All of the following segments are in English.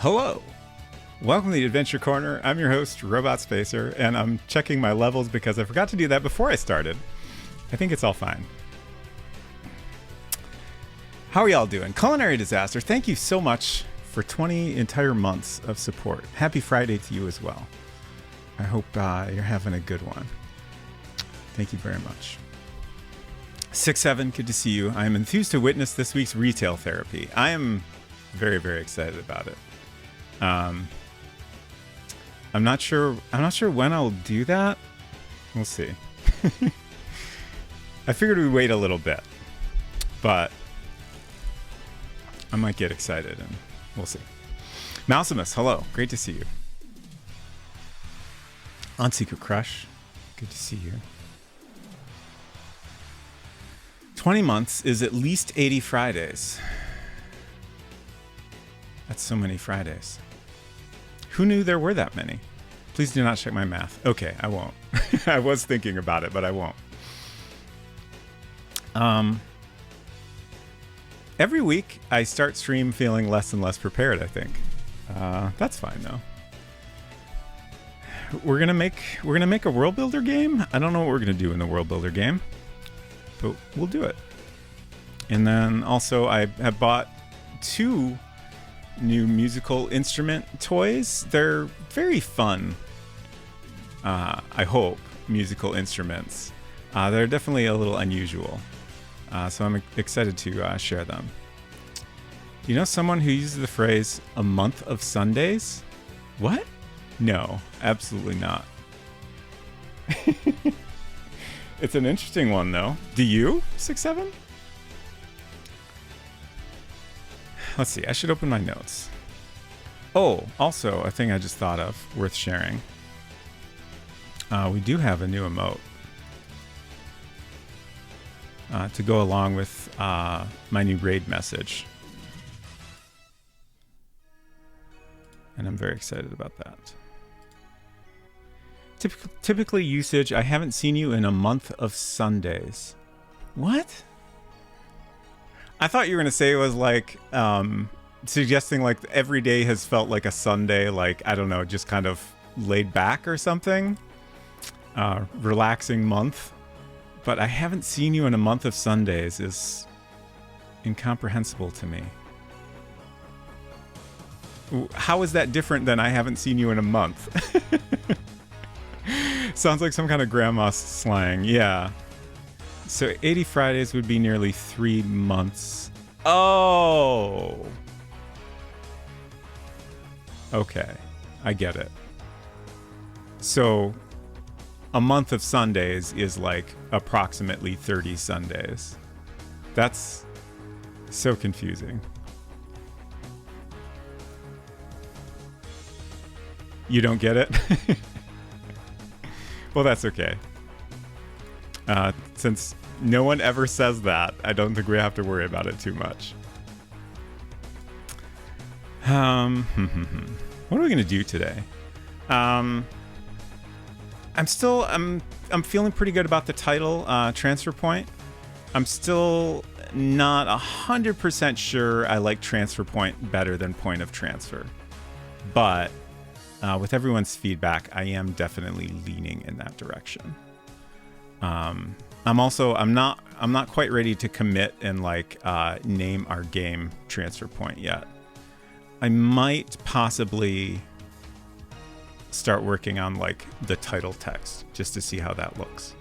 Hello! Welcome to the Adventure Corner. I'm your host, Robot Spacer, and I'm checking my levels because I forgot to do that before I started. I think it's all fine. How are y'all doing? Culinary Disaster, thank you so much for 20 entire months of support. Happy Friday to you as well. I hope you're having a good one. Thank you very much. 6-7, good to see you. I am enthused to witness this week's retail therapy. I am very, very excited about it. I'm not sure when I'll do that. We'll see. I figured we'd wait a little bit, but I might get excited and we'll see. Mousimus, hello. Great to see you. On Secret Crush, good to see you. 20 months is at least 80 Fridays. That's so many Fridays. Who knew there were that many? Please do not check my math. Okay, I won't. I was thinking about it, but I won't. Every week I start stream feeling less and less prepared, I think. That's fine though. We're gonna make a world builder game. I don't know what we're gonna do in the world builder game, but we'll do it. And then also I have bought 2 new musical instrument toys. They're very fun. I hope musical instruments. They're definitely a little unusual. So I'm excited to share them. Do you know someone who uses the phrase "a month of Sundays"? What? No, absolutely not. It's an interesting one though. Do you? 6-7? Let's see, I should open my notes. Oh, also, a thing I just thought of, worth sharing. We do have a new emote to go along with my new raid message. And I'm very excited about that. Typically usage, I haven't seen you in a month of Sundays. What? I thought you were going to say it was like suggesting like every day has felt like a Sunday, like, I don't know, just kind of laid back or something. Relaxing month. But I haven't seen you in a month of Sundays is incomprehensible to me. How is that different than I haven't seen you in a month? Sounds like some kind of grandma slang. Yeah. So 80 Fridays would be nearly 3 months. Oh. Okay. I get it. So a month of Sundays is like approximately 30 Sundays. That's so confusing. You don't get it? Well, that's okay. Since no one ever says that, I don't think we have to worry about it too much. What are we gonna do today? I'm feeling pretty good about the title, Transfer Point. I'm still not 100% sure I like Transfer Point better than Point of Transfer, but with everyone's feedback, I am definitely leaning in that direction. I'm not quite ready to commit and like name our game Transfer Point yet. I might possibly start working on like the title text just to see how that looks.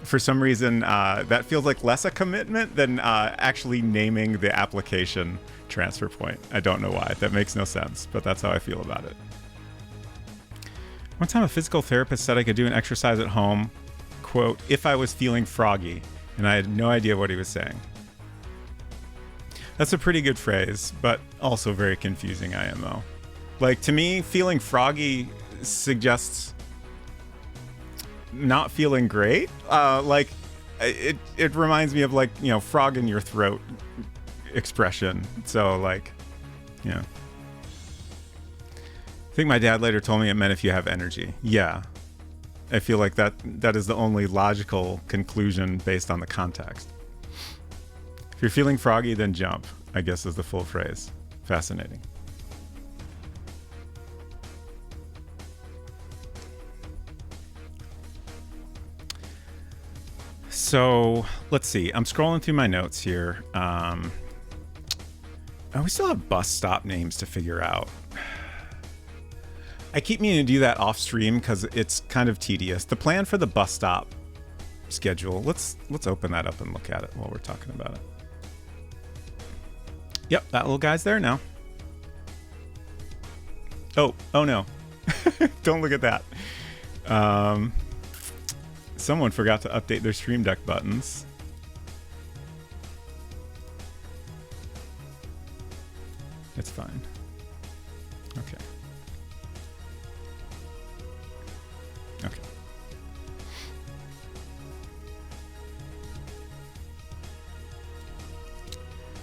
For some reason, that feels like less a commitment than actually naming the application Transfer Point. I don't know why. That makes no sense, but that's how I feel about it. One time a physical therapist said I could do an exercise at home, quote, if I was feeling froggy, and I had no idea what he was saying. That's a pretty good phrase, but also very confusing IMO. Like, to me, feeling froggy suggests not feeling great. Like, it reminds me of, like, you know, frog in your throat expression. So, like, yeah. I think my dad later told me it meant if you have energy. Yeah. I feel like that is the only logical conclusion based on the context. If you're feeling froggy, then jump, I guess is the full phrase. Fascinating. So let's see. I'm scrolling through my notes here. Oh, we still have bus stop names to figure out. I keep meaning to do that off stream because it's kind of tedious. The plan for the bus stop schedule. Let's open that up and look at it while we're talking about it. Yep, that little guy's there now. Oh no. Don't look at that. Someone forgot to update their Stream Deck buttons. It's fine. Okay. Okay.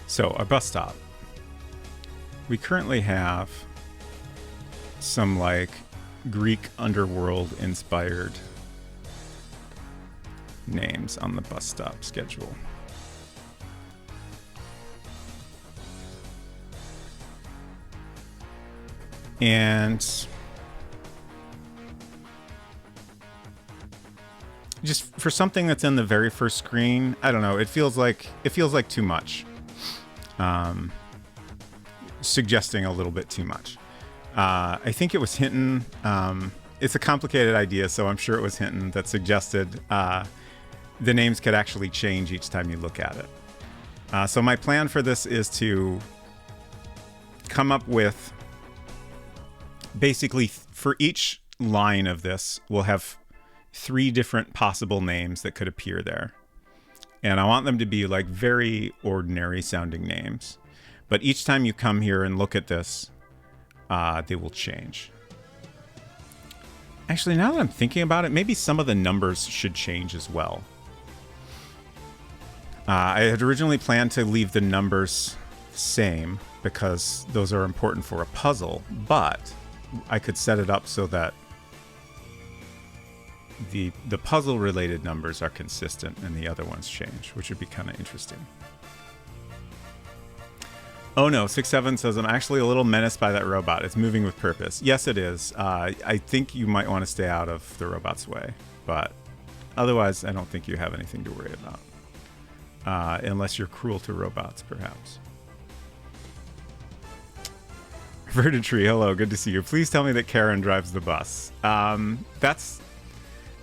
So, our bus stop. We currently have some, like, Greek underworld inspired names on the bus stop schedule. And just for something that's in the very first screen, I don't know, it feels like too much. Suggesting a little bit too much. I think it was Hinton. It's a complicated idea, so I'm sure it was Hinton that suggested the names could actually change each time you look at it. So my plan for this is to come up with basically for each line of this, we'll have 3 different possible names that could appear there. And I want them to be like very ordinary sounding names. But each time you come here and look at this, they will change. Actually, now that I'm thinking about it, maybe some of the numbers should change as well. I had originally planned to leave the numbers the same because those are important for a puzzle, but I could set it up so that the puzzle related numbers are consistent and the other ones change, which would be kind of interesting. Oh no, 67 says, I'm actually a little menaced by that robot. It's moving with purpose. Yes, it is. I think you might want to stay out of the robot's way, but otherwise I don't think you have anything to worry about. Unless you're cruel to robots, perhaps. Verdant Tree, hello, good to see you. Please tell me that Karen drives the bus. That's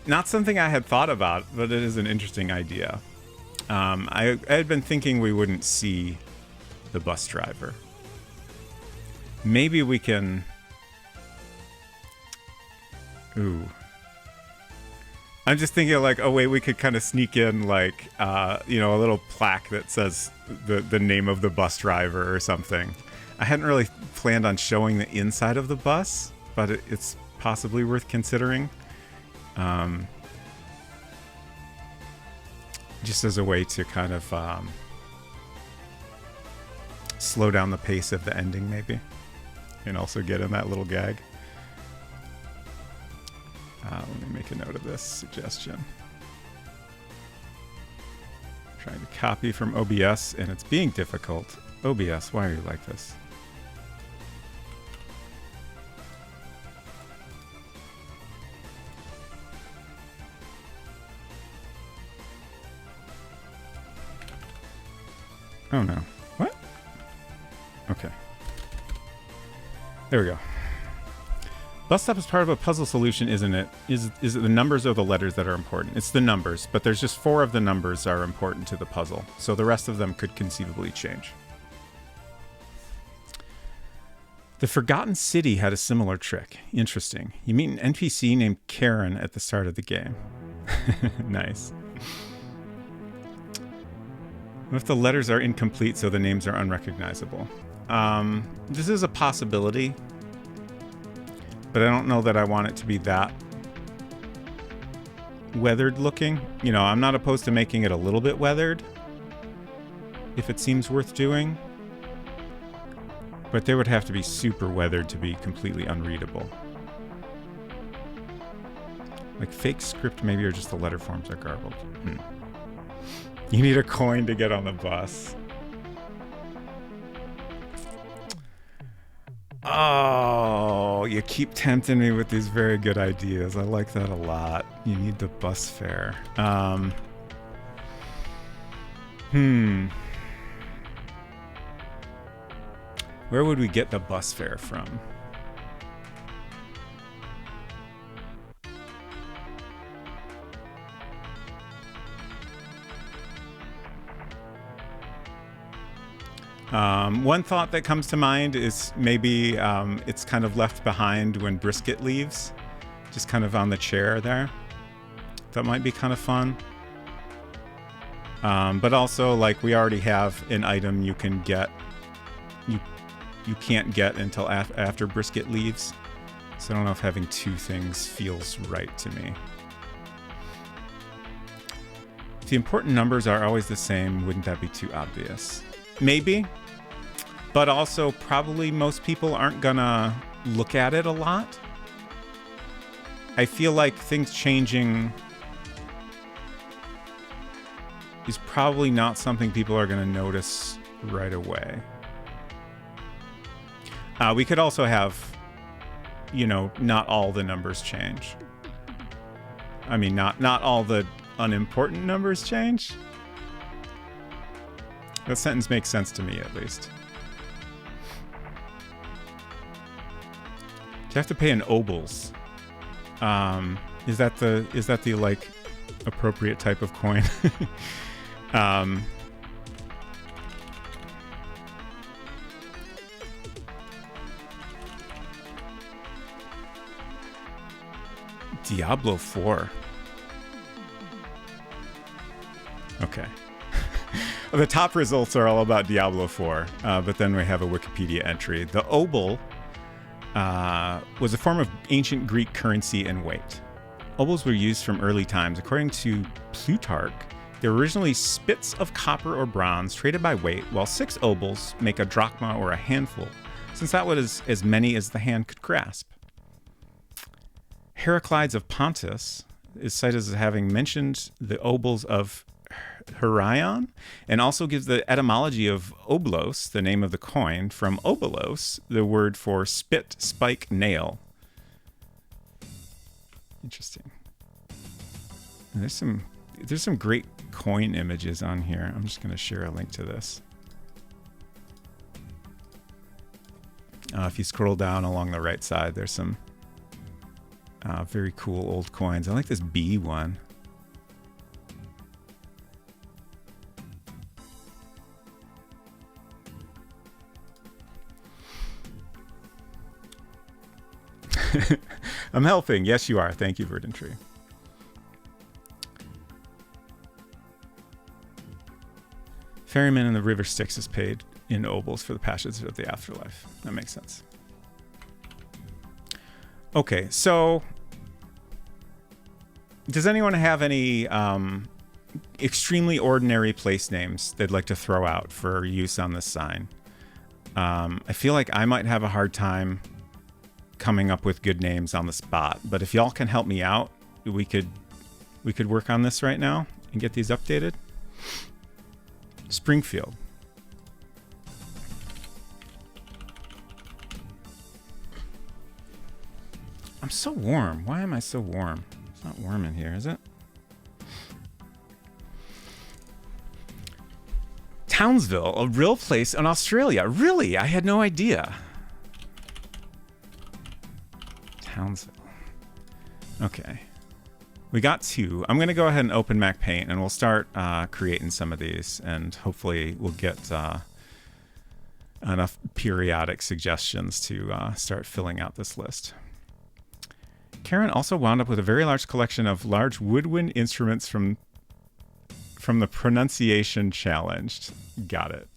not something I had thought about, but it is an interesting idea. I had been thinking we wouldn't see the bus driver. Maybe we can... Ooh. I'm just thinking like, oh wait, we could kind of sneak in like, you know, a little plaque that says the name of the bus driver or something. I hadn't really planned on showing the inside of the bus, but it's possibly worth considering. Just as a way to kind of slow down the pace of the ending, maybe. And also get in that little gag. Let me make a note of this suggestion. Trying to copy from OBS, and it's being difficult. OBS, why are you like this? Oh no. What? Okay. There we go. Bus stop is part of a puzzle solution, isn't it? Is it the numbers or the letters that are important? It's the numbers, but there's just 4 of the numbers are important to the puzzle, so the rest of them could conceivably change. The Forgotten City had a similar trick. Interesting. You meet an NPC named Karen at the start of the game. Nice. What if the letters are incomplete so the names are unrecognizable? This is a possibility, but I don't know that I want it to be that weathered looking. You know, I'm not opposed to making it a little bit weathered if it seems worth doing, but they would have to be super weathered to be completely unreadable. Like fake script maybe, or just the letter forms are garbled. You need a coin to get on the bus. Oh, you keep tempting me with these very good ideas. I like that a lot. You need the bus fare. Where would we get the bus fare from? One thought that comes to mind is maybe it's kind of left behind when Brisket leaves, just kind of on the chair there. That might be kind of fun. But also, like, we already have an item you can get, you can't get until after Brisket leaves. So I don't know if having two things feels right to me. If the important numbers are always the same, wouldn't that be too obvious? Maybe. But also, probably most people aren't gonna look at it a lot. I feel like things changing is probably not something people are gonna notice right away. We could also have, you know, not all the numbers change. I mean, not all the unimportant numbers change. That sentence makes sense to me, at least. You have to pay in obols. Is that the like appropriate type of coin? Diablo 4. Okay. The top results are all about Diablo 4, but then we have a Wikipedia entry. The obol was a form of ancient Greek currency and weight. Obols were used from early times. According to Plutarch, they were originally spits of copper or bronze traded by weight, while 6 obols make a drachma or a handful, since that was as many as the hand could grasp. Heraclides of Pontus is cited as having mentioned the obols of Hieraion, and also gives the etymology of oblos, the name of the coin, from obolos, the word for spit, spike, nail. Interesting. And there's some great coin images on here. I'm just going to share a link to this. If you scroll down along the right side, there's some very cool old coins. I like this bee one. I'm helping. Yes, you are. Thank you, Verdant Tree. Ferryman in the River Styx is paid in obols for the passions of the afterlife. That makes sense. Okay, so does anyone have any extremely ordinary place names they'd like to throw out for use on this sign? I feel like I might have a hard time coming up with good names on the spot, but if y'all can help me out, we could work on this right now and get these updated. Springfield. I'm so warm. Why am I so warm? It's not warm in here, is it? Townsville, a real place in Australia. Really? I had no idea. Townsville. Okay. We got 2. I'm going to go ahead and open Mac Paint, and we'll start creating some of these, and hopefully we'll get enough periodic suggestions to start filling out this list. Karen also wound up with a very large collection of large woodwind instruments from the Pronunciation Challenged. Got it.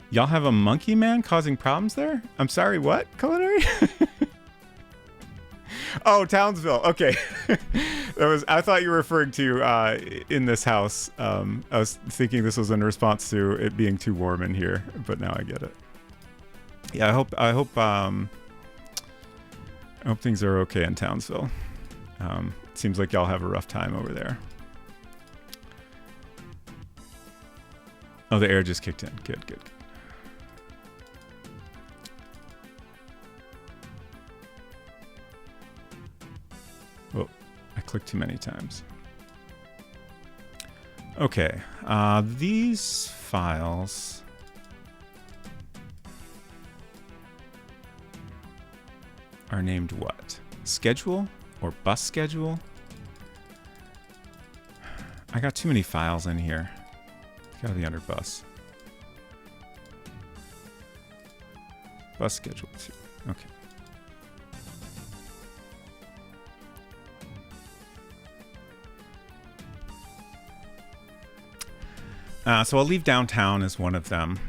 Y'all have a monkey man causing problems there? I'm sorry, what? Culinary? Oh, Townsville. Okay. I thought you were referring to in this house. I was thinking this was in response to it being too warm in here, but now I get it. Yeah, I hope things are okay in Townsville. It seems like y'all have a rough time over there. Oh, the air just kicked in. Good, good. Oh, I clicked too many times. Okay, these files are named what? Schedule or bus schedule? I got too many files in here. It's gotta be under bus. Bus schedule 2. Okay. So I'll leave downtown as one of them.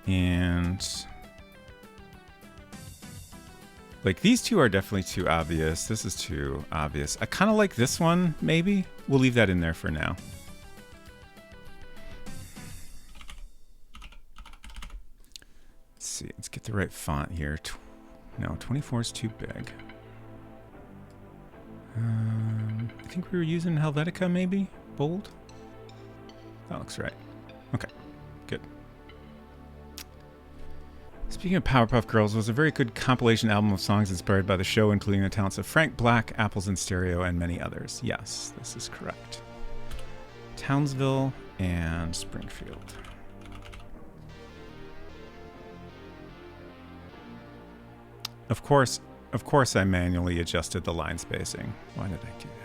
And like these two are definitely too obvious. This is too obvious. I kind of like this one, maybe. We'll leave that in there for now. Let's see. Let's get the right font here. No, 24 is too big. I think we were using Helvetica, maybe? Bold? That looks right. Okay, good. Speaking of Powerpuff Girls, it was a very good compilation album of songs inspired by the show, including the talents of Frank Black, Apples in Stereo, and many others. Yes, this is correct. Townsville and Springfield. Of course, I manually adjusted the line spacing. Why did I do that?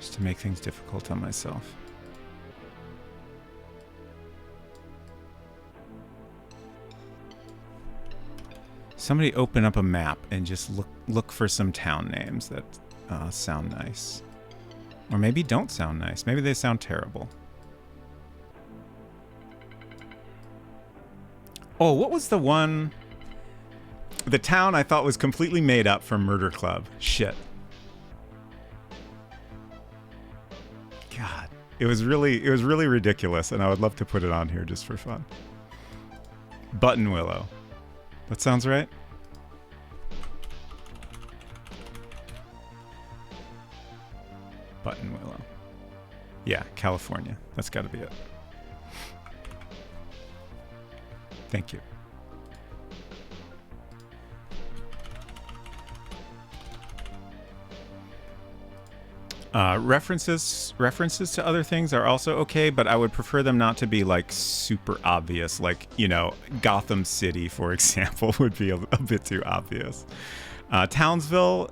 Just to make things difficult on myself. Somebody open up a map and just look for some town names that sound nice. Or maybe don't sound nice. Maybe they sound terrible. Oh, what was the one? The town I thought was completely made up from Murder Club. Shit. God, it was really ridiculous, and I would love to put it on here just for fun. Button Willow. That sounds right. Button Willow. Yeah, California. That's got to be it. Thank you. References to other things are also okay, but I would prefer them not to be like super obvious. Like, you know, Gotham City, for example, would be a bit too obvious. Townsville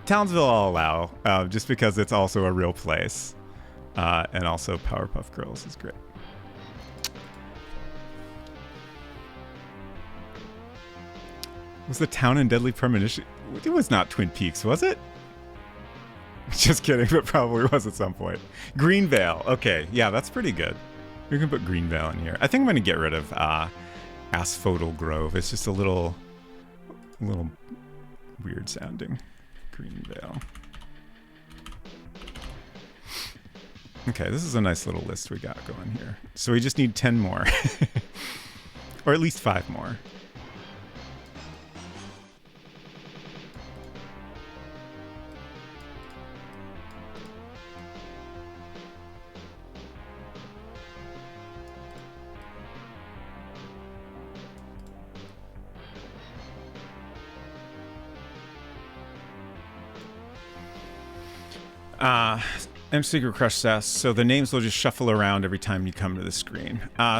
I'll allow, just because it's also a real place. And also Powerpuff Girls is great. Was the town in Deadly Premonition? It was not Twin Peaks, was it? Just kidding, but probably was at some point. Greenvale. Okay, yeah, that's pretty good. We can put Greenvale in here. I think I'm going to get rid of Asphodel Grove. It's just a little weird sounding. Greenvale. Okay, this is a nice little list we got going here. So we just need 10 more. Or at least 5 more. M Secret Crush says, so the names will just shuffle around every time you come to the screen. There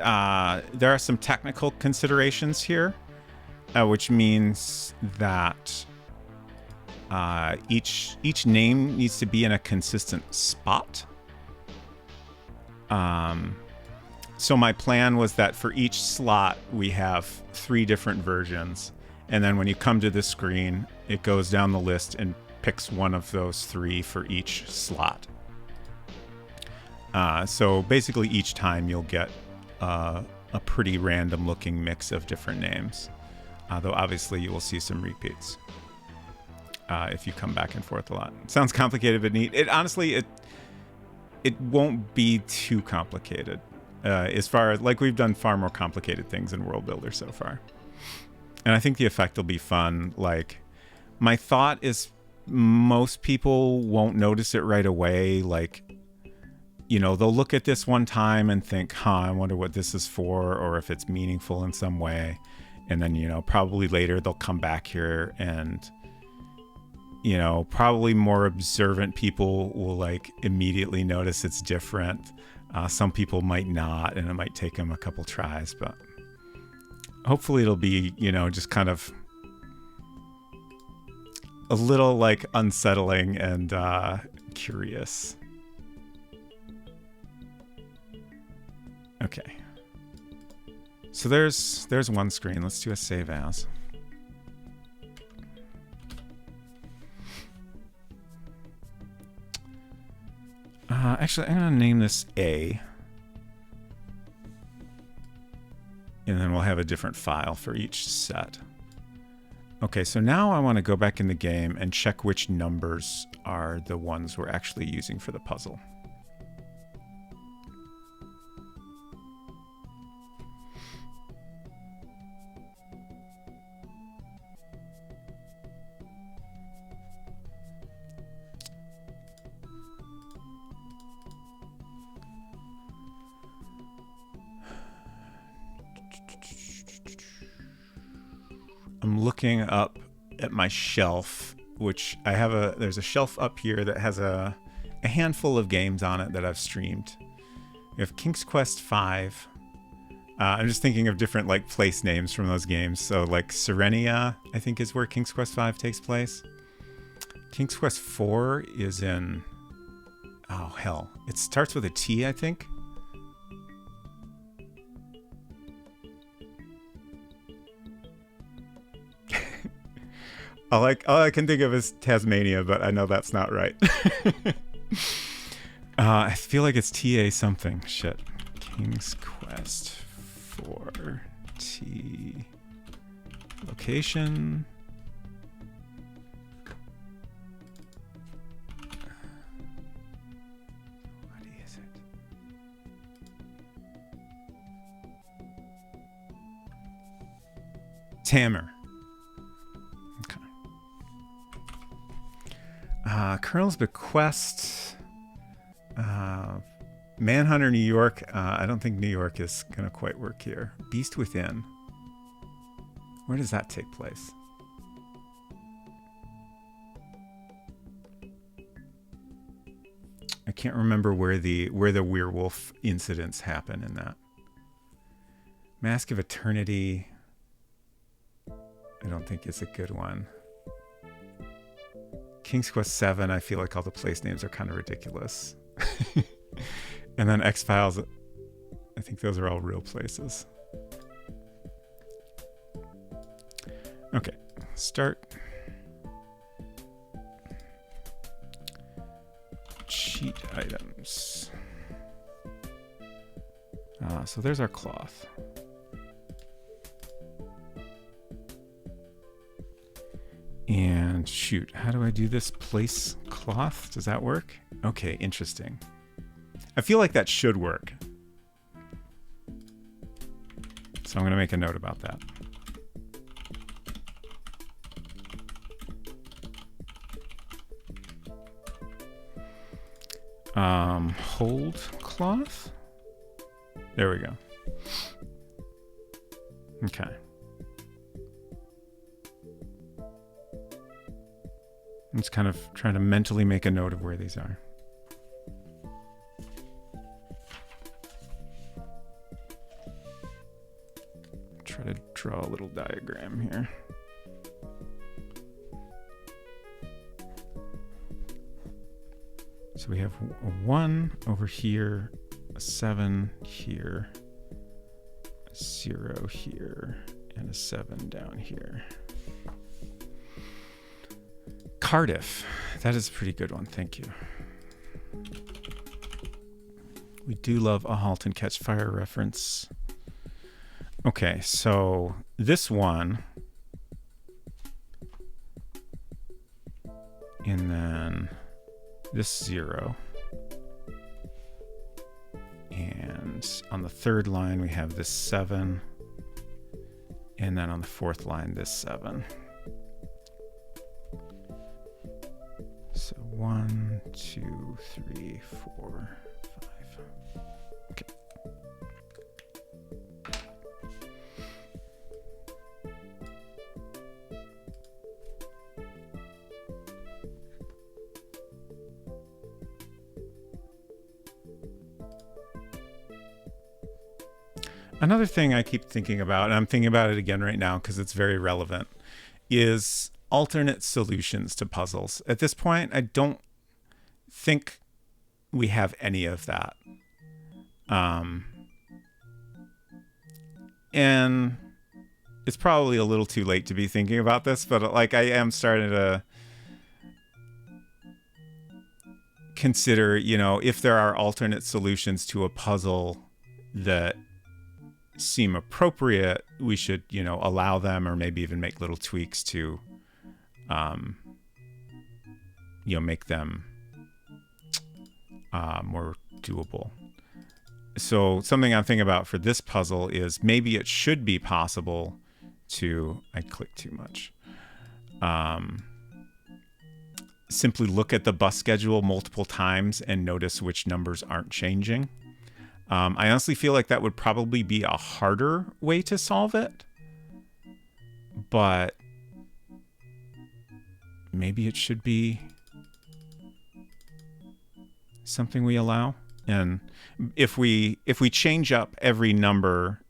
are some technical considerations here, which means that each name needs to be in a consistent spot. So my plan was that for each slot we have 3 different versions, and then when you come to the screen, it goes down the list and picks one of those 3 for each slot. So basically each time you'll get a pretty random looking mix of different names. Though obviously you will see some repeats if you come back and forth a lot. It sounds complicated but neat. Honestly, it won't be too complicated. As far as, like, we've done far more complicated things in World Builder so far. And I think the effect will be fun. Like, my thought is most people won't notice it right away. Like, you know, they'll look at this one time and think, huh, I wonder what this is for, or if it's meaningful in some way. And then, you know, probably later they'll come back here and, you know, probably more observant people will like immediately notice it's different. Some people might not, and it might take them a couple tries, but hopefully it'll be, you know, just kind of a little like unsettling and curious. Okay. So there's one screen. Let's do a save as. Actually, I'm going to name this A. And then we'll have a different file for each set. Okay, so now I want to go back in the game and check which numbers are the ones we're actually using for the puzzle. I'm looking up at my shelf, which I have there's a shelf up here that has a handful of games on it that I've streamed. We have King's Quest V. I'm just thinking of different like place names from those games. So like Serenia, I think is where King's Quest V takes place. King's Quest IV is in, oh hell, it starts with a T, I think. All I can think of is Tasmania, but I know that's not right. I feel like it's TA something. Shit. King's Quest 4 T location. What is it? Tamer. Colonel's Bequest, Manhunter, New York. I don't think New York is going to quite work here. Beast Within. Where does that take place? I can't remember where the werewolf incidents happen in that. Mask of Eternity. I don't think it's a good one. King's Quest 7, I feel like all the place names are kind of ridiculous. And then X-Files, I think those are all real places. Okay, start. Cheat items. So there's our cloth. And shoot, how do I do this? Place cloth? Does that work? Okay, interesting. I feel like that should work. So I'm going to make a note about that. Hold cloth? There we go. Okay. I'm just kind of trying to mentally make a note of where these are. Try to draw a little diagram here. So we have a 1 over here, a 7 here, a 0 here, and a 7 down here. Cardiff. That is a pretty good one. Thank you. We do love a Halt and Catch Fire reference. Okay, so this one. And then this 0. And on the third line, we have this 7. And then on the fourth line, this 7. So 1, 2, 3, 4, 5. Okay. Another thing I keep thinking about, and I'm thinking about it again right now because it's very relevant, is alternate solutions to puzzles. At this point, I don't think we have any of that. And it's probably a little too late to be thinking about this, but like I am starting to consider, you know, if there are alternate solutions to a puzzle that seem appropriate, we should, you know, allow them, or maybe even make little tweaks to, you know, make them more doable. So something I'm thinking about for this puzzle is maybe it should be possible to, I clicked too much, simply look at the bus schedule multiple times and notice which numbers aren't changing. I honestly feel like that would probably be a harder way to solve it, but maybe it should be something we allow. And if we change up every number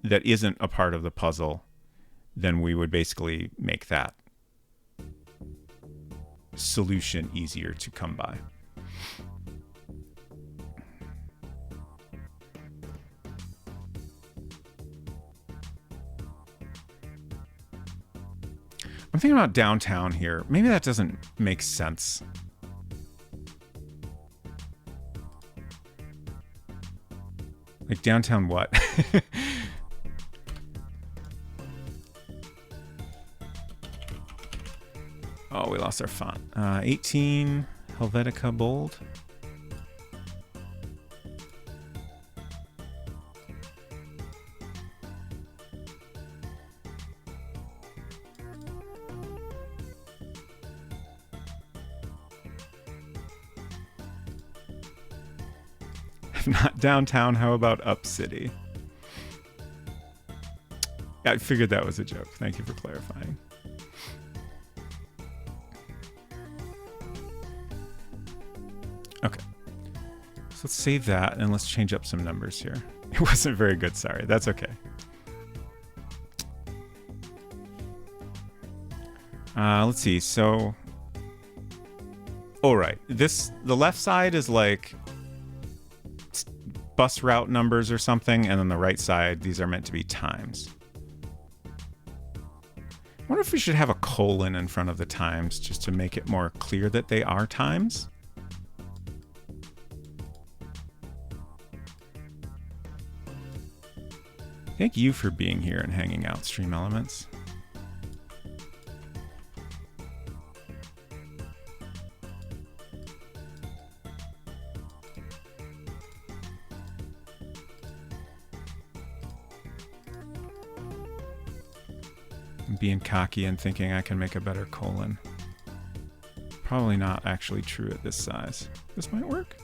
that isn't a part of the puzzle, then we would basically make that solution easier to come by. I'm thinking about downtown here. Maybe that doesn't make sense. Like downtown what? Oh, we lost our font. 18 Helvetica bold. If not downtown, how about up city? Yeah, I figured that was a joke. Thank you for clarifying. Okay. So let's save that and let's change up some numbers here. It wasn't very good, sorry. That's okay. Let's see. So, all right. The left side is like bus route numbers or something, and then the right side, these are meant to be times. I wonder if we should have a colon in front of the times just to make it more clear that they are times. Thank you for being here and hanging out, Stream Elements. Being cocky and thinking I can make a better colon. Probably not actually true at this size. This might work.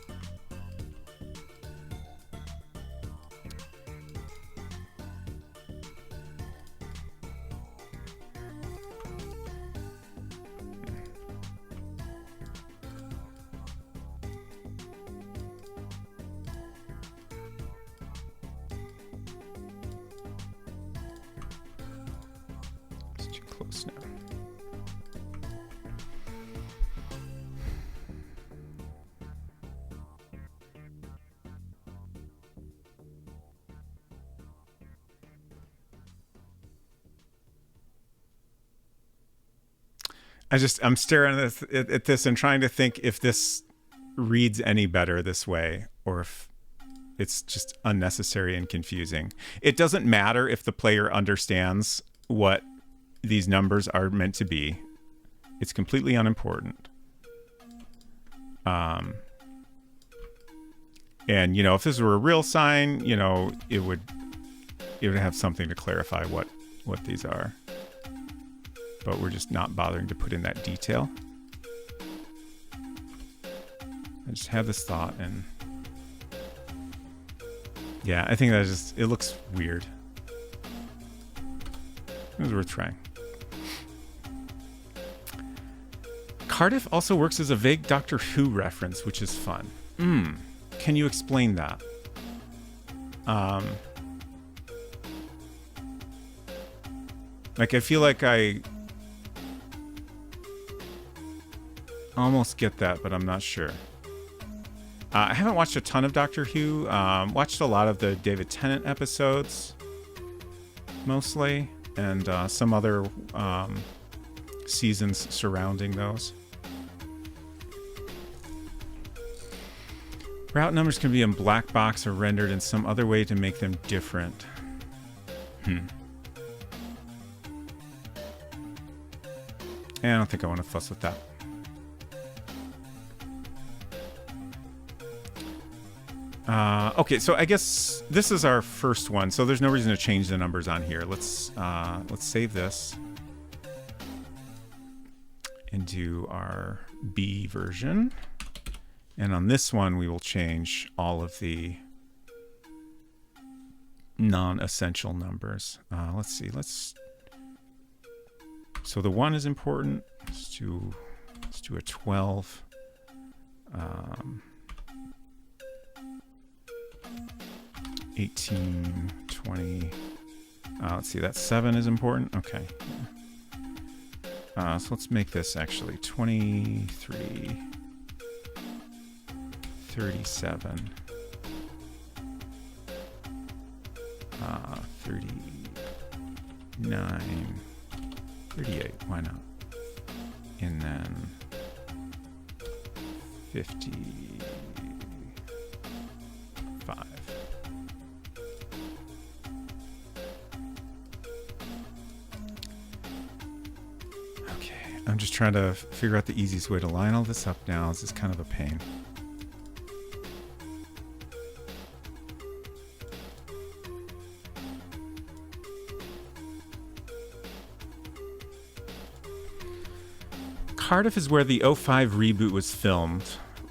I'm staring at this and trying to think if this reads any better this way or if it's just unnecessary and confusing. It doesn't matter if the player understands what these numbers are meant to be. It's completely unimportant. And, you know, if this were a real sign, you know, it would have something to clarify what what these are, but we're just not bothering to put in that detail. I just had this thought, and yeah, I think that just, it looks weird. It was worth trying. Cardiff also works as a vague Doctor Who reference, which is fun. Can you explain that? Like, I feel like I almost get that, but I'm not sure. I haven't watched a ton of Doctor Who. Watched a lot of the David Tennant episodes, mostly, and some other seasons surrounding those. Route numbers can be in black box or rendered in some other way to make them different. I don't think I want to fuss with that. Okay, so I guess this is our first one, so there's no reason to change the numbers on here. Let's save this and do our B version. And on this one, we will change all of the non-essential numbers. Let's see. So the 1 is important. Let's do a 12. 18, 20. Let's see, that 7 is important. Okay. So let's make this actually 23, 37, 39, 38. Why not? And then 55. I'm just trying to figure out the easiest way to line all this up now. This is kind of a pain. Cardiff is where the 05 reboot was filmed,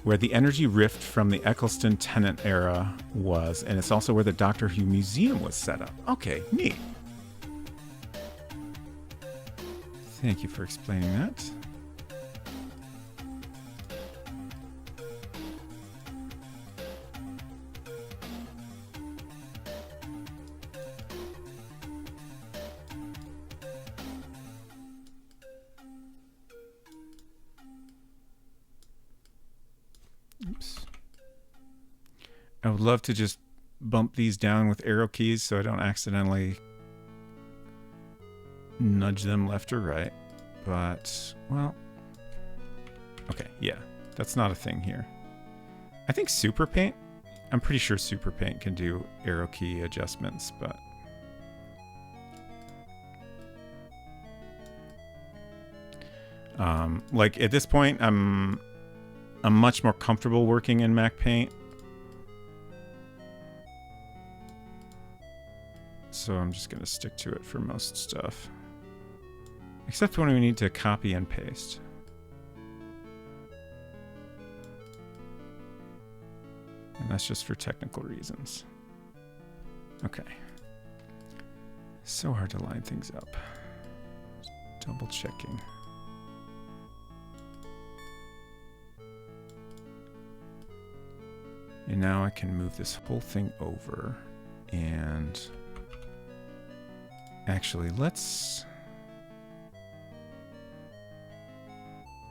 where the energy rift from the Eccleston Tennant era was, and it's also where the Doctor Who Museum was set up. Okay, neat. Thank you for explaining that. Oops. I would love to just bump these down with arrow keys so I don't accidentally nudge them left or right, but, well, okay, yeah, that's not a thing here. I think Super Paint, I'm pretty sure Super Paint can do arrow key adjustments, but like at this point, I'm much more comfortable working in Mac Paint, so I'm just gonna stick to it for most stuff. Except when we need to copy and paste. And that's just for technical reasons. Okay. So hard to line things up. Double checking. And now I can move this whole thing over. And actually, let's...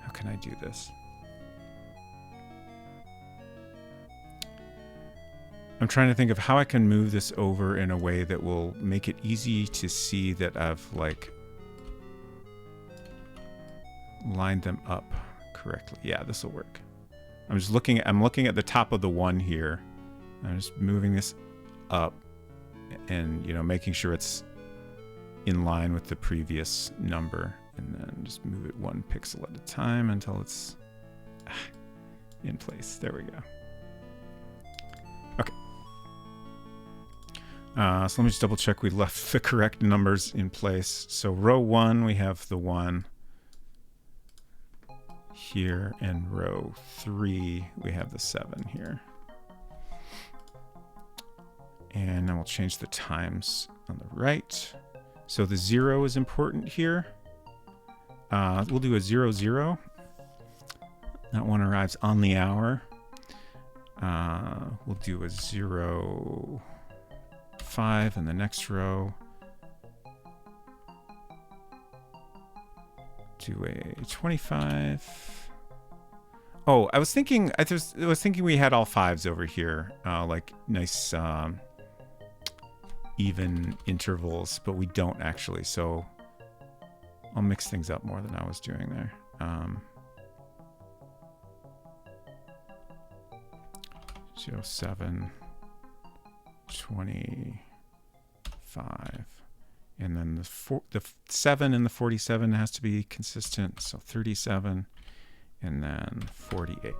How can I do this? I'm trying to think of how I can move this over in a way that will make it easy to see that I've like lined them up correctly. Yeah, this will work. I'm looking at the top of the 1 here. I'm just moving this up and, you know, making sure it's in line with the previous number. And then just move it 1 pixel at a time until it's in place. There we go. Okay. So let me just double check we left the correct numbers in place. So row 1, we have the 1 here, and row 3, we have the 7 here. And then we'll change the times on the right. So the 0 is important here. We'll do a 0, 0. That one arrives on the hour. We'll do a 0, 5 in the next row. Do a 25. Oh, I was thinking we had all 5s over here, like nice even intervals, but we don't actually. So I'll mix things up more than I was doing there. 07, 25, and then the 7 and the 47 has to be consistent. So 37, and then 48.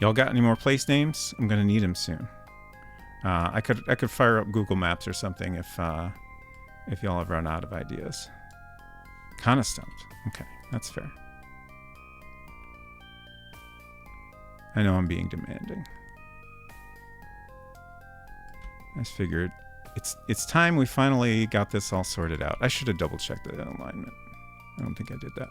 Y'all got any more place names? I'm gonna need them soon. I could fire up Google Maps or something if y'all have run out of ideas. Kind of stumped. Okay, that's fair. I know I'm being demanding. I just figured it's time we finally got this all sorted out. I should have double checked the alignment. I don't think I did that.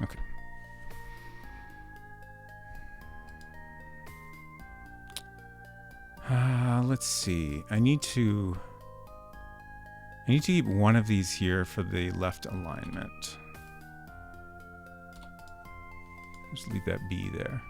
Okay. Let's see. I need to keep one of these here for the left alignment. Just leave that B there.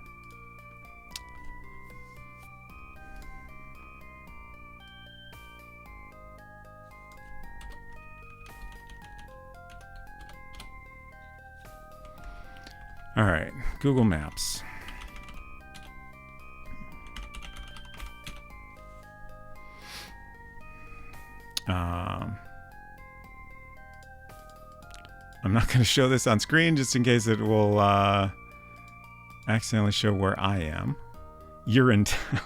All right, Google Maps. I'm not going to show this on screen just in case it will accidentally show where I am. You're in town.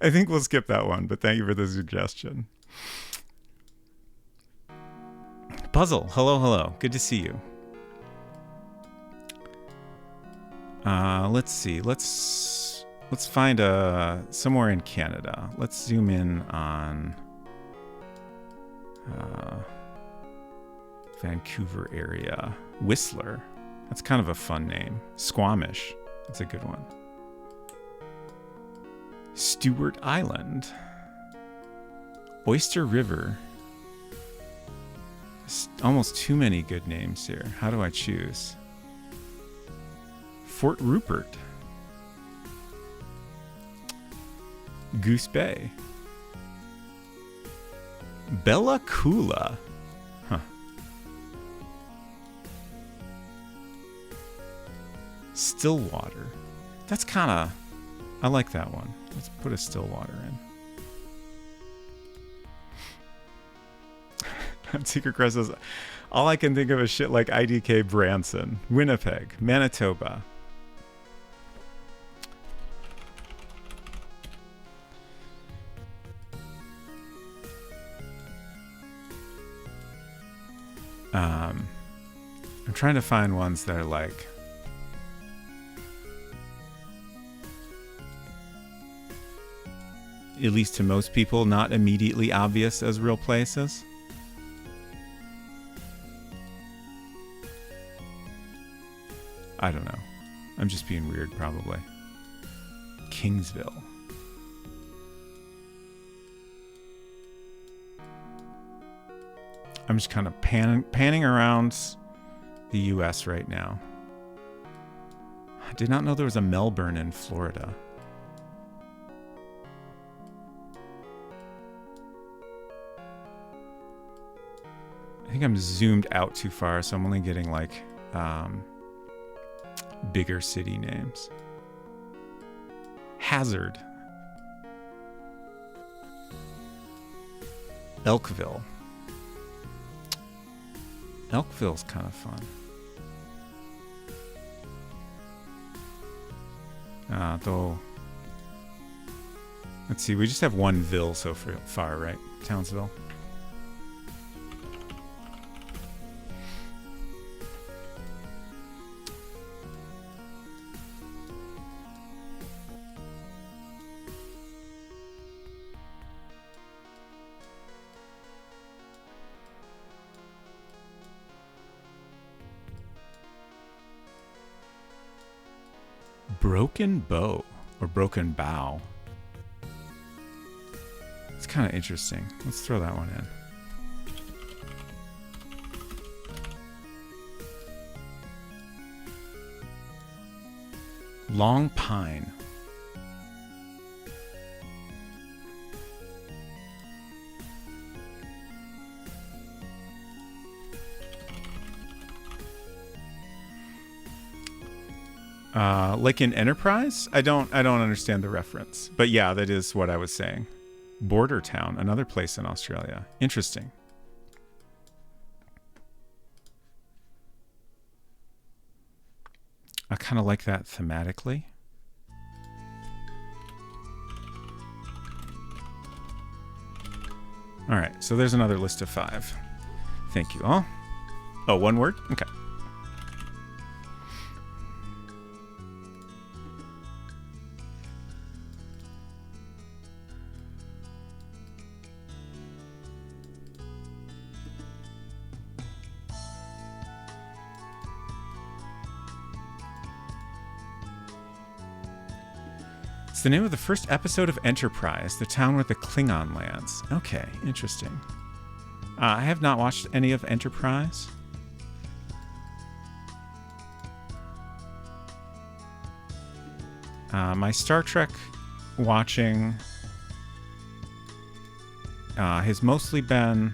I think we'll skip that one, but thank you for the suggestion. Puzzle, hello, hello. Good to see you. Let's see. Let's find somewhere in Canada. Let's zoom in on Vancouver area. Whistler. That's kind of a fun name. Squamish. That's a good one. Stewart Island. Oyster River. Almost too many good names here. How do I choose? Fort Rupert. Goose Bay. Bella Coola. Huh. Stillwater. That's kind of... I like that one. Let's put a Stillwater in. Secret Crest says, all I can think of is shit like IDK Branson, Winnipeg, Manitoba. I'm trying to find ones that are like... at least to most people, not immediately obvious as real places. I don't know. I'm just being weird, probably. Kingsville. I'm just kind of panning around the US right now. I did not know there was a Melbourne in Florida. I think I'm zoomed out too far, so I'm only getting like bigger city names. Hazard. Elkville. Elkville's kind of fun. Though, let's see, we just have one ville so far, right? Townsville. Broken Bow or Broken Bow. It's kind of interesting. Let's throw that one in. Long Pine. Like in Enterprise? I don't understand the reference. But yeah, that is what I was saying. Border Town, another place in Australia. Interesting. I kind of like that thematically. All right, so there's another list of 5. Thank you all. Oh, one word? Okay. It's the name of the first episode of Enterprise, the town where the Klingon lands. Okay, interesting. I have not watched any of Enterprise. My Star Trek watching has mostly been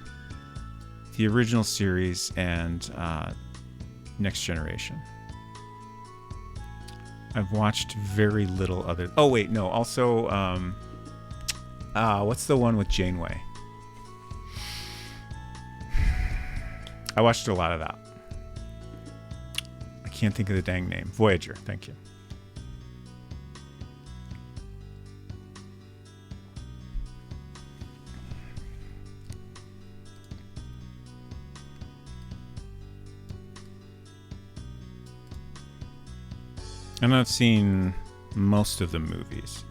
the original series and Next Generation. I've watched very little other... Oh, wait, no. Also, what's the one with Janeway? I watched a lot of that. I can't think of the dang name. Voyager, thank you. And I've seen most of the movies.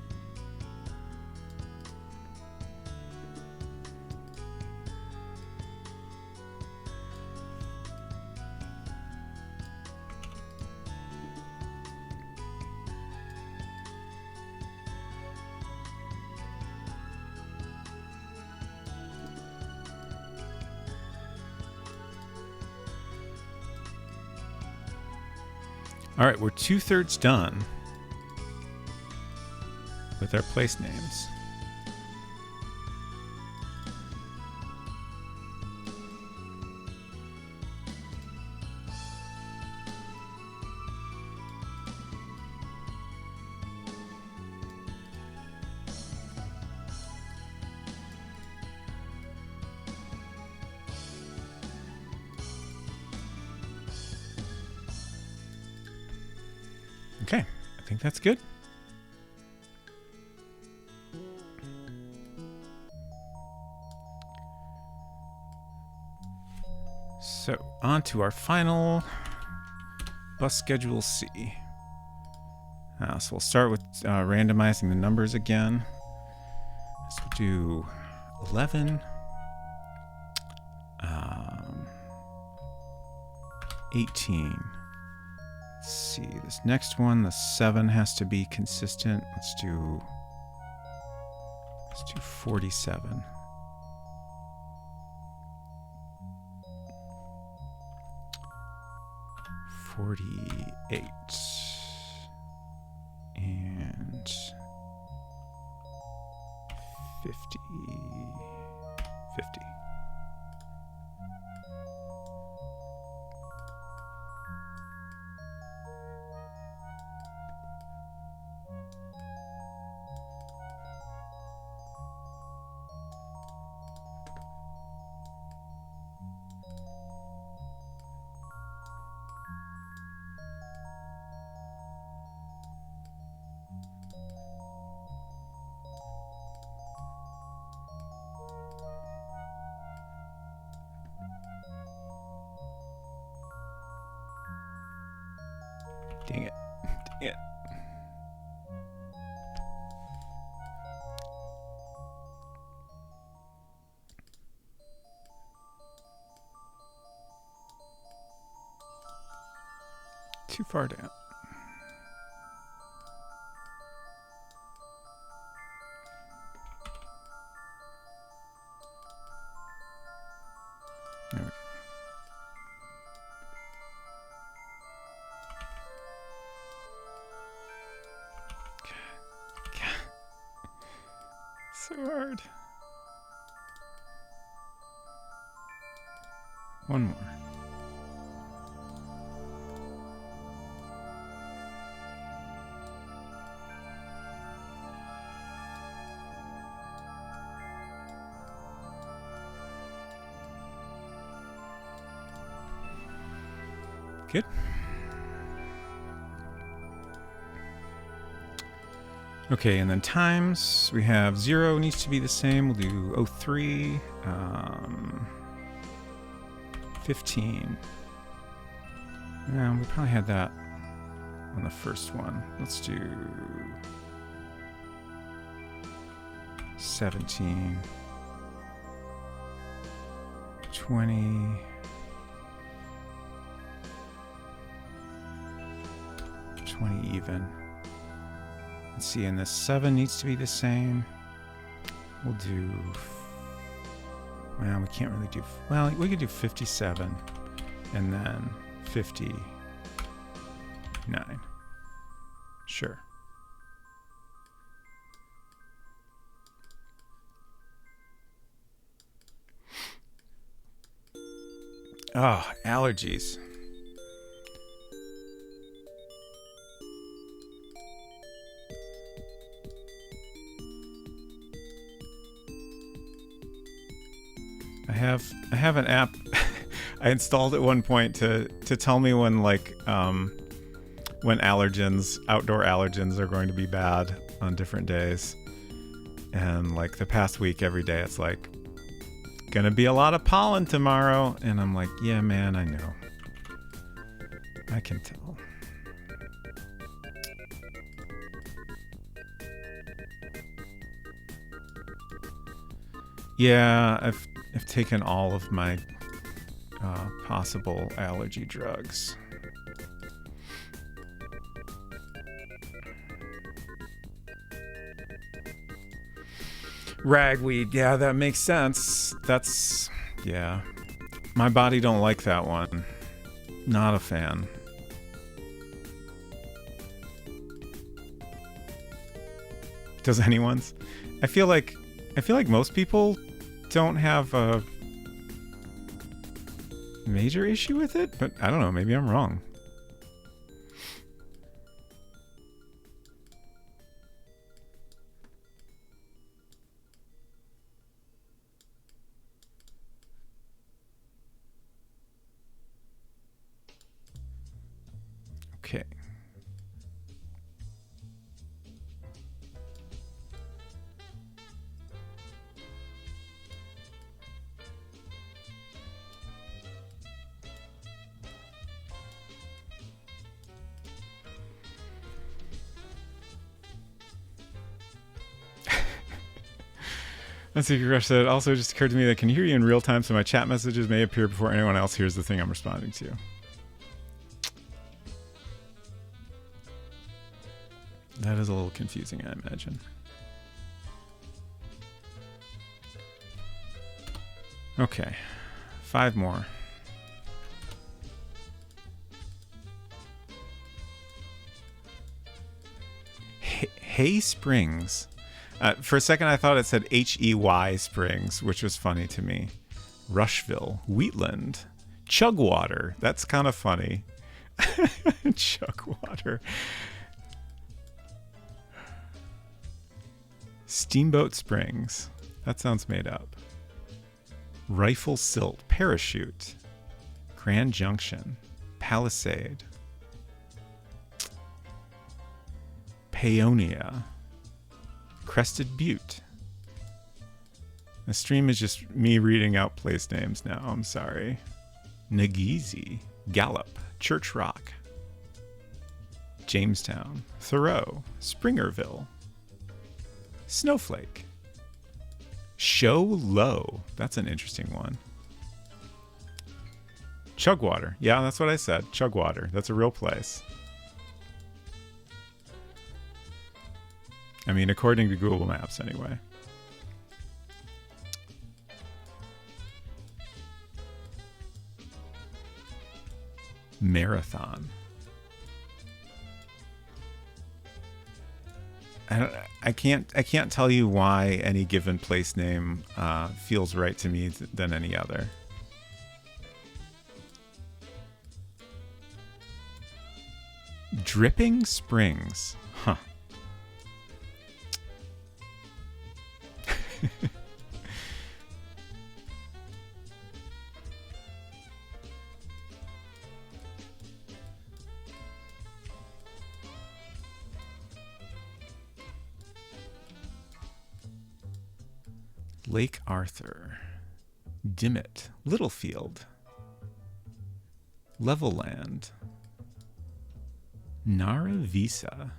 All right, we're 2/3 done with our place names. think that's good. So, on to our final bus schedule C. So we'll start with randomizing the numbers again. So we'll do 11, 18. Let's see, this next one, the 7 has to be consistent. Let's do 47. 48 and 50. Dang it. Dang it. Too far down. There we go. So hard. One more. Good. Okay, and then times, we have 0 needs to be the same. We'll do 03, 15. Yeah, we probably had that on the first one. Let's do 17, 20, 20 even. Let's see, and this 7 needs to be the same. We'll do... Well, we can't really do... Well, we could do 57 and then 59. Sure. Oh, allergies. I have an app I installed at one point to tell me when when outdoor allergens are going to be bad on different days. And like the past week, every day it's like gonna be a lot of pollen tomorrow, and I'm like, yeah, man, I know. I can tell. Yeah, I've taken all of my possible allergy drugs. Ragweed, yeah, that makes sense. That's, yeah. My body don't like that one. Not a fan. Does anyone's? I feel like most people don't have a major issue with it, but I don't know, maybe I'm wrong. Okay. And Secret Crush said, also just occurred to me that I can hear you in real time, so my chat messages may appear before anyone else hears the thing I'm responding to. That is a little confusing, I imagine. Okay, 5 more. Hay Springs. For a second, I thought it said H-E-Y Springs, which was funny to me. Rushville, Wheatland, Chugwater. That's kind of funny. Chugwater. Steamboat Springs. That sounds made up. Rifle Silt, Parachute, Grand Junction, Palisade, Paonia, Crested Butte. The stream is just me reading out place names now. I'm sorry. Nageezy, Gallup, Church Rock, Jamestown, Thoreau, Springerville, Snowflake, Show Low. That's an interesting one. Chugwater. Yeah, that's what I said. Chugwater. That's a real place. I mean, according to Google Maps, anyway. Marathon. I can't tell you why any given place name feels right to me than any other. Dripping Springs. Huh. Lake Arthur, Dimmitt, Littlefield, Levelland, Nara Visa,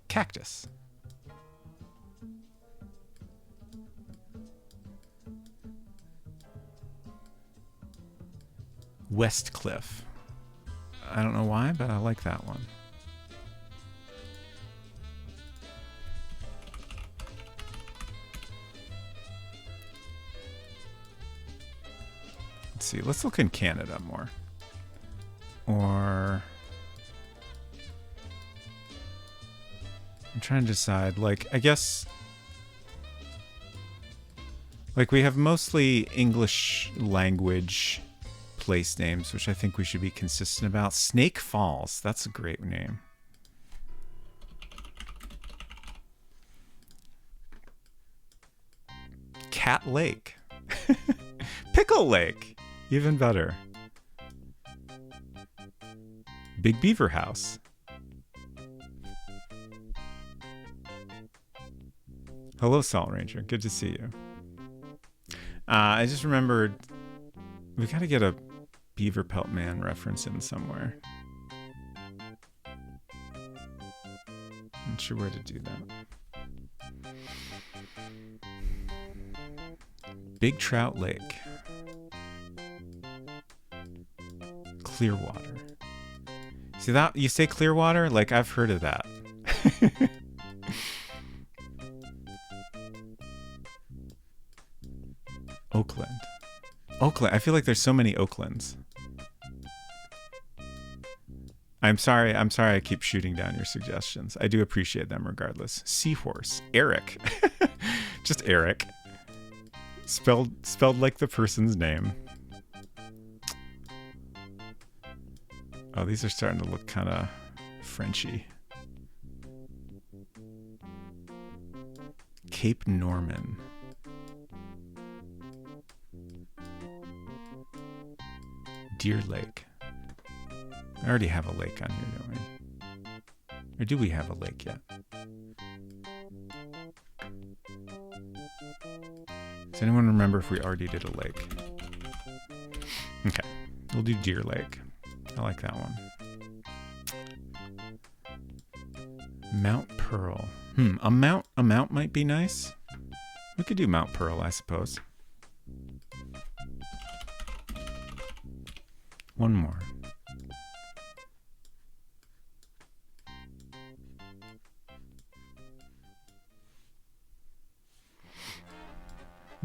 Cactus, Westcliff. I don't know why, but I like that one. Let's see. Let's look in Canada more. Or I'm trying to decide. Like, I guess, like, we have mostly English language place names, which I think we should be consistent about. Snake Falls. That's a great name. Cat Lake. Pickle Lake. Even better. Big Beaver House. Hello, Salt Ranger. Good to see you. I just remembered we got to get a Beaver Pelt Man reference in somewhere. Not sure where to do that. Big Trout Lake. Clearwater. See that? You say Clearwater? Like, I've heard of that. Oakland. Oakland. I feel like there's so many Oaklands. I'm sorry I keep shooting down your suggestions. I do appreciate them regardless. Seahorse. Eric. Just Eric. Spelled like the person's name. Oh, these are starting to look kind of Frenchy. Cape Norman. Deer Lake. I already have a lake on here, don't we? Or do we have a lake yet? Does anyone remember if we already did a lake? Okay, we'll do Deer Lake. I like that one. Mount Pearl. A mount might be nice. We could do Mount Pearl, I suppose. One more.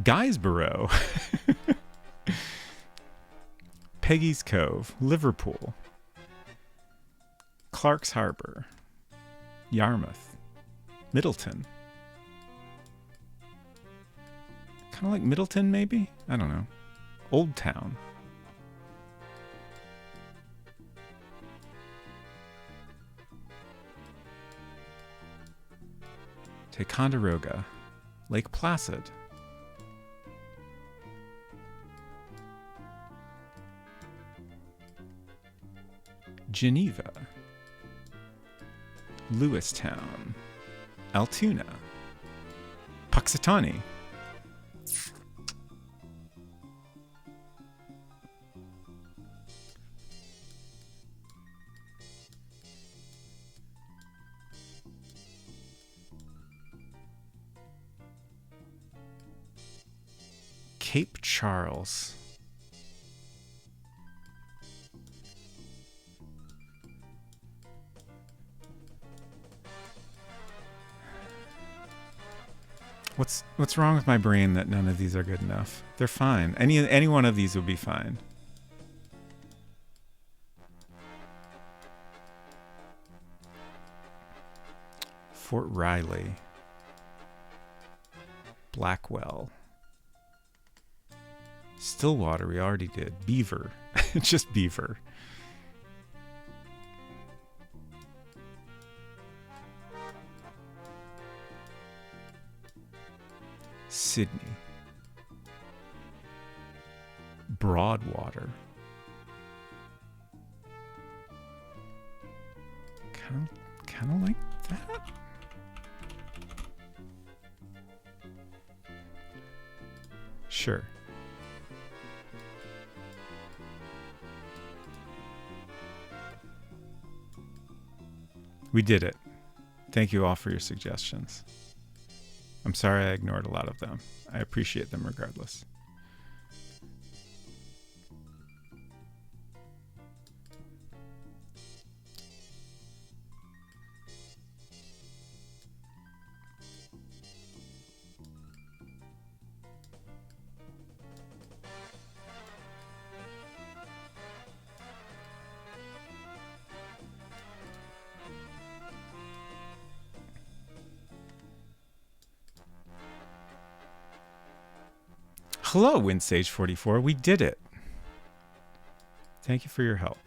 Guysborough. Peggy's Cove, Liverpool. Clark's Harbor. Yarmouth. Middleton. Kind of like Middleton, maybe? I don't know. Old Town. Ticonderoga. Lake Placid. Geneva. Lewistown. Altoona. Puxatawny. Cape Charles. What's wrong with my brain that none of these are good enough? They're fine. Any one of these would be fine. Fort Riley. Blackwell. Stillwater, we already did. Beaver. Just Beaver. Sydney. Broadwater. Kind of like that. Sure. We did it. Thank you all for your suggestions. I'm sorry I ignored a lot of them. I appreciate them regardless. Hello, WindSage44. We did it. Thank you for your help.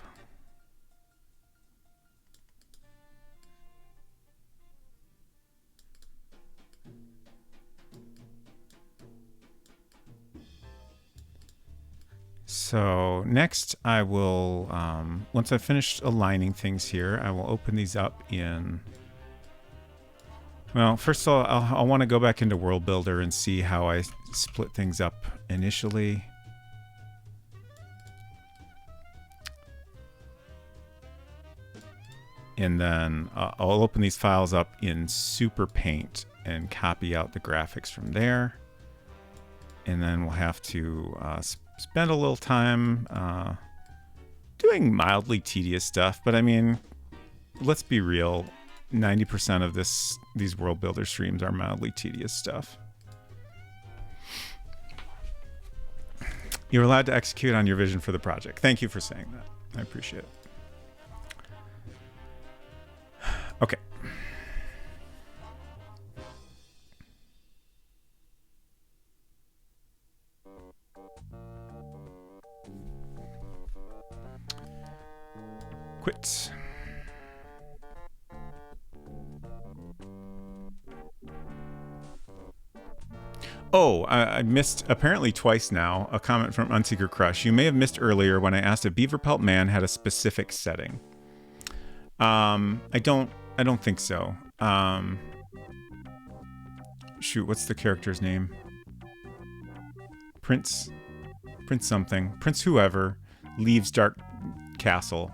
So next I will, once I've finished aligning things here, I will open these up in... Well, first of all, I'll want to go back into World Builder and see how I split things up initially. And then I'll open these files up in Super Paint and copy out the graphics from there. And then we'll have to spend a little time doing mildly tedious stuff. But I mean, let's be real. 90% of these World Builder streams are mildly tedious stuff. You're allowed to execute on your vision for the project. Thank you for saying that. I appreciate it. Okay. Quit. Oh, I missed apparently twice now a comment from Unseeker Crush. You may have missed earlier when I asked if Beaver Pelt Man had a specific setting. I don't think so. Shoot, what's the character's name? Prince something. Prince whoever leaves Dark Castle.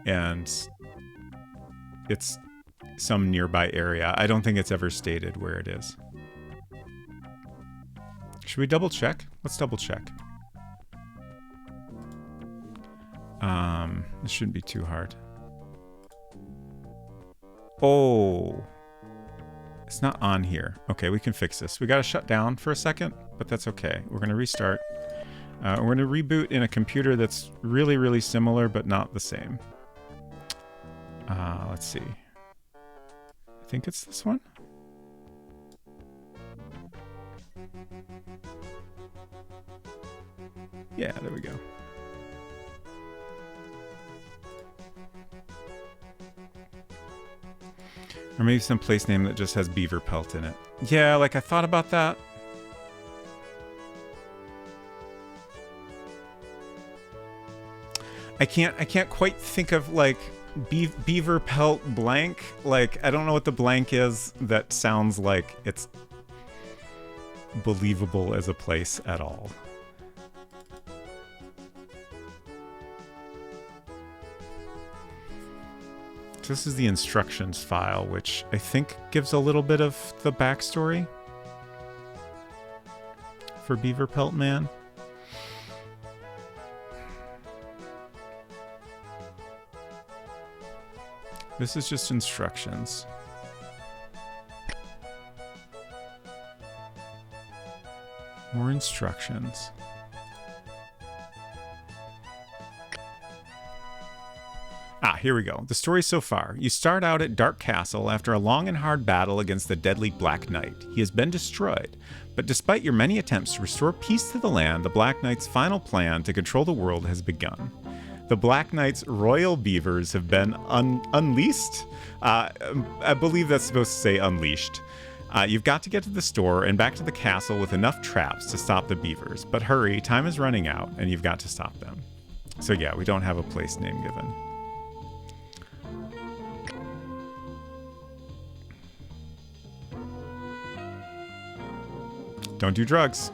And it's some nearby area. I don't think it's ever stated where it is. Should we double check? Let's double check. This shouldn't be too hard. Oh, it's not on here. Okay, we can fix this. We got to shut down for a second, but that's okay. We're going to restart. We're going to reboot in a computer that's really, really similar, but not the same. Let's see. I think it's this one. Yeah, there we go. Or maybe some place name that just has beaver pelt in it. Yeah, like I thought about that. I can't quite think of like beaver pelt blank. Like I don't know what the blank is that sounds like it's believable as a place at all. This is the instructions file, which I think gives a little bit of the backstory for Beaver Pelt Man. This is just instructions. More instructions. Ah, here we go. The story so far. You start out at Dark Castle after a long and hard battle against the deadly Black Knight. He has been destroyed, but despite your many attempts to restore peace to the land, the Black Knight's final plan to control the world has begun. The Black Knight's royal beavers have been unleashed. I believe that's supposed to say unleashed. You've got to get to the store and back to the castle with enough traps to stop the beavers. But hurry, time is running out, and you've got to stop them. So yeah, we don't have a place name given. Don't do drugs.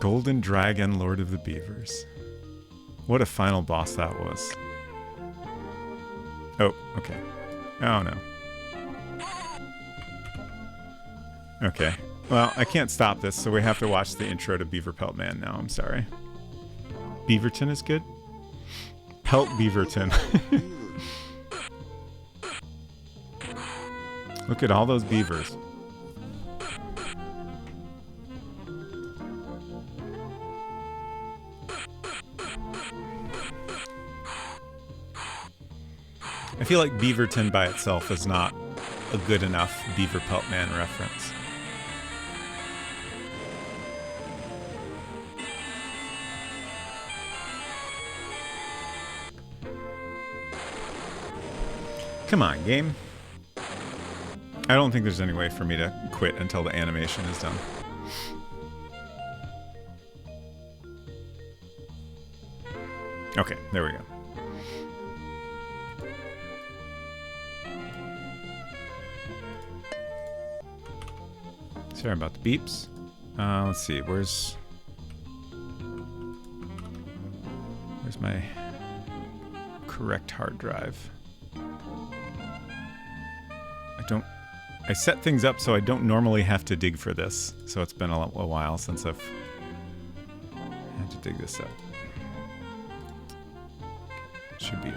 Golden Dragon, Lord of the Beavers. What a final boss that was. Oh, okay. Oh, no. Okay. Well, I can't stop this, so we have to watch the intro to Beaver Pelt Man now. I'm sorry. Beaverton is good? Pelt Beaverton. Look at all those beavers. I feel like Beaverton by itself is not a good enough Beaver Pelt Man reference. Come on, game. I don't think there's any way for me to quit until the animation is done. Okay, there we go. Sorry about the beeps. Let's see, where's my correct hard drive? I set things up so I don't normally have to dig for this, so it's been a while since I've had to dig this up. Should be it.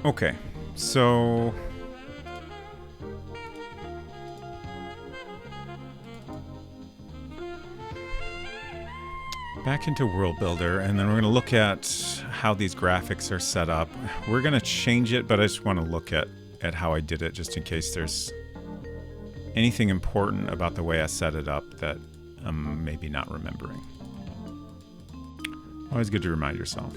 Okay, so back into World Builder, and then we're going to look at how these graphics are set up. We're going to change it, but I just want to look at how I did it just in case there's anything important about the way I set it up that I'm maybe not remembering. Always good to remind yourself.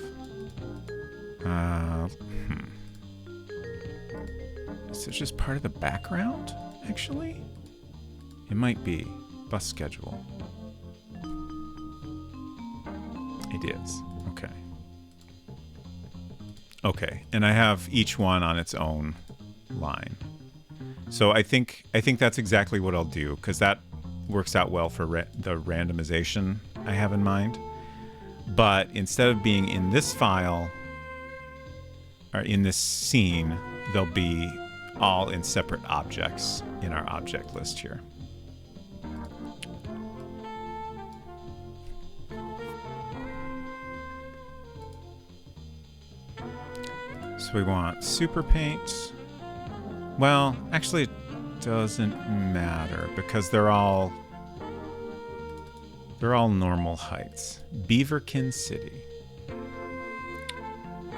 Is this just part of the background, actually? It might be. Bus schedule. It is. Okay. Okay, and I have each one on its own line. So I think that's exactly what I'll do, because that works out well for the randomization I have in mind. But instead of being in this file, or in this scene, they'll be all in separate objects in our object list here. So we want super paint. Well, actually it doesn't matter because they're all normal heights. Beaverkin City.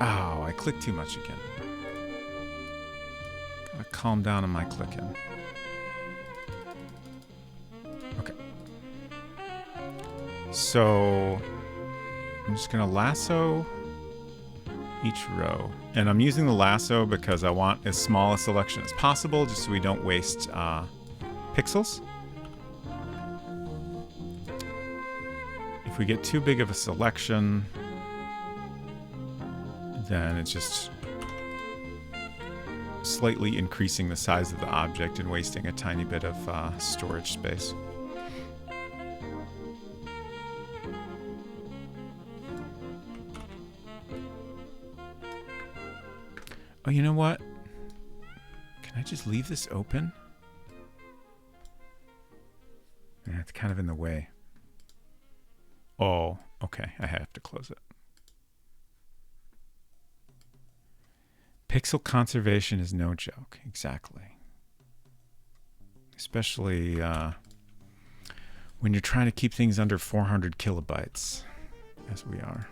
Oh, I clicked too much again. Gotta calm down on my clicking. Okay. So I'm just gonna lasso each row. And I'm using the lasso because I want as small a selection as possible just so we don't waste pixels. If we get too big of a selection, then it's just slightly increasing the size of the object and wasting a tiny bit of storage space. Oh, you know what? Can I just leave this open? Yeah, it's kind of in the way. Oh, okay. I have to close it. Pixel conservation is no joke. Exactly. Especially when you're trying to keep things under 400 kilobytes, as we are.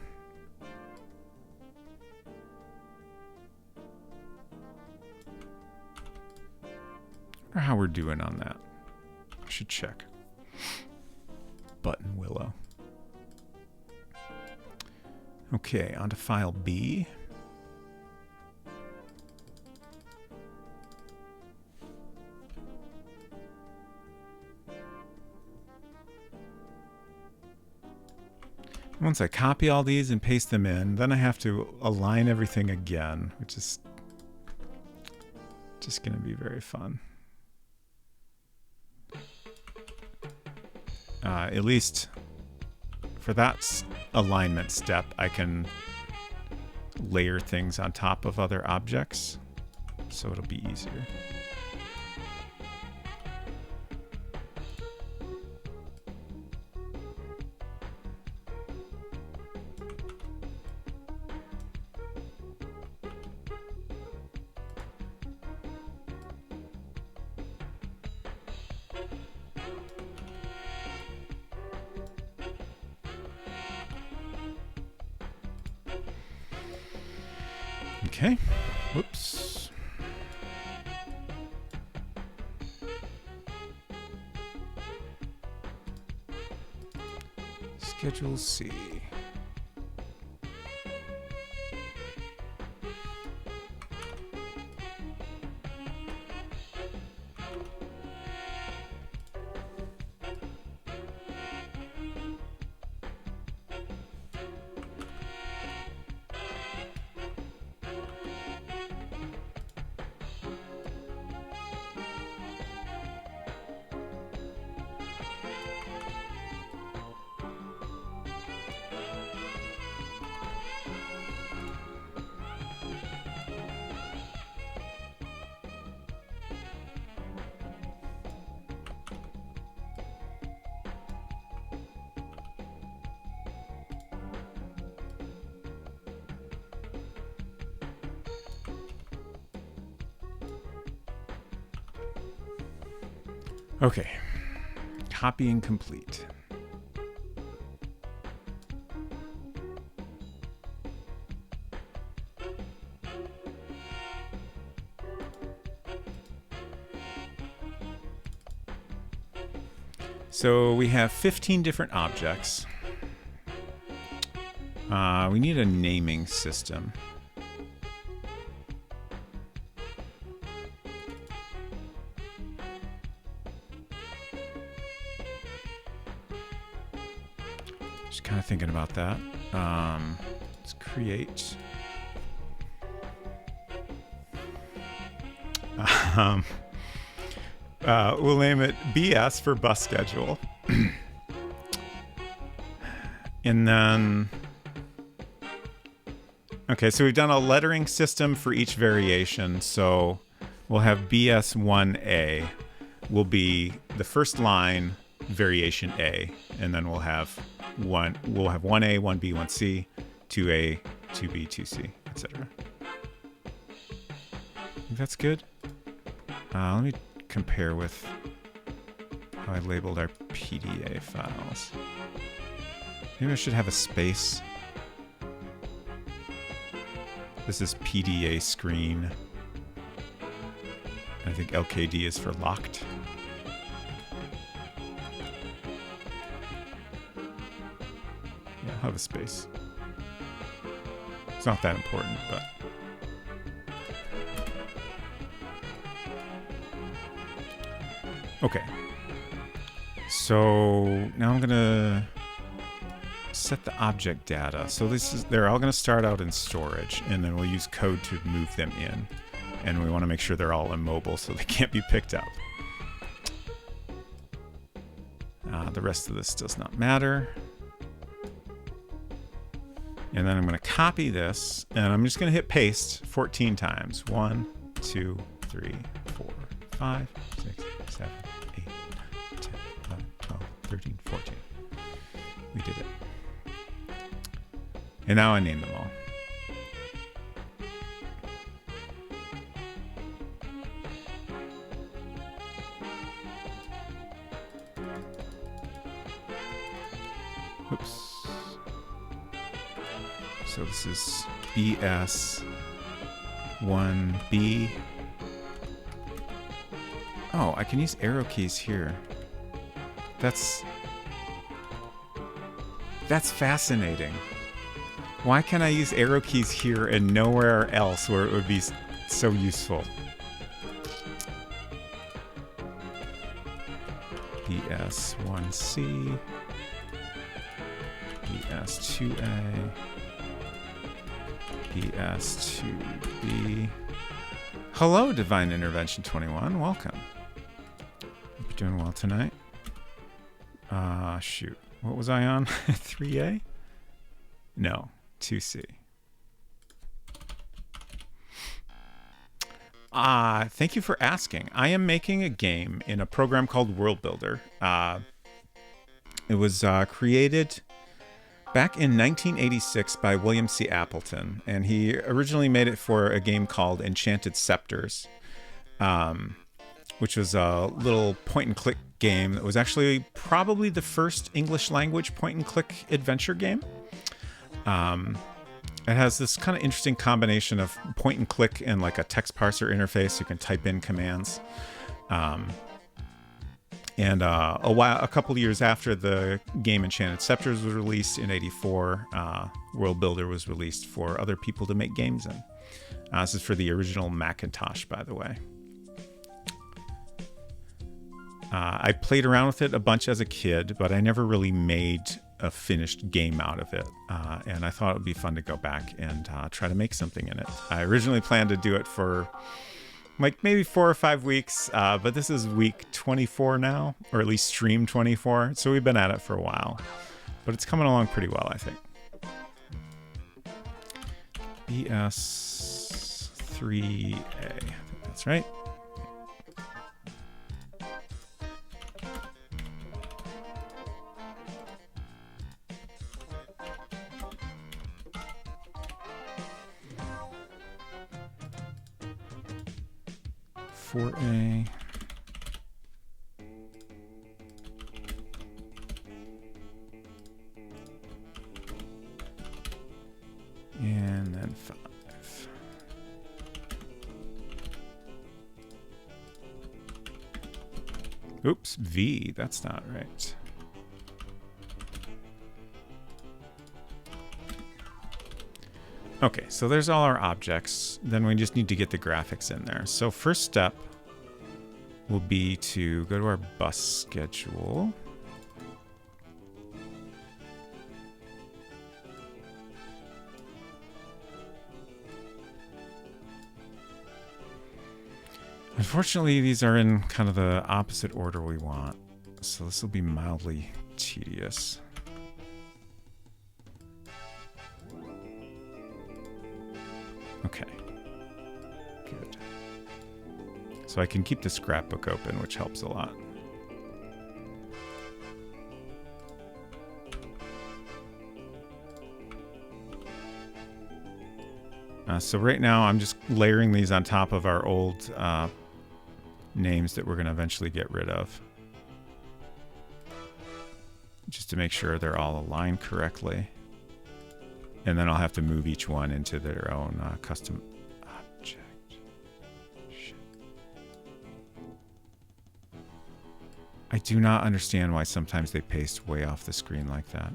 I wonder how we're doing on that. I should check. Button Willow. Okay, on to file B. Once I copy all these and paste them in, then I have to align everything again, which is just going to be very fun. At least for that alignment step, I can layer things on top of other objects, so it'll be easier. Okay, whoops. Schedule C. Okay, copying complete. So we have 15 different objects. We need a naming system. Kind of thinking about that. Let's create. We'll name it BS for bus schedule. And then... Okay, so we've done a lettering system for each variation. So we'll have BS1A will be the first line, variation A, and then we'll have 1A, 1B, 1C, 2A, 2B, 2C, etc. Think that's good. Let me compare with how I labeled our PDA files. Maybe I should have a space. This is PDA screen. I think LKD is for locked. Yeah, I'll have a space. It's not that important, but... Okay. So now I'm gonna set the object data. So they're all gonna start out in storage, and then we'll use code to move them in. And we want to make sure they're all immobile so they can't be picked up. The rest of this does not matter. And then I'm going to copy this, and I'm just going to hit paste 14 times. 1, 2, 3, 4, 5, 6, 7, 8, 10, 11, 12, 13, 14. We did it. And now I name them all. Oops. So this is BS1B. Oh, I can use arrow keys here. That's fascinating. Why can't I use arrow keys here and nowhere else where it would be so useful? BS1C. BS2A, BS2B. Hello, Divine Intervention 21. Welcome. Hope you're doing well tonight. Shoot. What was I on? 3A? No, 2C. Thank you for asking. I am making a game in a program called World Builder. It was created back in 1986 by William C. Appleton, and he originally made it for a game called Enchanted Scepters, which was a little point-and-click game that was actually probably the first English-language point-and-click adventure game. It has this kind of interesting combination of point-and-click and like a text parser interface. You can type in commands. And a couple of years after the game Enchanted Scepters was released in '84, World Builder was released for other people to make games in. This is for the original Macintosh, by the way. I played around with it a bunch as a kid, but I never really made a finished game out of it. And I thought it would be fun to go back and try to make something in it. I originally planned to do it for like maybe 4 or 5 weeks, but this is week 24 now, or at least stream 24. So we've been at it for a while, but it's coming along pretty well, I think. BS3A, I think that's right. A. And then 5. Oops, V, that's not right. Okay, so there's all our objects. Then we just need to get the graphics in there. So first step will be to go to our bus schedule. Unfortunately, these are in kind of the opposite order we want. So this will be mildly tedious. Okay. Good. So I can keep the scrapbook open, which helps a lot. So right now I'm just layering these on top of our old names that we're going to eventually get rid of. Just to make sure they're all aligned correctly. And then I'll have to move each one into their own custom object. Shit. I do not understand why sometimes they paste way off the screen like that.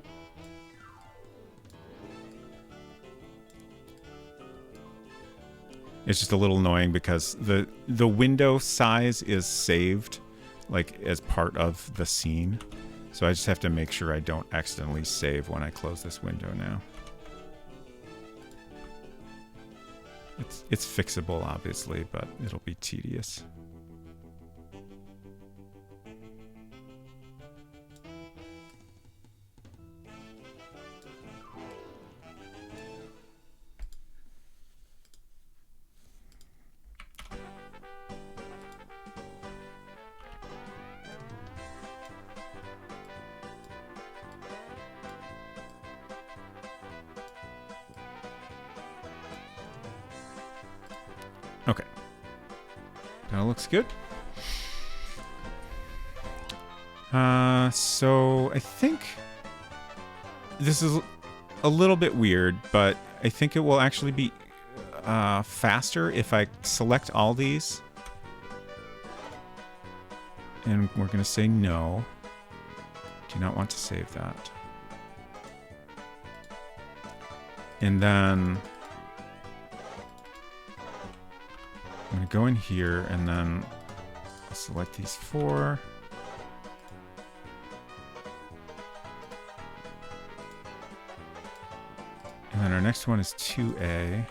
It's just a little annoying because the window size is saved like as part of the scene. So I just have to make sure I don't accidentally save when I close this window now. It's fixable, obviously, but it'll be tedious. Okay. That looks good. So I think this is a little bit weird, but I think it will actually be faster if I select all these. And we're going to say no. Do not want to save that. And then I'm going to go in here and then I'll select these 4. And then our next one is 2A.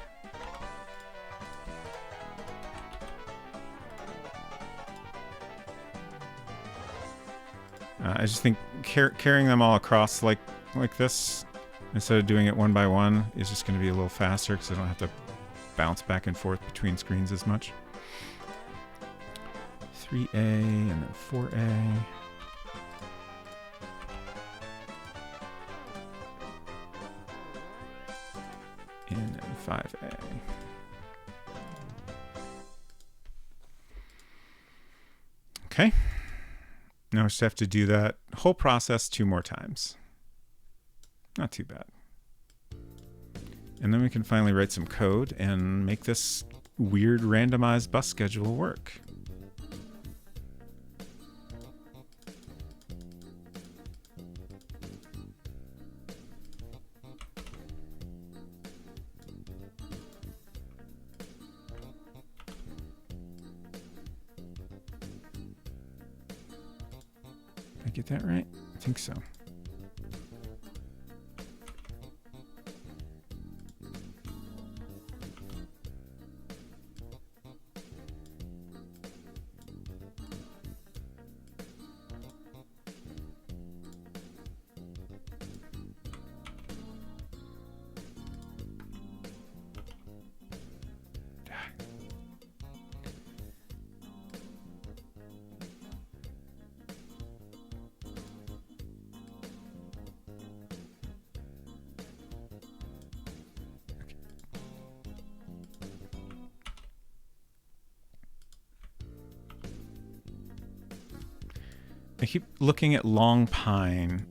I just think carrying them all across like this, instead of doing it one by one, is just going to be a little faster because I don't have to bounce back and forth between screens as much. 3A and then 4A. And then 5A. Okay. Now I just have to do that whole process 2 more times. Not too bad. And then we can finally write some code and make this weird randomized bus schedule work. Did I get that right? I think so. I keep looking at Long Pine.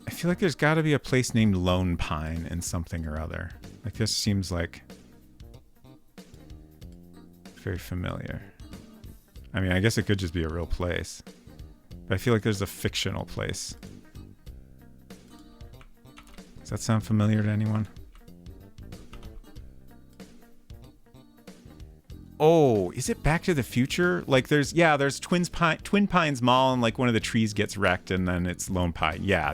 I feel like there's got to be a place named Lone Pine in something or other. Like this seems like very familiar. I mean, I guess it could just be a real place. But I feel like there's a fictional place. Does that sound familiar to anyone? Oh, is it Back to the Future? Like there's Twin Pines Mall and like one of the trees gets wrecked and then it's Lone Pine. Yeah.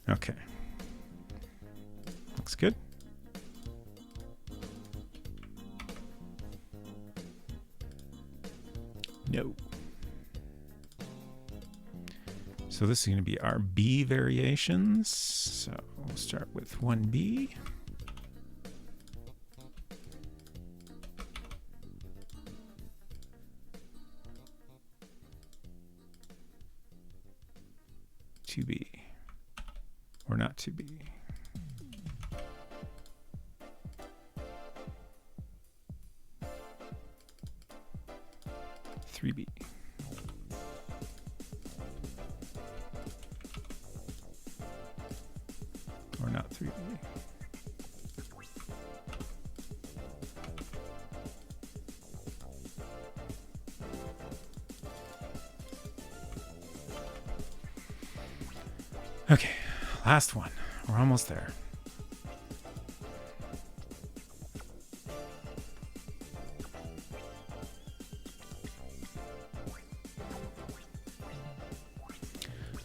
Okay. Looks good. No. So this is going to be our B variations. So we'll start with 1B. To be or not to be. Three B. Or not 3B. Okay, last one. We're almost there.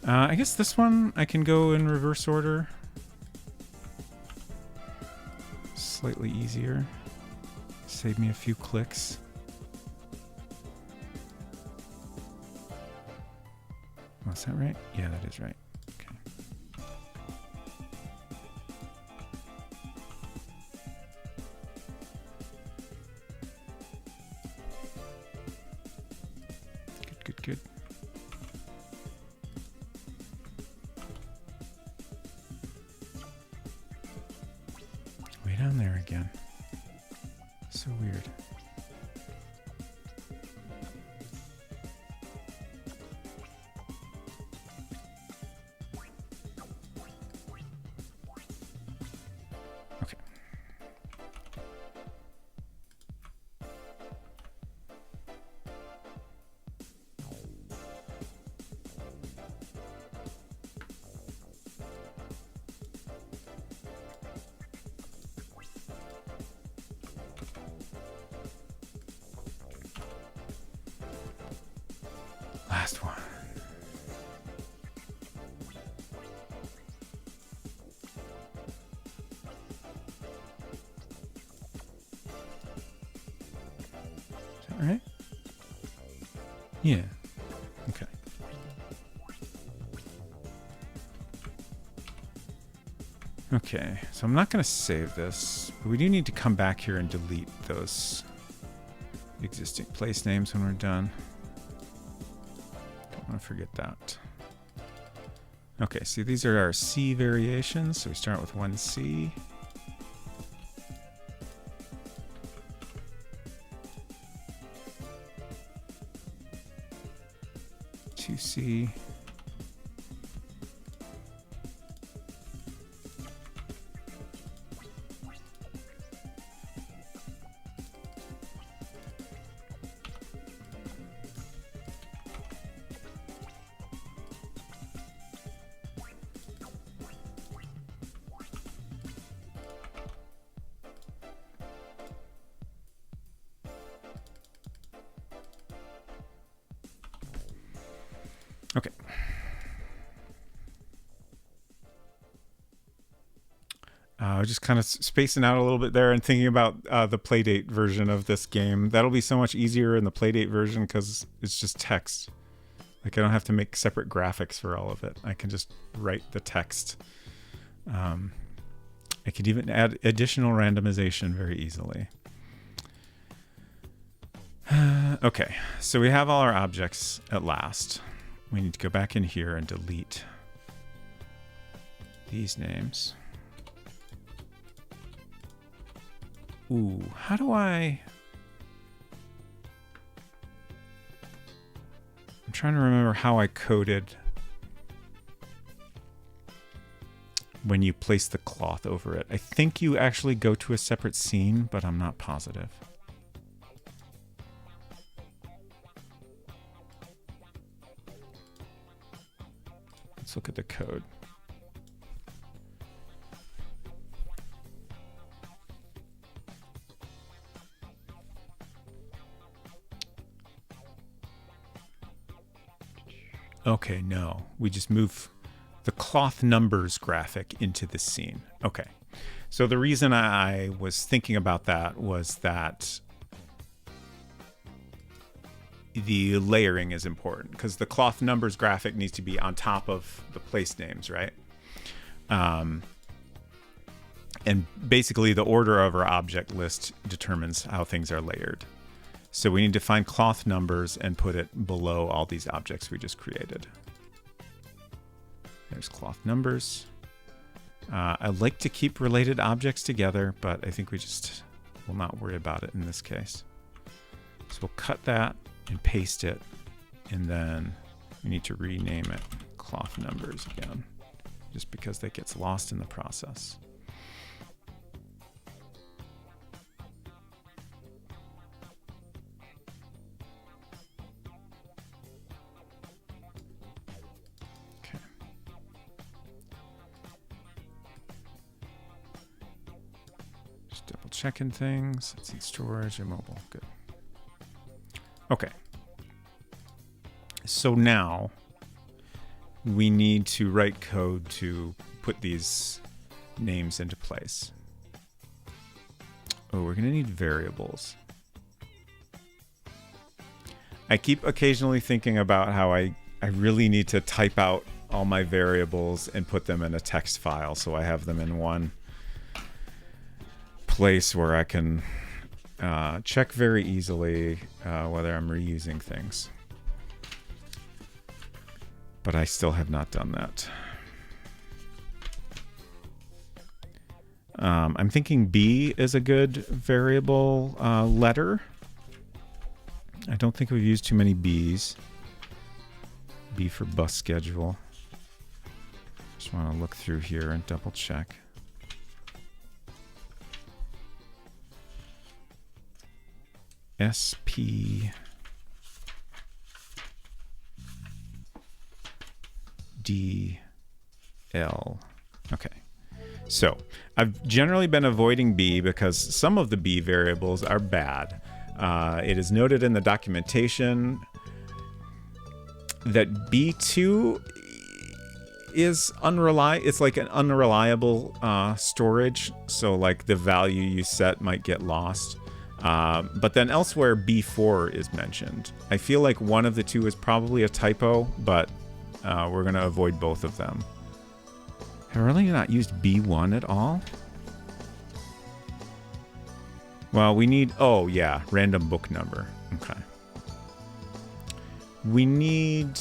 I guess this one I can go in reverse order. Slightly easier. Save me a few clicks. Oh, is that right? Yeah, that is right. Okay. Good, good, good. Way down there again. So weird. Okay. Last one. Is that right? Yeah. Okay. Okay, so I'm not going to save this, but we do need to come back here and delete those existing place names when we're done. Don't want to forget that. Okay, so these are our C variations. So we start with 1C. Two C. Okay. Just kind of spacing out a little bit there and thinking about the Playdate version of this game. That'll be so much easier in the Playdate version because it's just text. Like I don't have to make separate graphics for all of it. I can just write the text. I could even add additional randomization very easily. Okay, so we have all our objects at last. We need to go back in here and delete these names. Ooh, how do I... I'm trying to remember how I coded when you place the cloth over it. I think you actually go to a separate scene, but I'm not positive. Let's look at the code. Okay, no. We just move the cloth numbers graphic into the scene. Okay. So the reason I was thinking about that was that the layering is important because the cloth numbers graphic needs to be on top of the place names, right? And basically the order of our object list determines how things are layered. So we need to find cloth numbers and put it below all these objects we just created. There's cloth numbers. I like to keep related objects together, but I think we just will not worry about it in this case. So we'll cut that and paste it, and then we need to rename it cloth numbers again, just because that gets lost in the process. Okay. Just double checking things. It's in storage or mobile. Good. Okay. So now we need to write code to put these names into place. Oh, we're going to need variables. I keep occasionally thinking about how I really need to type out all my variables and put them in a text file so I have them in one place where I can check very easily whether I'm reusing things. But I still have not done that. I'm thinking B is a good variable letter. I don't think we've used too many B's. B for bus schedule. Just want to look through here and double check. SP DL. Okay. So I've generally been avoiding B because some of the B variables are bad. It is noted in the documentation that B2 is unreliable. It's like an unreliable storage. So like the value you set might get lost. But then elsewhere, B4 is mentioned. I feel like one of the two is probably a typo, but we're going to avoid both of them. Have I really not used B1 at all? Well, we need... Oh, yeah. Random book number. Okay. We need...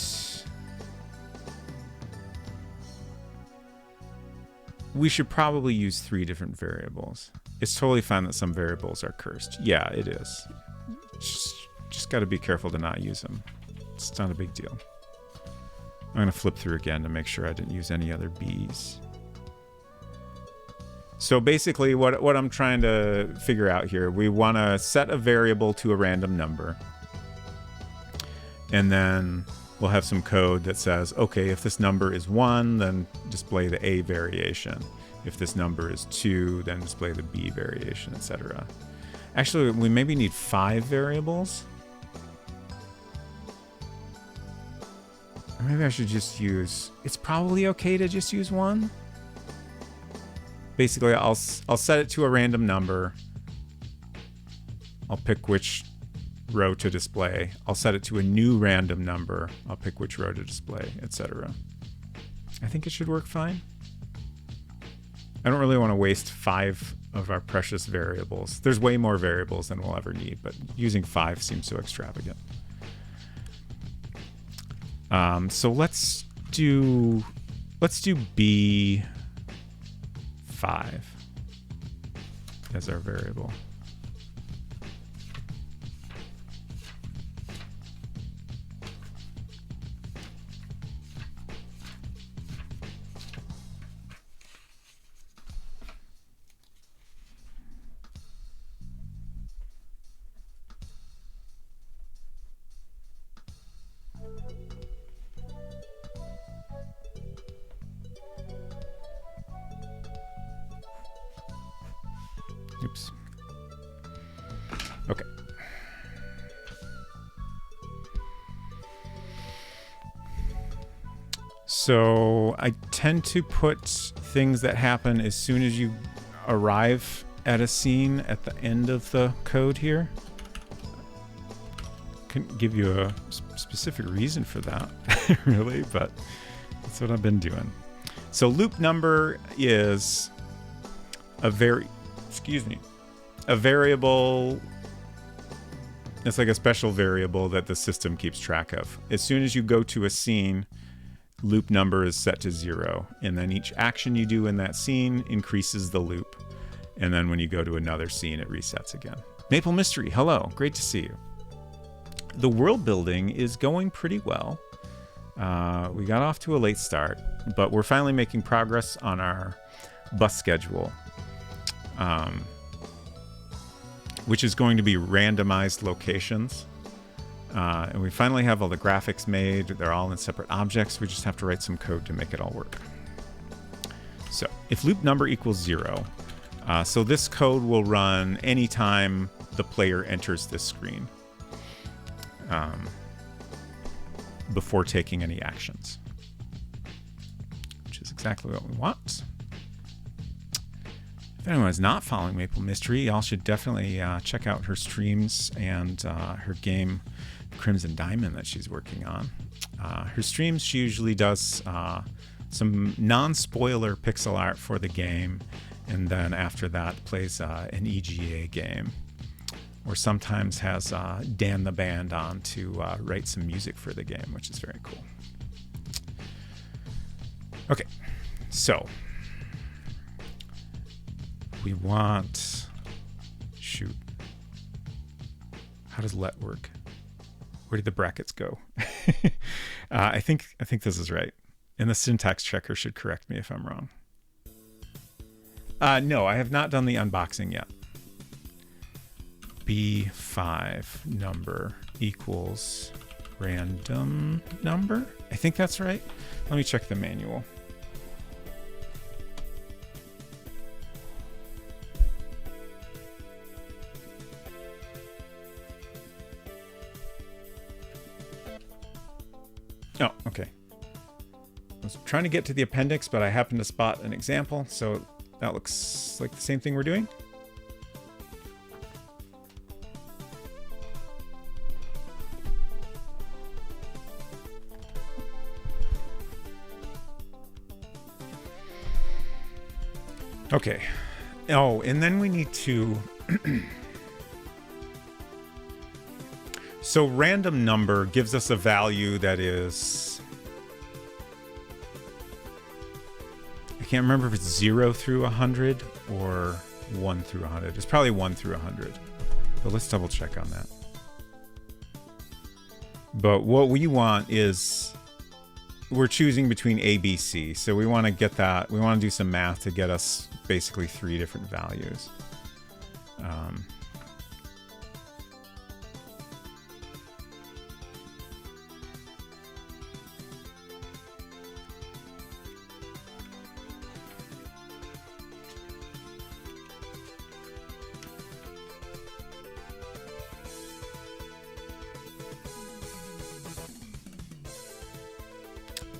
We should probably use 3 different variables. It's totally fine that some variables are cursed. Yeah, it is. Just got to be careful to not use them. It's not a big deal. I'm going to flip through again to make sure I didn't use any other B's. So basically what I'm trying to figure out here, we want to set a variable to a random number. And then we'll have some code that says, okay, if this number is 1, then display the A variation. If this number is 2, then display the B variation, etc. Actually, we maybe need 5 variables. Or maybe I should just use... It's probably okay to just use 1. Basically, I'll set it to a random number. I'll pick which row to display. I'll set it to a new random number. I'll pick which row to display, etc. I think it should work fine. I don't really want to waste 5 of our precious variables. There's way more variables than we'll ever need, but using 5 seems so extravagant. So let's do B5 as our variable. Oops. So I tend to put things that happen as soon as you arrive at a scene at the end of the code here. Couldn't give you a specific reason for that, really, but that's what I've been doing. So loop number is a variable. It's like a special variable that the system keeps track of. As soon as you go to a scene, loop number is set to 0, and then each action you do in that scene increases the loop. And then when you go to another scene, it resets again. Maple Mystery, hello, great to see you. The world building is going pretty well. We got off to a late start, but we're finally making progress on our bus schedule, which is going to be randomized locations. And we finally have all the graphics made. They're all in separate objects. We just have to write some code to make it all work. So if loop number equals 0, so this code will run anytime the player enters this screen, before taking any actions, which is exactly what we want. If anyone is not following Maple Mystery, y'all should definitely check out her streams and her game Crimson Diamond that she's working on. Her streams, she usually does some non-spoiler pixel art for the game, and then after that plays an EGA game, or sometimes has Dan the Band on to write some music for the game, which is very cool. Okay, so we want, shoot, how does let work? Where did the brackets go? I think this is right. And the syntax checker should correct me if I'm wrong. No, I have not done the unboxing yet. B5 number equals random number. I think that's right. Let me check the manual. Oh, okay. I was trying to get to the appendix, but I happened to spot an example, so that looks like the same thing we're doing. Okay. Oh, and then we need to... So random number gives us a value that is... I can't remember if it's 0 through 100 or 1 through 100. It's probably 1 through 100. But let's double check on that. But what we want is... We're choosing between A, B, C. So we want to get that... We want to do some math to get us basically 3 different values.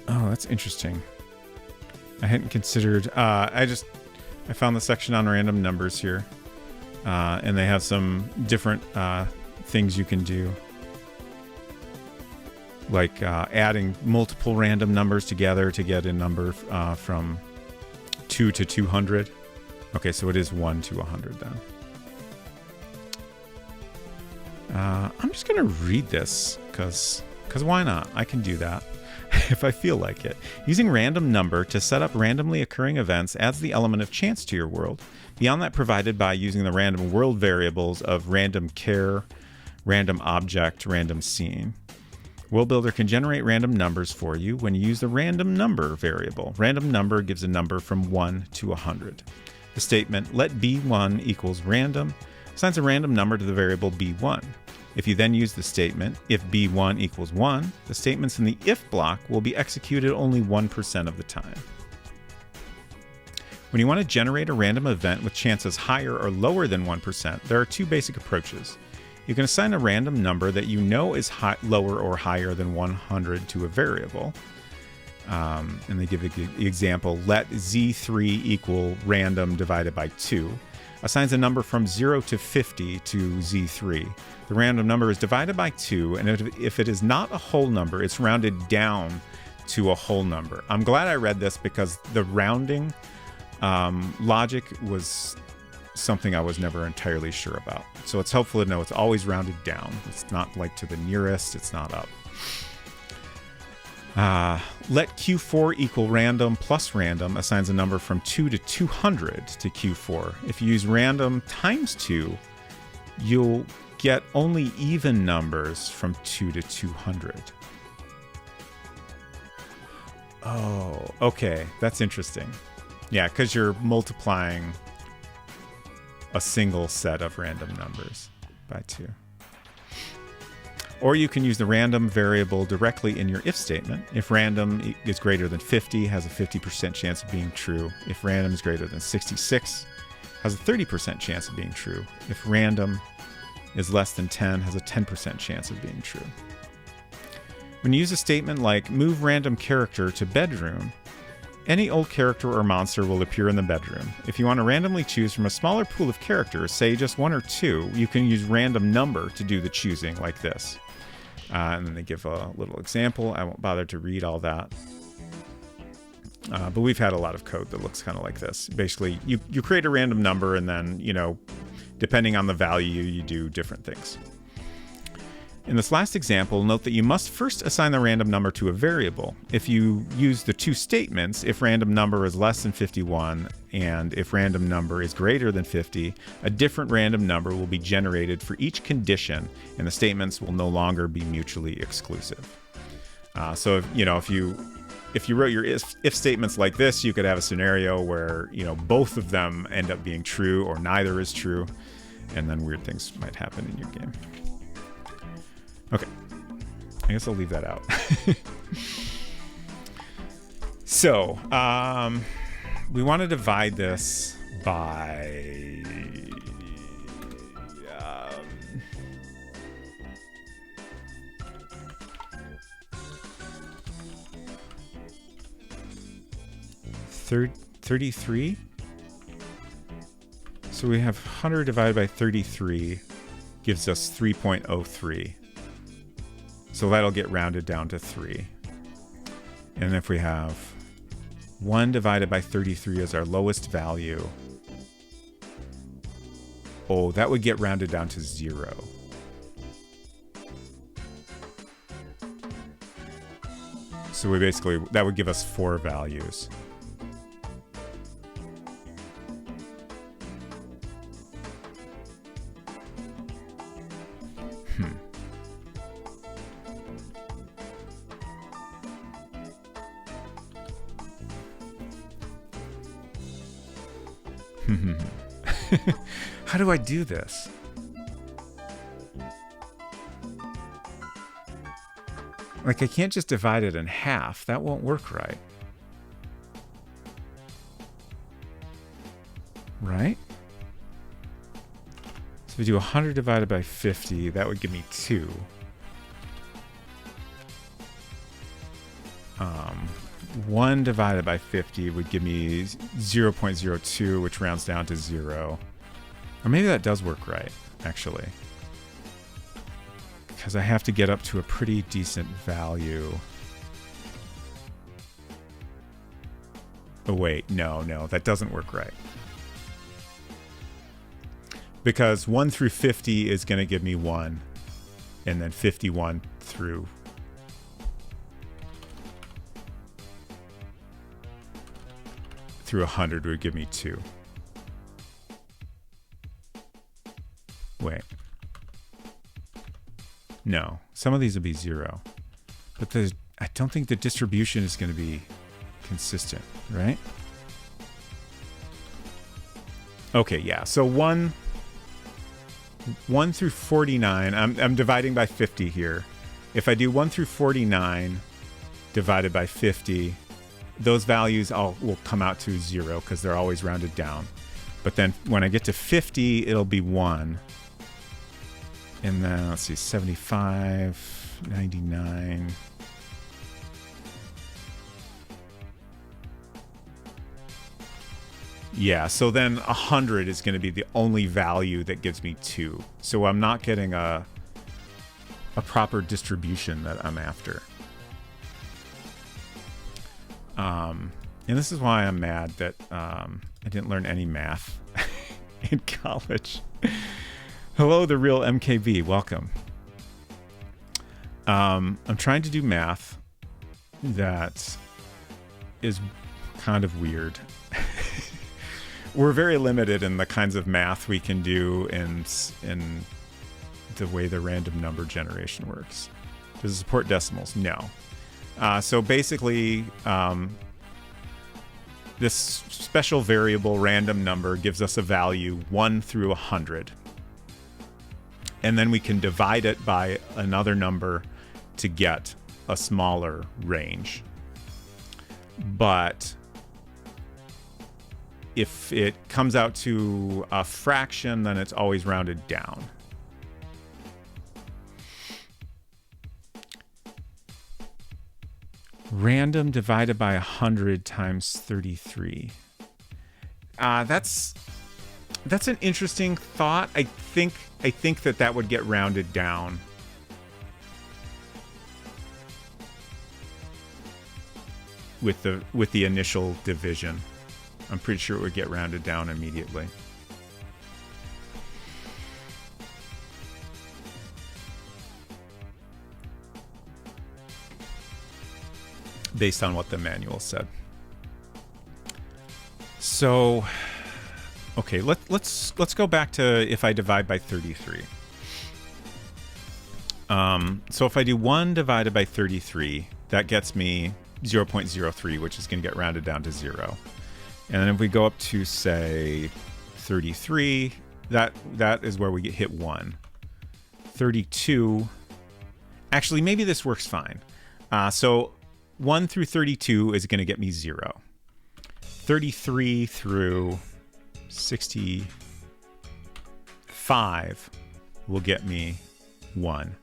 Oh, that's interesting. I hadn't considered... I found the section on random numbers here. And they have some different things you can do. Like adding multiple random numbers together to get a number from 2 to 200. Okay, so it is 1 to 100 then. I'm just going to read this because why not? I can do that. If I feel like it. Using random number to set up randomly occurring events adds the element of chance to your world, beyond that provided by using the random world variables of random char, random object, random scene. World Builder can generate random numbers for you when you use the random number variable. Random number gives a number from 1 to 100. The statement let b1 equals random assigns a random number to the variable b1. If you then use the statement, if b1 equals 1, the statements in the if block will be executed only 1% of the time. When you want to generate a random event with chances higher or lower than 1%, there are 2 basic approaches. You can assign a random number that you know is lower or higher than 100 to a variable. And they give the example, let Z3 equal random divided by 2. Assigns a number from 0 to 50 to Z3. The random number is divided by 2, and if it is not a whole number, it's rounded down to a whole number. I'm glad I read this because the rounding logic was something I was never entirely sure about. So it's helpful to know it's always rounded down. It's not like to the nearest, it's not up. Let Q4 equal random plus random assigns a number from 2 to 200 to Q4. If you use random times 2, you'll get only even numbers from 2 to 200. Oh, okay. That's interesting. Yeah, because you're multiplying a single set of random numbers by 2. Or you can use the random variable directly in your if statement. If random is greater than 50, has a 50% chance of being true. If random is greater than 66, has a 30% chance of being true. If random is less than 10, has a 10% chance of being true. When you use a statement like move random character to bedroom, any old character or monster will appear in the bedroom. If you want to randomly choose from a smaller pool of characters, say just 1 or 2, you can use random number to do the choosing like this. And then they give a little example. I won't bother to read all that. But we've had a lot of code that looks kind of like this. Basically, you create a random number and then, depending on the value, you do different things. In this last example, note that you must first assign the random number to a variable. If you use the 2 statements, if random number is less than 51 and if random number is greater than 50, a different random number will be generated for each condition, and the statements will no longer be mutually exclusive. So if you wrote your if statements like this, you could have a scenario where both of them end up being true or neither is true, and then weird things might happen in your game. Okay, I guess I'll leave that out. So, we want to divide this by... 33? So we have 100 divided by 33 gives us 3.03. So that'll get rounded down to 3. And if we have 1 divided by 33 as our lowest value, that would get rounded down to 0. So that would give us 4 values. How do I do this? Like, I can't just divide it in half. That won't work right. Right? So if we do 100 divided by 50, that would give me 2. 1 divided by 50 would give me 0.02, which rounds down to 0. Or maybe that does work right, actually. Because I have to get up to a pretty decent value. Oh, wait. No, that doesn't work right. Because 1 through 50 is going to give me 1. And then 51 through... through 100 would give me 2. Wait. No, some of these will be 0. But I don't think the distribution is going to be consistent, right? Okay, yeah. So 1 through 49, I'm dividing by 50 here. If I do 1 through 49 divided by 50, those values will come out to 0 because they're always rounded down. But then when I get to 50, it'll be 1. And then, let's see, 75, 99. Yeah, so then 100 is going to be the only value that gives me 2. So I'm not getting a proper distribution that I'm after. And this is why I'm mad that I didn't learn any math in college. Hello, the real MKB. Welcome. I'm trying to do math that is kind of weird. We're very limited in the kinds of math we can do in the way the random number generation works. Does it support decimals? No. So basically, this special variable random number gives us a value 1 through 100. And then we can divide it by another number to get a smaller range. But if it comes out to a fraction, then it's always rounded down. Random divided by 100 times 33. That's an interesting thought. I think that would get rounded down. With the initial division. I'm pretty sure it would get rounded down immediately. Based on what the manual said. So, okay, let's go back to if I divide by 33. So if I do 1 divided by 33, that gets me 0.03, which is going to get rounded down to 0. And then if we go up to, say, 33, that is where we get hit 1. 32, actually, maybe this works fine. So 1 through 32 is going to get me 0. 33 through 65 will get me 1.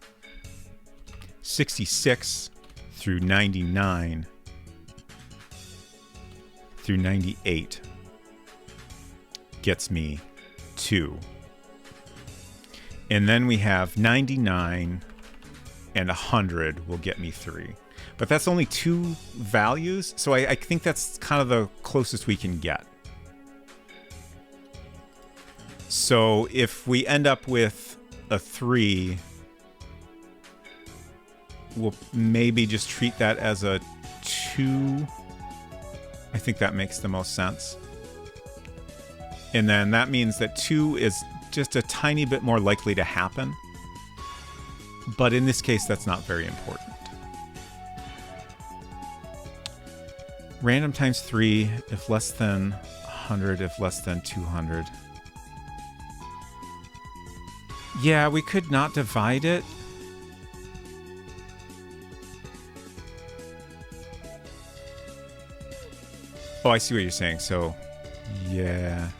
66 through 99 through 98 gets me 2. And then we have 99 and 100 will get me 3. But that's only 2 values, so I think that's kind of the closest we can get. So if we end up with a 3, we'll maybe just treat that as a 2. I think that makes the most sense. And then that means that 2 is just a tiny bit more likely to happen. But in this case, that's not very important. Random times 3, if less than 100, if less than 200. Yeah, we could not divide it. Oh, I see what you're saying. So, yeah.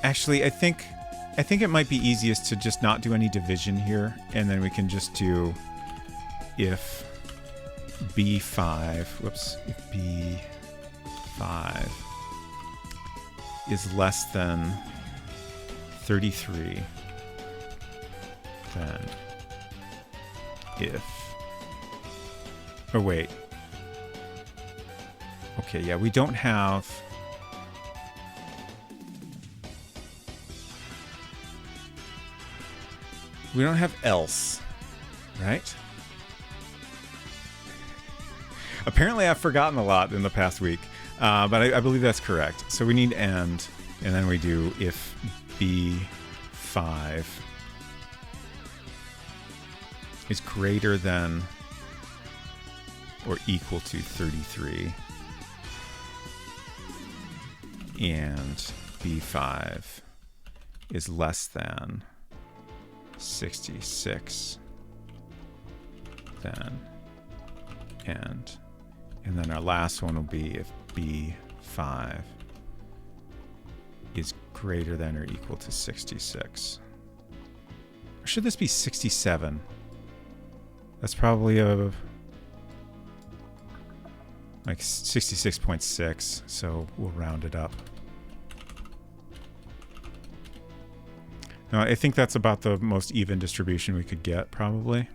Actually, I think it might be easiest to just not do any division here, and then we can just do if B5, if B5 is less than 33, then if, or wait. Okay, yeah, we don't have... We don't have else, right? Apparently I've forgotten a lot in the past week, but I believe that's correct. So we need and then we do if B5 is greater than or equal to 33. And B5 is less than 66, then and then our last one will be if B5 is greater than or equal to 66. Or should this be 67? That's probably a... like 66.6, so we'll round it up. No, I think that's about the most even distribution we could get, probably.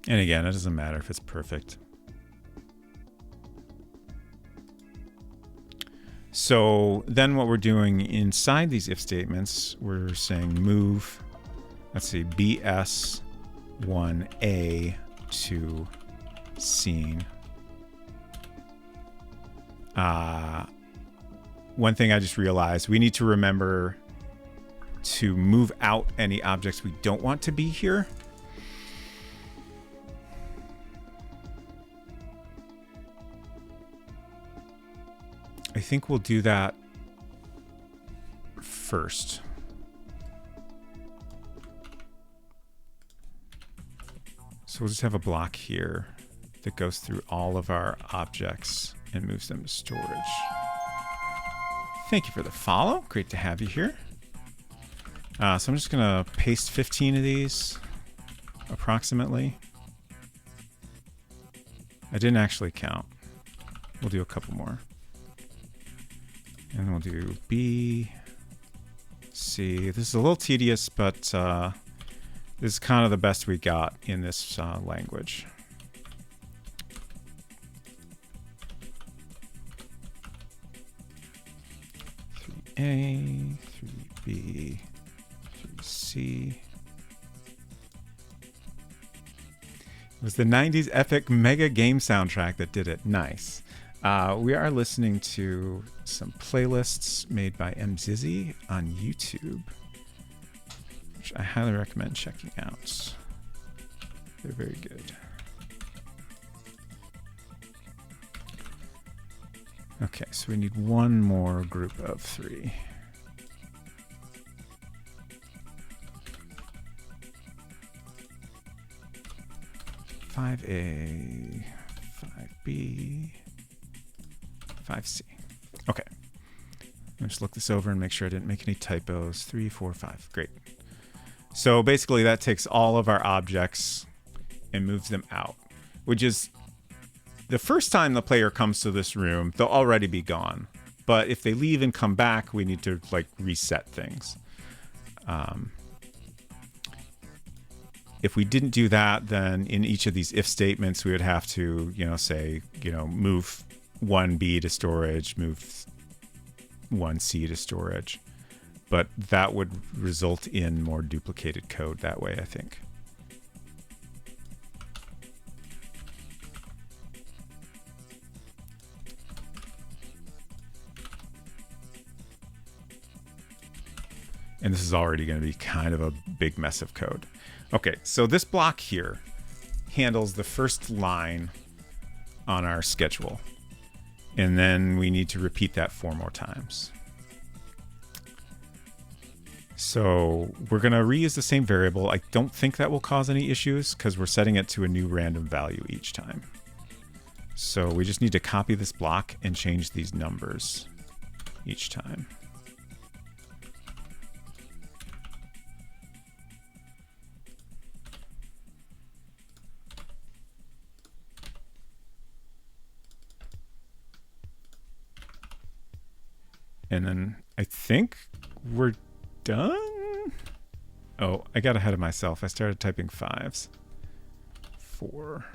And again, it doesn't matter if it's perfect. So then what we're doing inside these if statements, we're saying move, let's see, BS1A to scene. One thing I just realized, we need to remember to move out any objects we don't want to be here. I think we'll do that first. So we'll just have a block here that goes through all of our objects and moves them to storage. Thank you for the follow. Great to have you here. So I'm just going to paste 15 of these, approximately. I didn't actually count. We'll do a couple more. And we'll do B, C. This is a little tedious, but this is kind of the best we got in this language. 3A, 3B, 3C. It was the 90s epic mega game soundtrack that did it. Nice. We are listening to some playlists made by Mzizzy on YouTube, which I highly recommend checking out. They're very good. Okay, so we need one more group of 3. Five A, 5B, 5C. Okay. Let me just look this over and make sure I didn't make any typos. 3, 4, 5. Great. So basically that takes all of our objects and moves them out, which is the first time the player comes to this room, they'll already be gone. But if they leave and come back, we need to like reset things. If we didn't do that, then in each of these if statements, we would have to, say, move 1B to storage, move 1C to storage. But that would result in more duplicated code that way, I think. And this is already going to be kind of a big mess of code. Okay, so this block here handles the first line on our schedule. And then we need to repeat that 4 more times. So we're going to reuse the same variable. I don't think that will cause any issues because we're setting it to a new random value each time. So we just need to copy this block and change these numbers each time. And then I think we're done. Oh, I got ahead of myself. I started typing 5s. 4.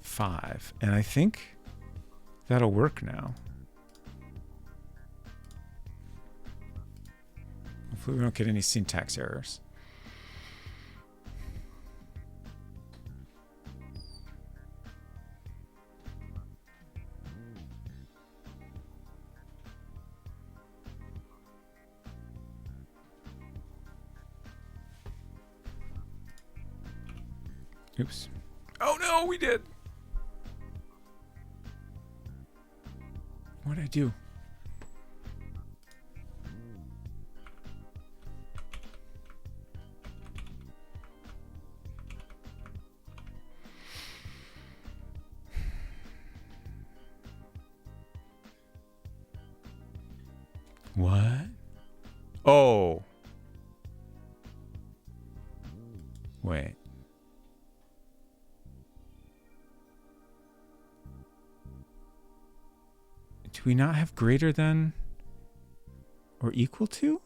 Five. And I think that'll work now. Hopefully we don't get any syntax errors. Oops. Oh no, we did. What did I do? What? Oh. Wait. Do we not have greater than or equal to?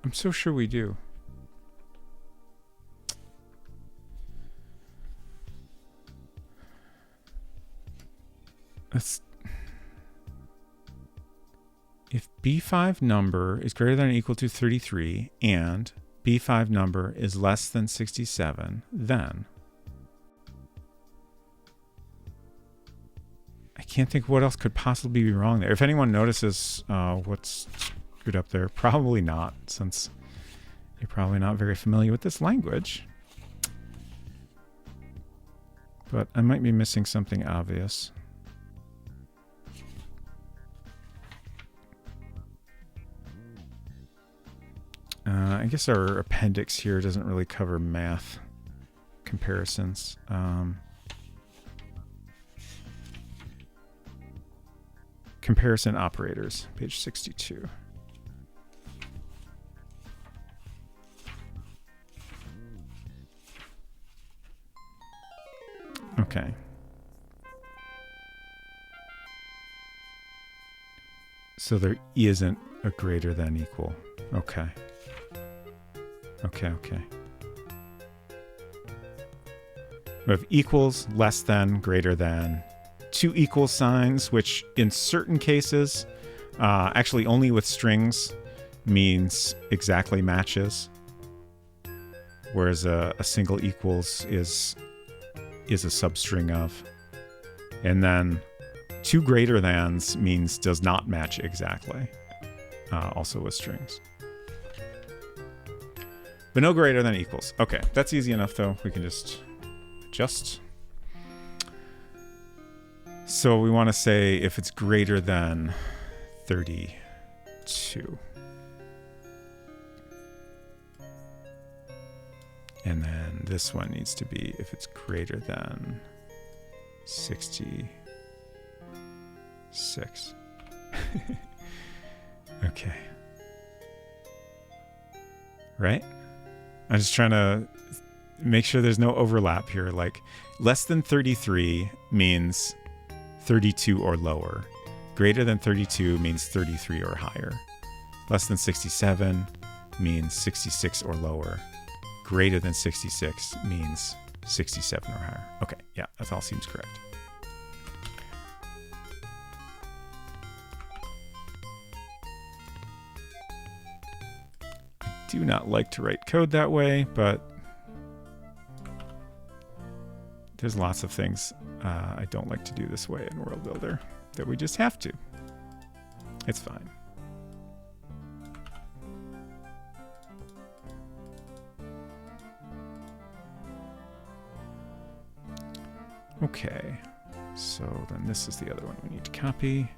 I'm so sure we do. Let's... If B5 number is greater than or equal to 33 and B5 number is less than 67, then I can't think what else could possibly be wrong there. If anyone notices what's screwed up there, probably not, since you're probably not very familiar with this language. But I might be missing something obvious. I guess our appendix here doesn't really cover math comparisons. Comparison operators, page 62. Okay. So there isn't a greater than equal. Okay. Okay. We have equals, less than, greater than. Two equal signs, which in certain cases, actually only with strings, means exactly matches. Whereas a single equals is a substring of. And then two greater thans means does not match exactly, also with strings. But no greater than equals. Okay, that's easy enough though. We can just adjust. So we want to say if it's greater than 32. And then this one needs to be if it's greater than 66. Okay. Right? I'm just trying to make sure there's no overlap here. Like, less than 33 means 32 or lower. Greater than 32 means 33 or higher. Less than 67 means 66 or lower. Greater than 66 means 67 or higher. Okay, yeah, that all seems correct. I do not like to write code that way, but there's lots of things I don't like to do this way in World Builder that we just have to. It's fine. Okay, so then this is the other one we need to copy.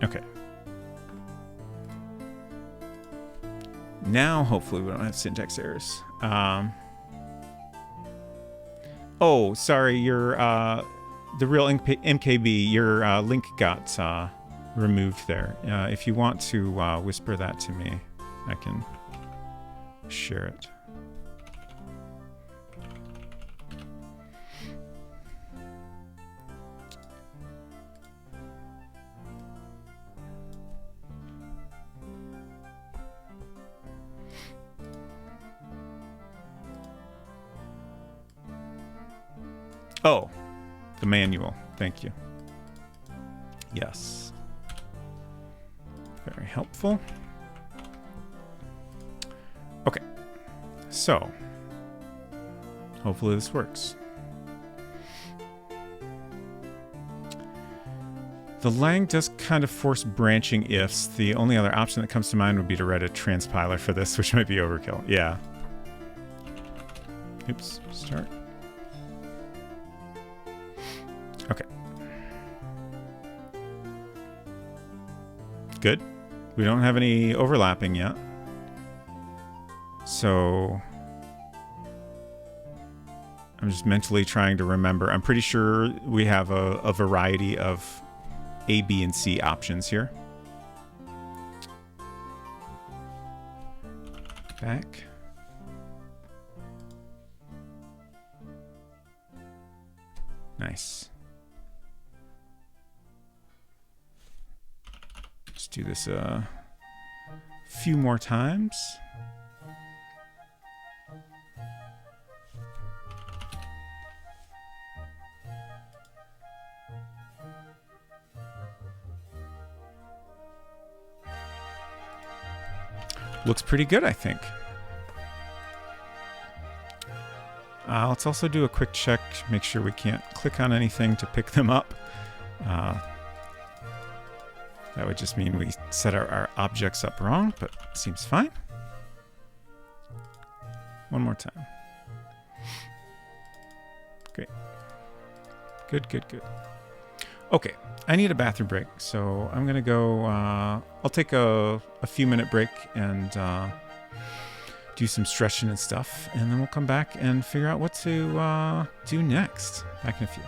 Okay. Now, hopefully, we don't have syntax errors. Oh, sorry, your the real MKB, your link got removed there. If you want to whisper that to me, I can share it. Oh, the manual. Thank you. Yes. Very helpful. Okay. So, hopefully this works. The lang does kind of force branching ifs. The only other option that comes to mind would be to write a transpiler for this, which might be overkill. Yeah. Oops, start. Okay. Good. We don't have any overlapping yet. So I'm just mentally trying to remember. I'm pretty sure we have a variety of A, B, and C options here. Back. Nice. Let's do this a few more times. Looks pretty good, I think. Let's also do a quick check, make sure we can't click on anything to pick them up. That would just mean we set our objects up wrong, but seems fine. One more time. Great. Good, good, good. Okay, I need a bathroom break, so I'm gonna go, I'll take a few minute break and do some stretching and stuff, and then we'll come back and figure out what to do next. Back in a few.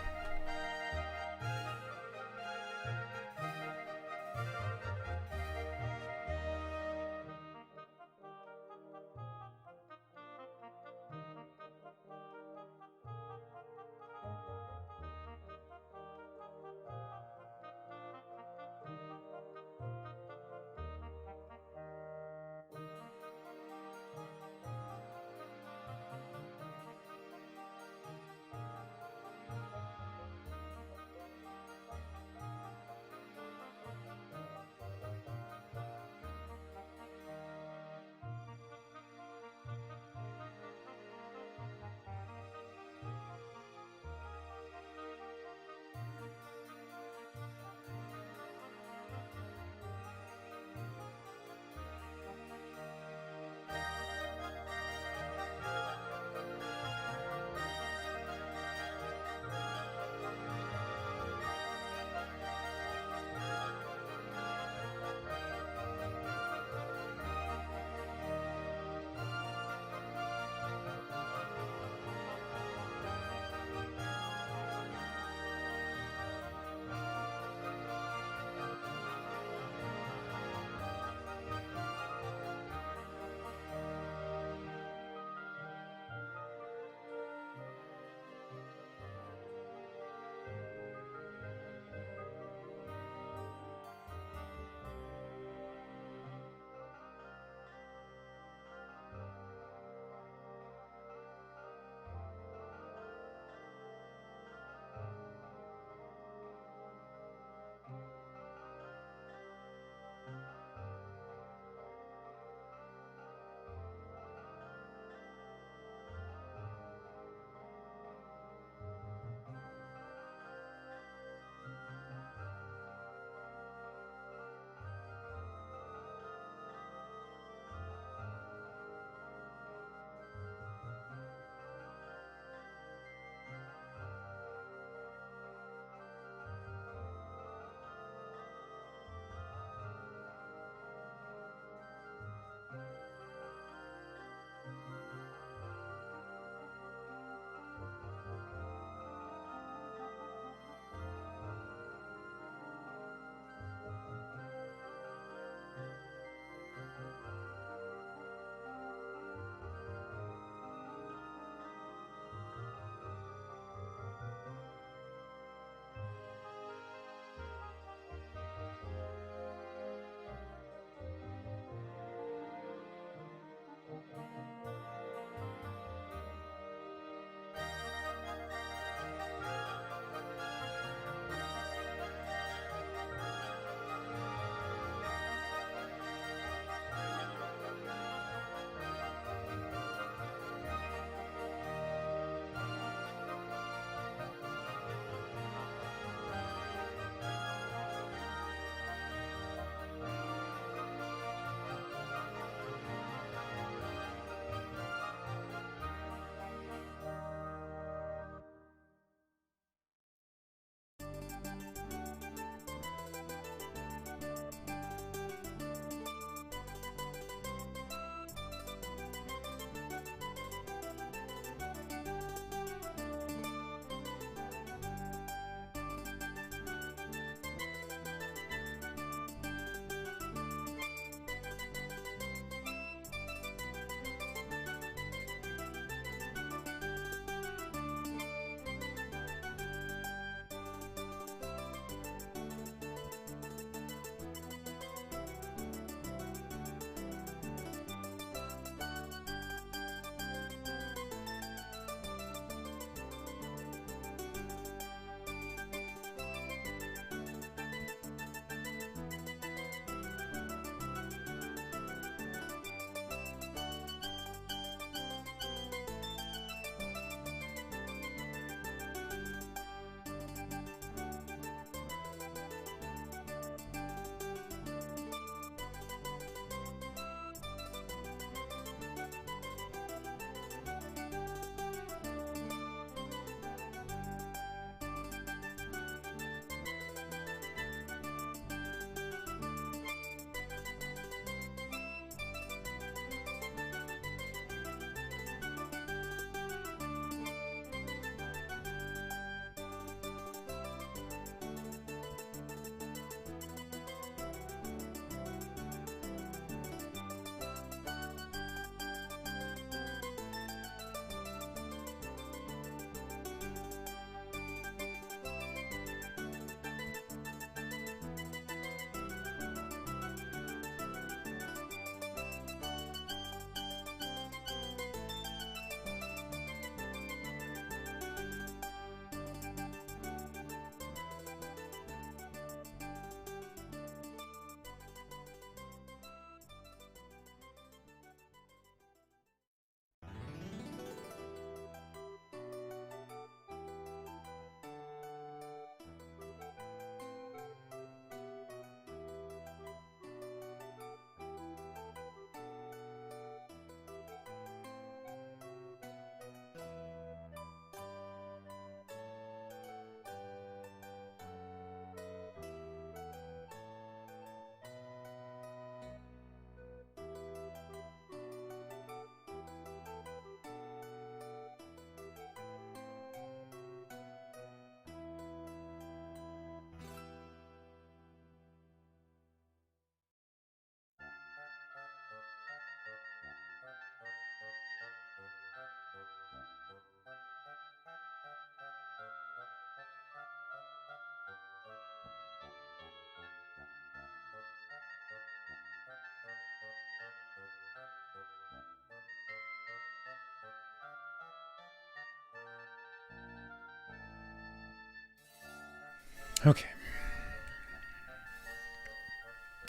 Okay.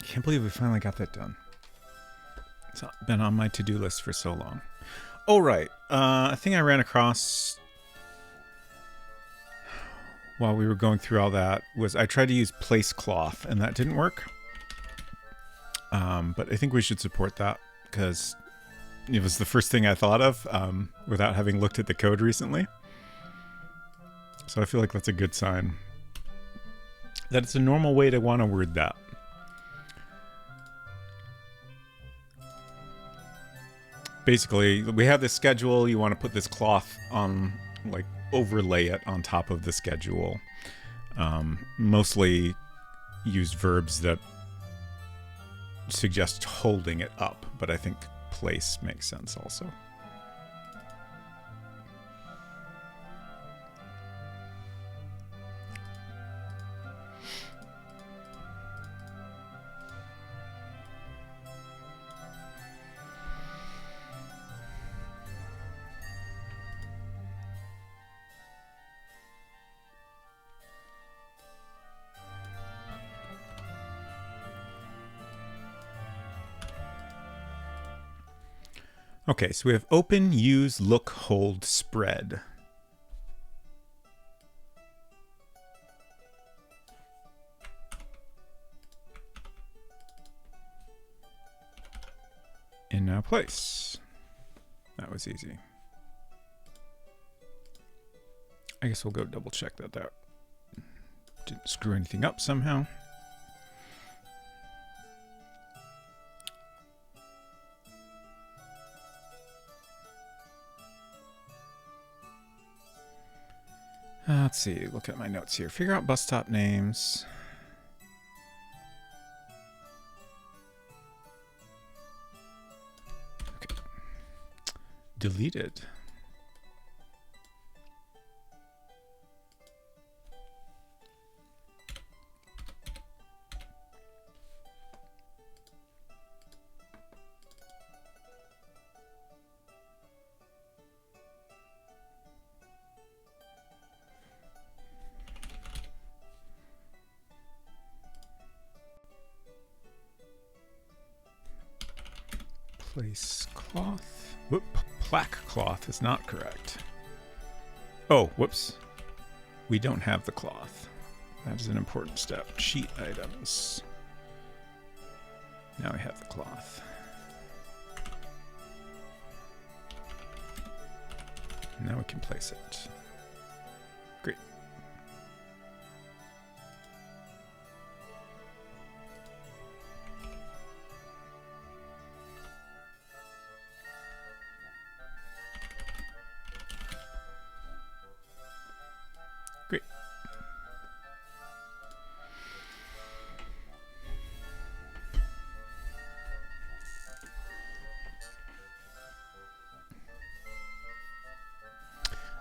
Can't believe we finally got that done. It's been on my to-do list for so long. Oh, right. A thing I ran across while we were going through all that was I tried to use place cloth, and that didn't work. But I think we should support that because it was the first thing I thought of without having looked at the code recently. So I feel like that's a good sign that it's a normal way to want to word that. Basically, we have this schedule. You want to put this cloth on, like, overlay it on top of the schedule. Mostly use verbs that suggest holding it up, but I think place makes sense also. Okay, so we have open, use, look, hold, spread. And now place. That was easy. I guess we'll go double check that out. Didn't screw anything up somehow. Let's see, look at my notes here. Figure out bus stop names. Okay. Deleted. Place cloth. Whoop, plaque cloth is not correct. Oh, whoops. We don't have the cloth. That is an important step. Sheet items. Now we have the cloth. Now we can place it. Great. Great.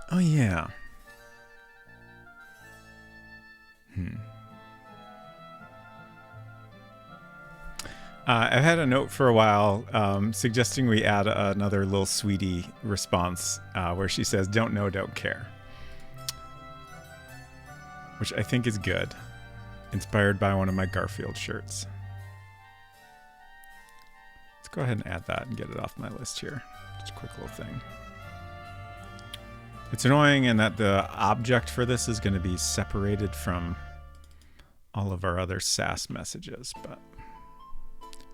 Oh, yeah. I've had a note for a while suggesting we add another little sweetie response where she says, "Don't know, don't care." Which I think is good. Inspired by one of my Garfield shirts. Let's go ahead and add that and get it off my list here. Just a quick little thing. It's annoying in that the object for this is going to be separated from all of our other Sass messages, but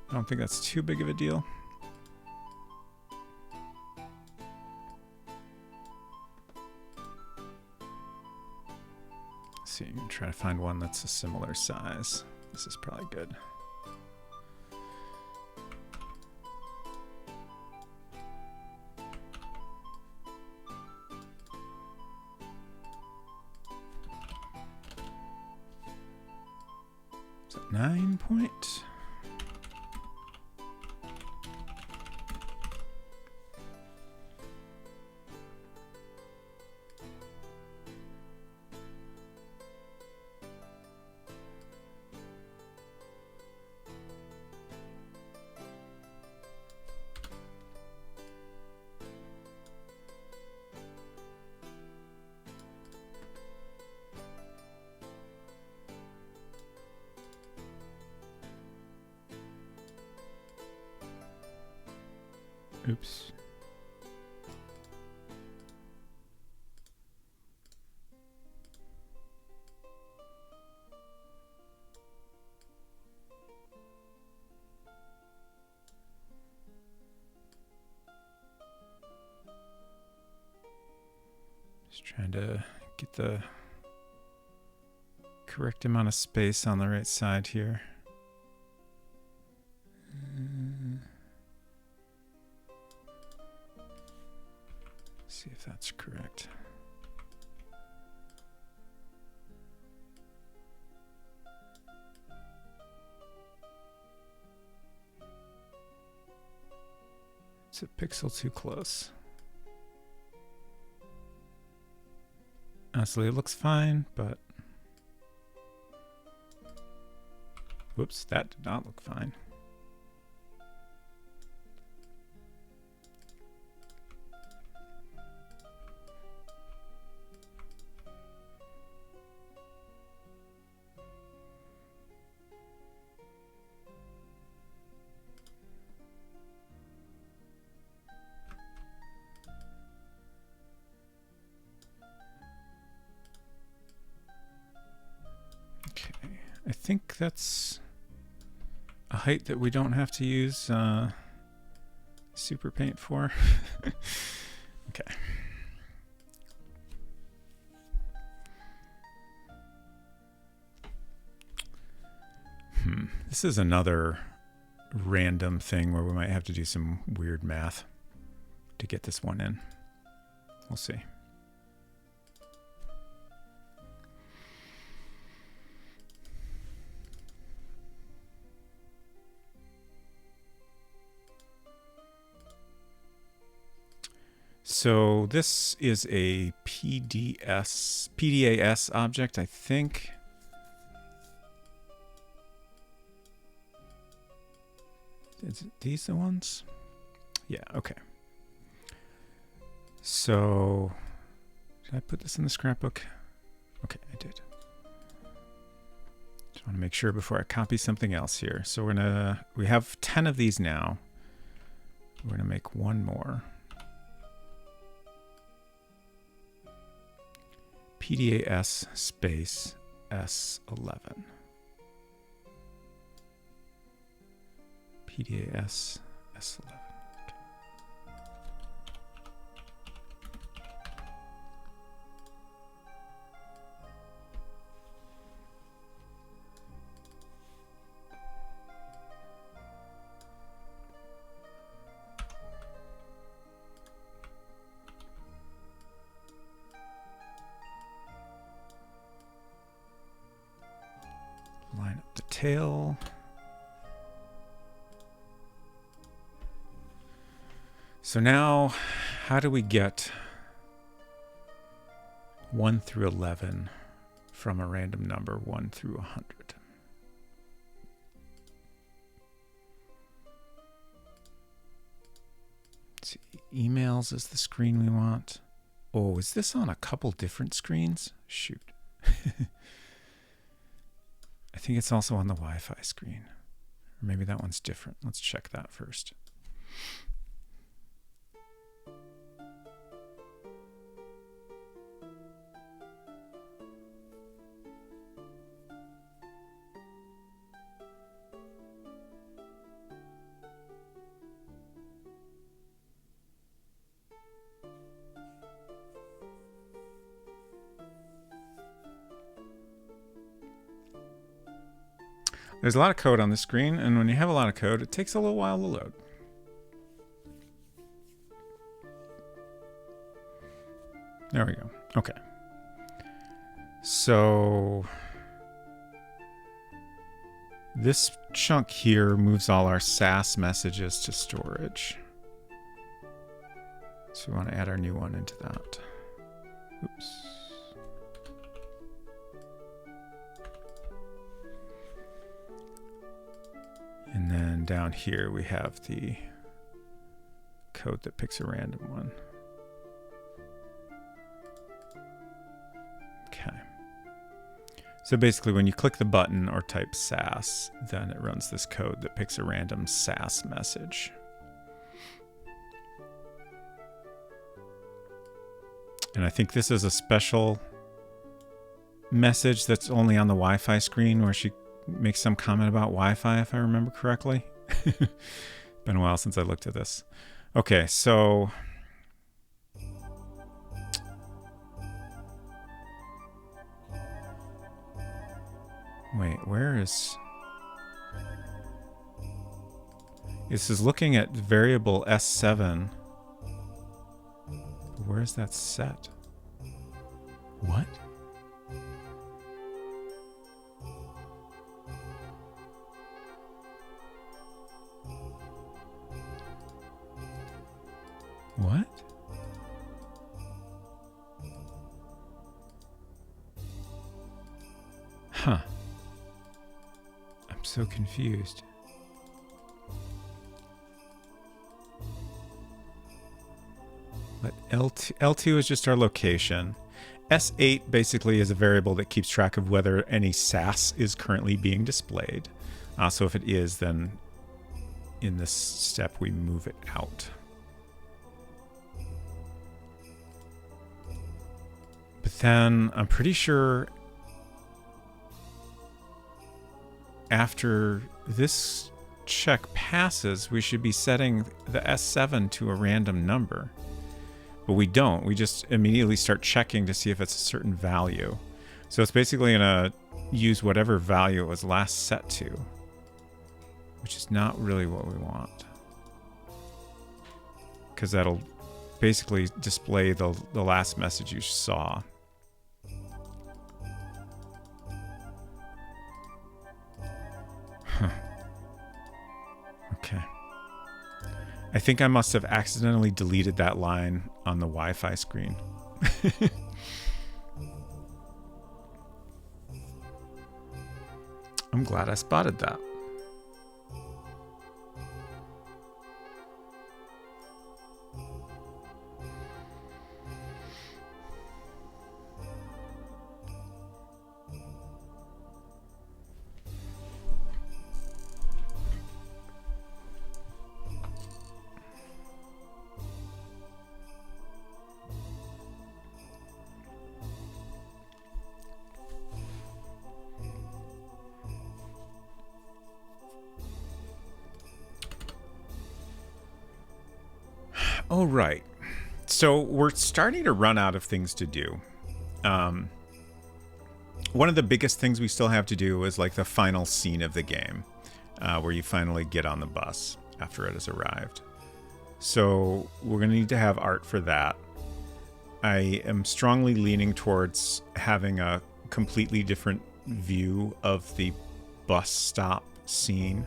I don't think that's too big of a deal. Let's see, I'm going to try to find one that's a similar size. This is probably good. Is that 9 point? Oops. Just trying to get the correct amount of space on the right side here. See if that's correct. It's a pixel too close. Honestly, it looks fine, but whoops, that did not look fine. I think that's a height that we don't have to use Super Paint for. Okay. This is another random thing where we might have to do some weird math to get this one in. We'll see. So this is a PDAS object, I think. Is these the ones? Yeah, okay. So, did I put this in the scrapbook? Okay, I did. Just want to make sure before I copy something else here. So we have 10 of these now. We're gonna make one more. PDAS space S11. PDAS S11. Okay. Line up the tail. So now, how do we get 1 through 11 from a random number 1 through 100? Let's see, emails is the screen we want. Oh, is this on a couple different screens? Shoot. I think it's also on the Wi-Fi screen. Or maybe that one's different. Let's check that first. There's a lot of code on the screen, and when you have a lot of code, it takes a little while to load. There we go. Okay. So this chunk here moves all our SAS messages to storage. So we want to add our new one into that. Oops. And then down here we have the code that picks a random one. Okay. So basically when you click the button or type SAS, then it runs this code that picks a random SAS message. And I think this is a special message that's only on the Wi-Fi screen where she makes some comment about Wi-Fi, if I remember correctly. Been a while since I looked at this. Okay, so wait, where is... This is looking at variable S7. Where is that set? What? What? Huh. I'm so confused. But L2 is just our location. S8 basically is a variable that keeps track of whether any SAS is currently being displayed. So if it is, then in this step we move it out. But then I'm pretty sure after this check passes, we should be setting the S7 to a random number. But we don't. We just immediately start checking to see if it's a certain value. So it's basically going to use whatever value it was last set to, which is not really what we want. Because that'll basically display the last message you saw. Huh. Okay. I think I must have accidentally deleted that line on the Wi-Fi screen. I'm glad I spotted that. Oh, right. So we're starting to run out of things to do. One of the biggest things we still have to do is like the final scene of the game, where you finally get on the bus after it has arrived. So we're going to need to have art for that. I am strongly leaning towards having a completely different view of the bus stop scene.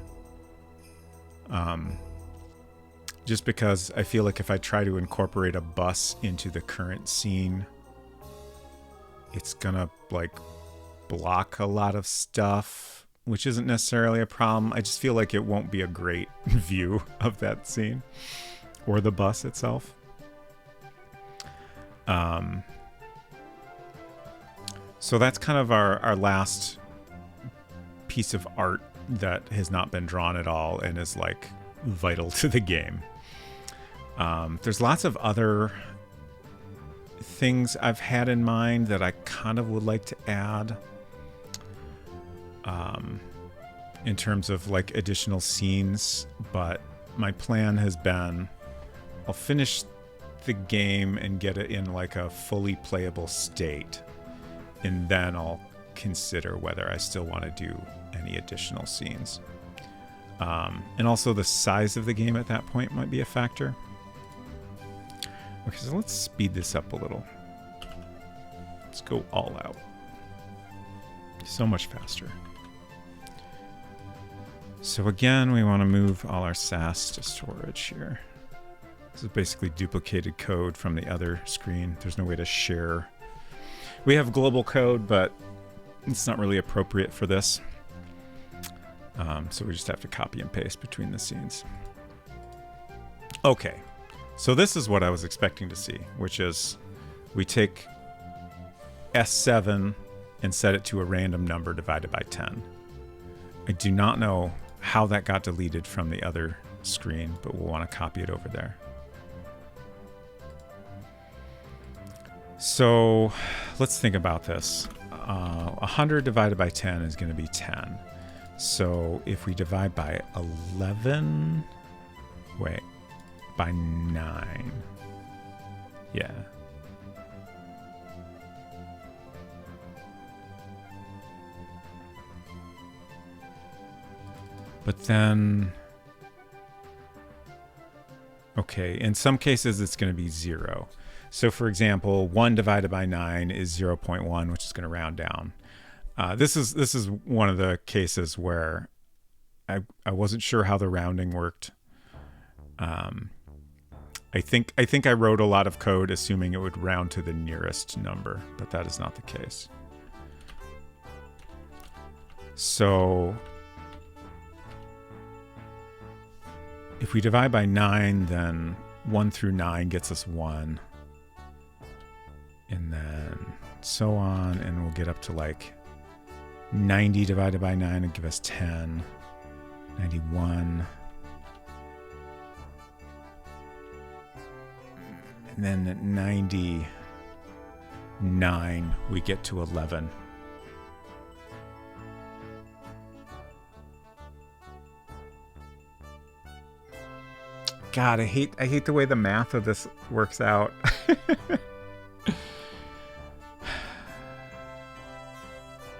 Just because I feel like if I try to incorporate a bus into the current scene, it's gonna like block a lot of stuff, which isn't necessarily a problem. I just feel like it won't be a great view of that scene or the bus itself. So that's kind of our last piece of art that has not been drawn at all and is like vital to the game. There's lots of other things I've had in mind that I kind of would like to add in terms of like additional scenes, but my plan has been I'll finish the game and get it in like a fully playable state, and then I'll consider whether I still want to do any additional scenes. And also the size of the game at that point might be a factor. Okay, so let's speed this up a little. Let's go all out. So much faster. So again, we want to move all our SAS to storage here. This is basically duplicated code from the other screen. There's no way to share. We have global code, but it's not really appropriate for this. So we just have to copy and paste between the scenes. Okay, so this is what I was expecting to see, which is we take S7 and set it to a random number divided by 10. I do not know how that got deleted from the other screen, but we'll want to copy it over there. So let's think about this. 100 divided by 10 is going to be 10. So if we divide by 11, wait, by 9, yeah. But then, okay, in some cases it's going to be 0. So for example, 1 divided by 9 is 0.1, which is going to round down. This is one of the cases where I wasn't sure how the rounding worked. I think I wrote a lot of code assuming it would round to the nearest number, but that is not the case. So if we divide by 9, then 1 through 9 gets us 1. And then so on, and we'll get up to like 90 divided by 9 and give us 10. 91. And then at 99, we get to 11. God, I hate the way the math of this works out.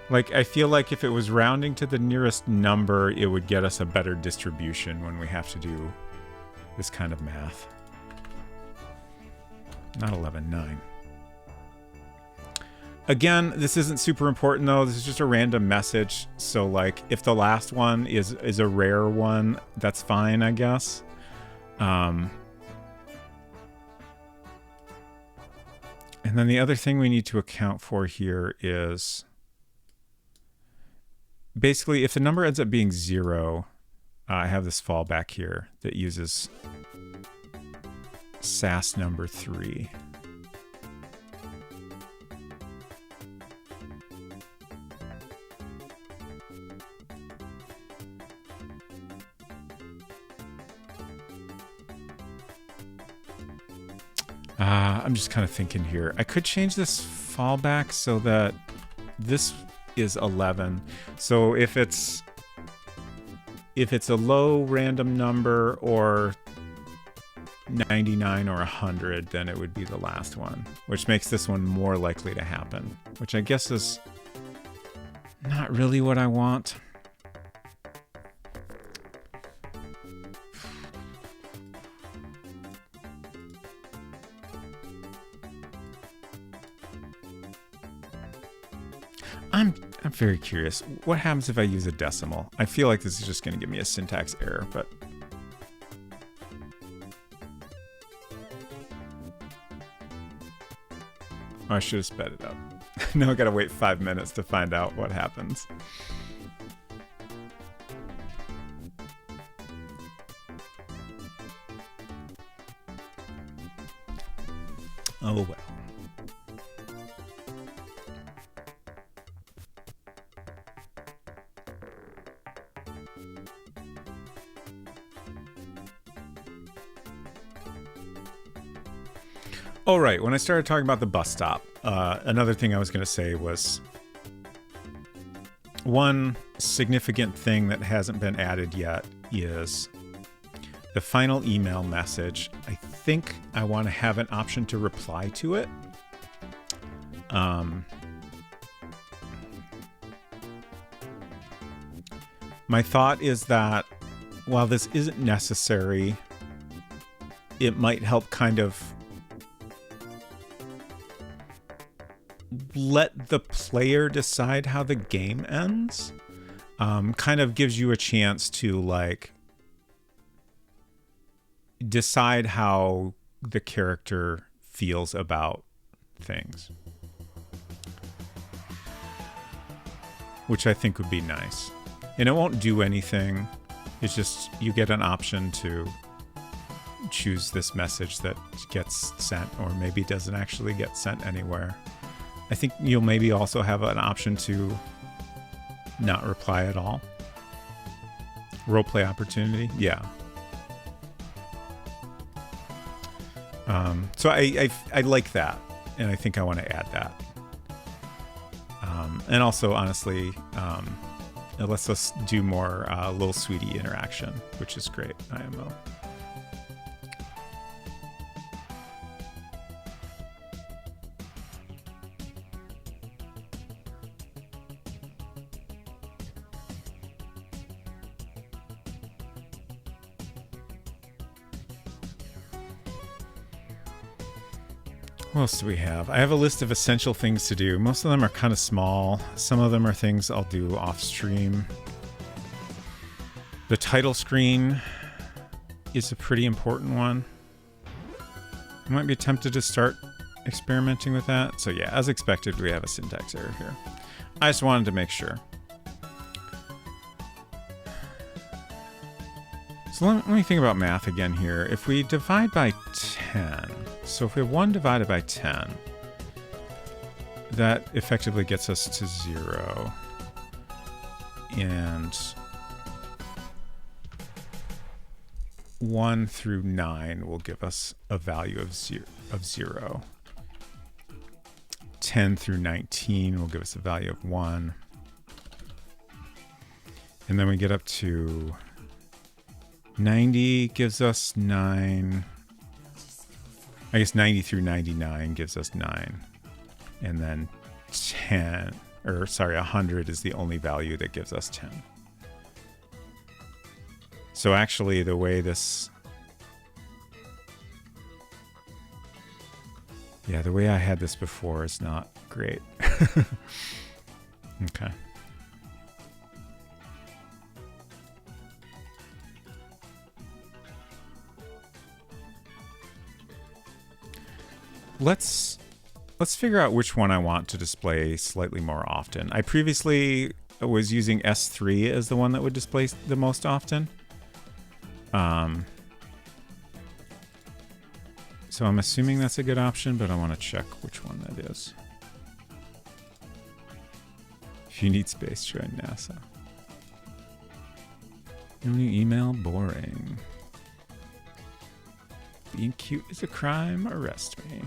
Like, I feel like if it was rounding to the nearest number, it would get us a better distribution when we have to do this kind of math. Not 11, 9. Again, this isn't super important though. This is just a random message. So like, if the last one is a rare one, that's fine, I guess. And then the other thing we need to account for here is basically if the number ends up being 0, I have this fallback here that uses SAS number 3. I'm just kind of thinking here. I could change this fallback so that this is 11. So if it's a low random number or 99 or 100, then it would be the last one, which makes this one more likely to happen, which I guess is not really what I want. I'm very curious. What happens if I use a decimal? I feel like this is just going to give me a syntax error, but oh, I should have sped it up. Now I gotta wait 5 minutes to find out what happens. Oh well. All right, when I started talking about the bus stop, another thing I was going to say was one significant thing that hasn't been added yet is the final email message. I think I want to have an option to reply to it. My thought is that while this isn't necessary, it might help kind of let the player decide how the game ends. Kind of gives you a chance to like decide how the character feels about things, which I think would be nice. And it won't do anything. It's just you get an option to choose this message that gets sent or maybe doesn't actually get sent anywhere. I think you'll maybe also have an option to not reply at all. Roleplay opportunity, yeah. So I like that. and I think I want to add that. And also, honestly, it lets us do more Lil Sweetie interaction, which is great, IMO. What else do we have? I have a list of essential things to do. Most of them are kind of small. Some of them are things I'll do off stream. The title screen is a pretty important one. I might be tempted to start experimenting with that. So yeah, as expected, we have a syntax error here. I just wanted to make sure. So let me think about math again here. If we divide by 10, so if we have 1 divided by 10, that effectively gets us to 0. And 1 through 9 will give us a value of 0. 10 through 19 will give us a value of 1. And then we get up to 90 gives us 9. I guess 90 through 99 gives us 9. And then 100 is the only value that gives us 10. So actually the way this... Yeah, the way I had this before is not great. Okay. Let's figure out which one I want to display slightly more often. I previously was using S3 as the one that would display the most often. So I'm assuming that's a good option, but I want to check which one that is. If you need space, join NASA. No new email, boring. Being cute is a crime, arrest me.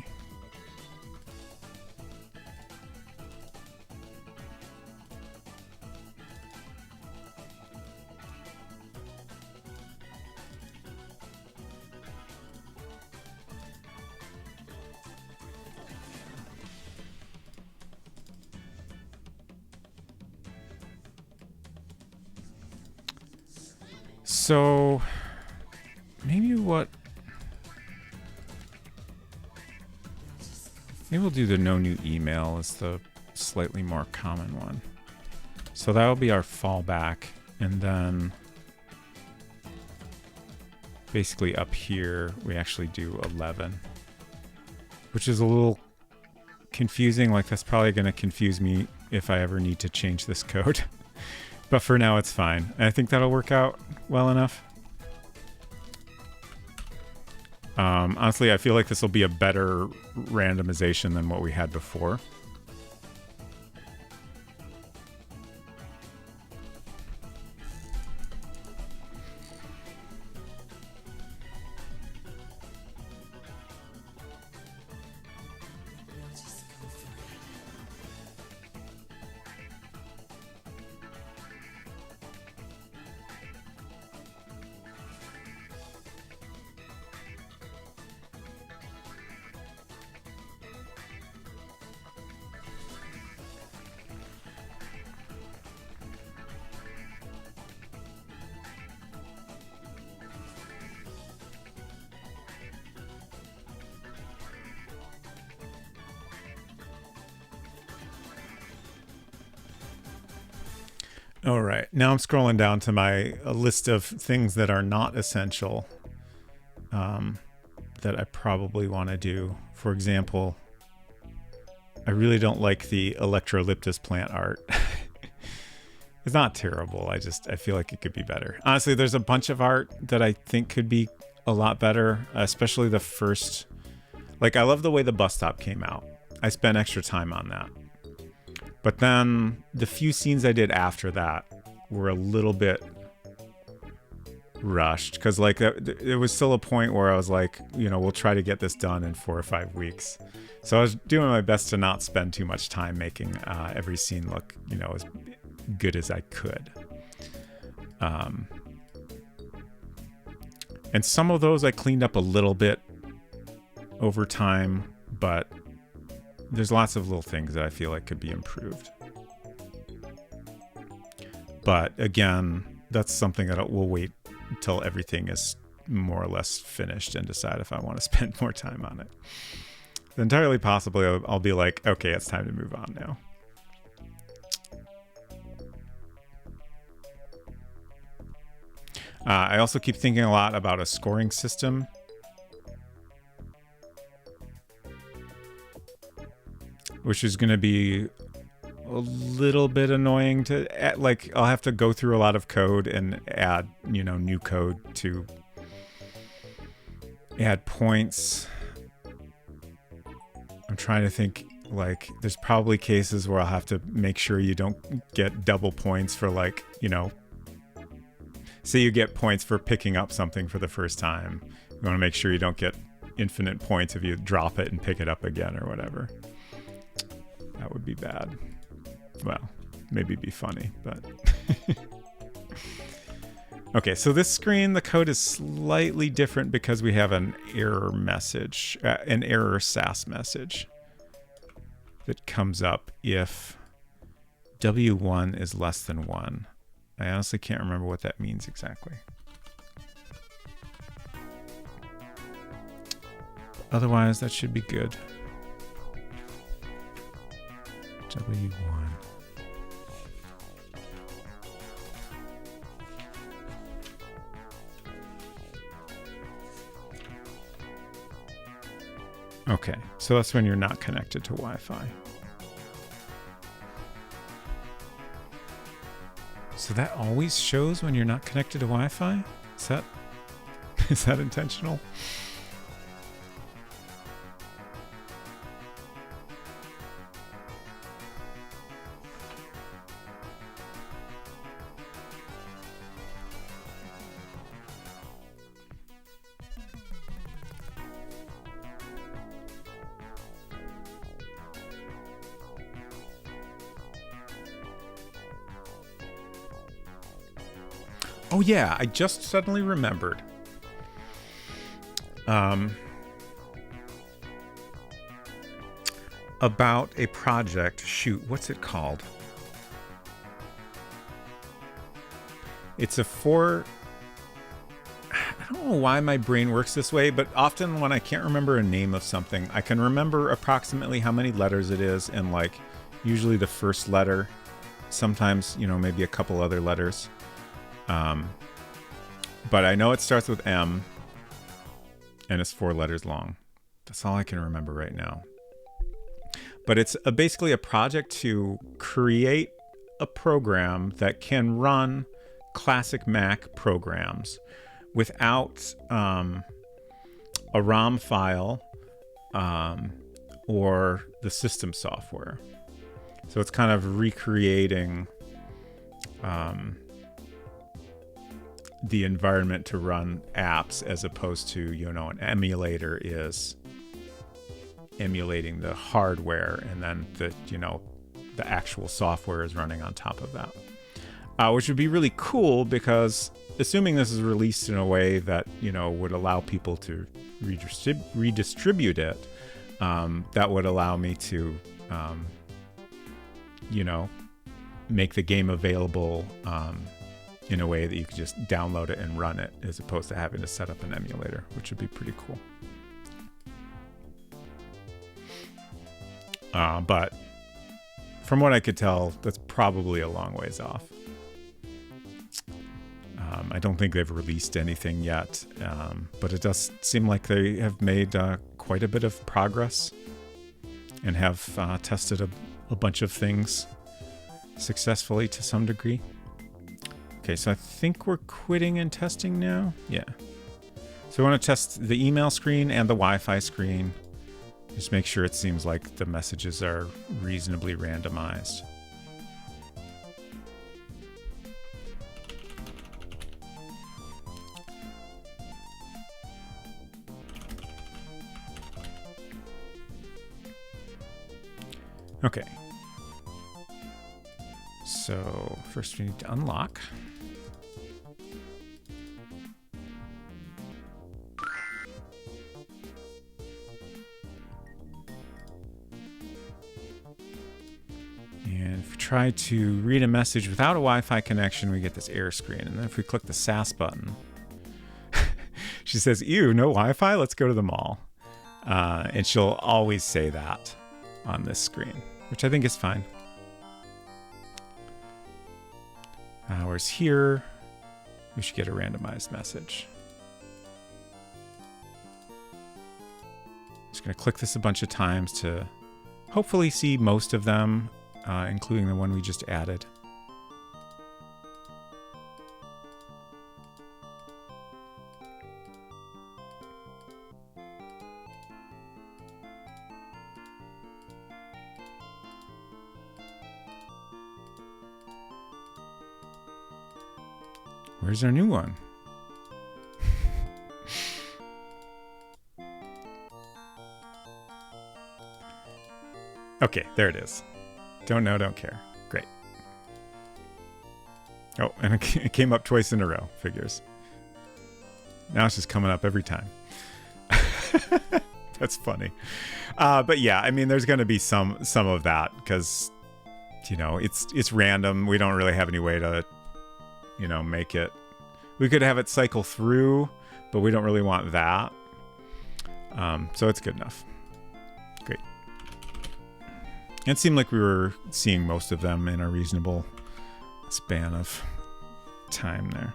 So maybe we'll do the no new email as the slightly more common one. So that will be our fallback. And then basically up here, we actually do 11, which is a little confusing. Like that's probably going to confuse me if I ever need to change this code. But for now, it's fine. And I think that'll work out well enough. Honestly, I feel like this will be a better randomization than what we had before. All right, now I'm scrolling down to my list of things that are not essential that I probably want to do. For example, I really don't like the Electrolyptus plant art. It's not terrible. I feel like it could be better. Honestly, there's a bunch of art that I think could be a lot better, especially the first. Like, I love the way the bus stop came out. I spent extra time on that. But then the few scenes I did after that were a little bit rushed, because like there was still a point where I was like, you know, we'll try to get this done in 4 or 5 weeks. So I was doing my best to not spend too much time making every scene look, you know, as good as I could. And some of those I cleaned up a little bit over time, but there's lots of little things that I feel like could be improved. But again, that's something that we'll wait until everything is more or less finished and decide if I want to spend more time on it. It's entirely possible I'll be like, okay, it's time to move on now. I also keep thinking a lot about a scoring system. Which is going to be a little bit annoying to add. Like, I'll have to go through a lot of code and add, you know, new code to add points. I'm trying to think, like, there's probably cases where I'll have to make sure you don't get double points for, like, you know, say you get points for picking up something for the first time. You want to make sure you don't get infinite points if you drop it and pick it up again or whatever. That would be bad. Well, maybe be funny, but... Okay, so this screen, the code is slightly different because we have an error message, an error SAS message that comes up if W1 is less than 1. I honestly can't remember what that means exactly. Otherwise, that should be good. W1. Okay, so that's when you're not connected to Wi-Fi. So that always shows when you're not connected to Wi-Fi? Is that intentional? Oh yeah, I just suddenly remembered. About a project. Shoot, what's it called? It's a I don't know why my brain works this way, but often when I can't remember a name of something, I can remember approximately how many letters it is and like usually the first letter. Sometimes, you know, maybe a couple other letters. But I know it starts with M and it's 4 letters long. That's all I can remember right now. But it's basically a project to create a program that can run classic Mac programs without a ROM file or the system software. So it's kind of recreating the environment to run apps as opposed to, you know, an emulator is emulating the hardware and then the, you know, the actual software is running on top of that. Which would be really cool because assuming this is released in a way that, you know, would allow people to redistribute it, that would allow me to, you know, make the game available in a way that you could just download it and run it as opposed to having to set up an emulator, which would be pretty cool. But from what I could tell, that's probably a long ways off. I don't think they've released anything yet, but it does seem like they have made quite a bit of progress and have tested a bunch of things successfully to some degree. Okay, so I think we're quitting and testing now. Yeah. So we want to test the email screen and the Wi-Fi screen. Just make sure it seems like the messages are reasonably randomized. Okay. So first we need to unlock. And if we try to read a message without a Wi-Fi connection, we get this error screen. And then if we click the SAS button, she says, ew, no Wi-Fi? Let's go to the mall. And she'll always say that on this screen, which I think is fine. Whereas here, we should get a randomized message. Just going to click this a bunch of times to hopefully see most of them, including the one we just added. Where's our new one? Okay, there it is. Don't know, don't care. Great. Oh, and it came up twice in a row. Figures. Now it's just coming up every time. That's funny. But yeah, I mean, there's going to be some of that because, you know, it's random. We don't really have any way to, you know, make it. We could have it cycle through, but we don't really want that. So it's good enough. Great. It seemed like we were seeing most of them in a reasonable span of time there.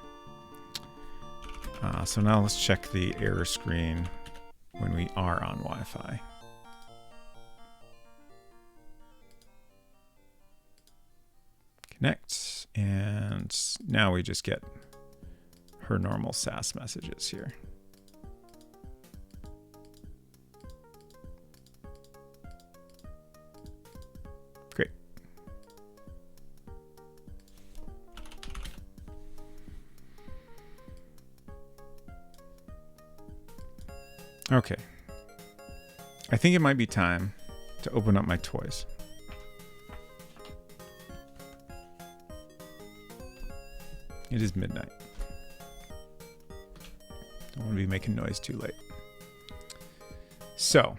So now let's check the error screen when we are on Wi-Fi. Connect, and now we just get her normal SAS messages here. Great. Okay. I think it might be time to open up my toys. It is midnight. Don't want to be making noise too late. So,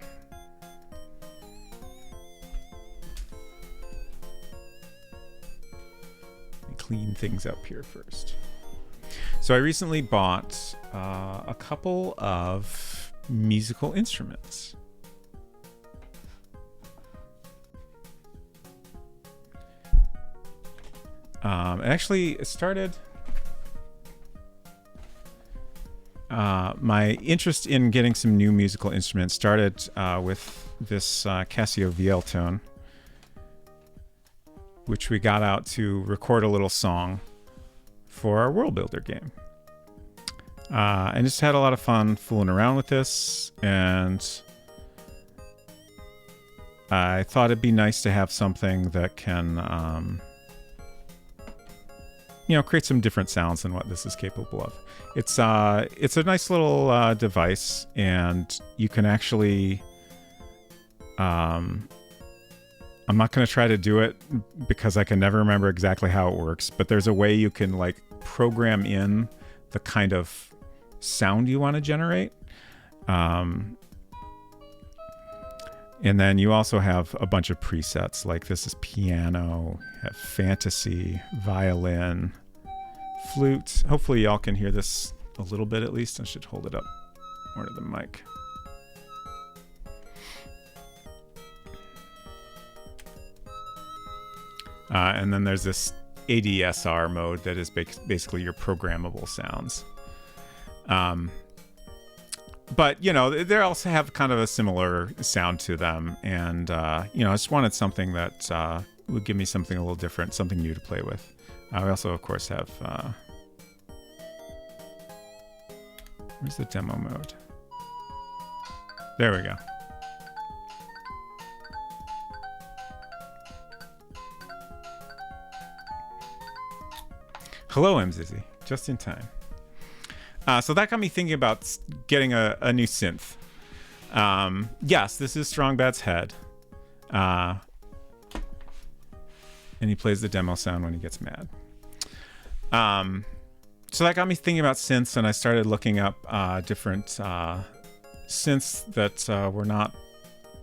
let me clean things up here first. So I recently bought a couple of musical instruments. Actually, it started... my interest in getting some new musical instruments started with this Casio VL Tone, which we got out to record a little song for our World Builder game. And just had a lot of fun fooling around with this, and I thought it'd be nice to have something that can, you know, create some different sounds than what this is capable of. It's a nice little device, and you can actually, I'm not going to try to do it because I can never remember exactly how it works, but there's a way you can like program in the kind of sound you want to generate. And then you also have a bunch of presets, like this is piano, you have fantasy, violin, flute. Hopefully y'all can hear this a little bit at least. I should hold it up more to the mic. And then there's this ADSR mode that is basically your programmable sounds. But, you know, they also have kind of a similar sound to them. And, you know, I just wanted something that would give me something a little different, something new to play with. We also, of course, have... where's the demo mode? There we go. Hello, MZizzy. Just in time. So that got me thinking about getting a new synth. Yes, this is Strongbad's head. And he plays the demo sound when he gets mad. So that got me thinking about synths, and I started looking up different synths that were not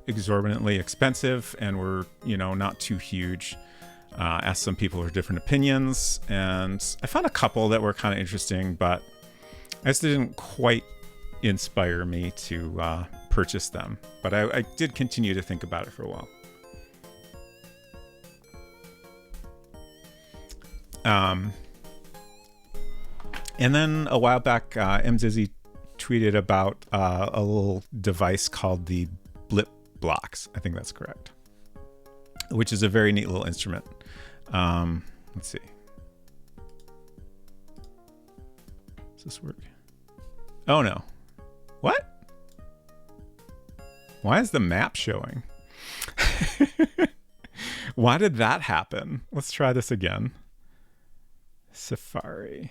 exorbitantly expensive and were, not too huge. Asked some people for different opinions, and I found a couple that were kind of interesting, but I just didn't quite inspire me to purchase them. But I did continue to think about it for a while. And then a while back, MZizzy tweeted about a little device called the Blip Blocks. I think that's correct. Which is a very neat little instrument. Let's see. Does this work? Oh no. What? Why is the map showing? Why did that happen? Let's try this again. Safari.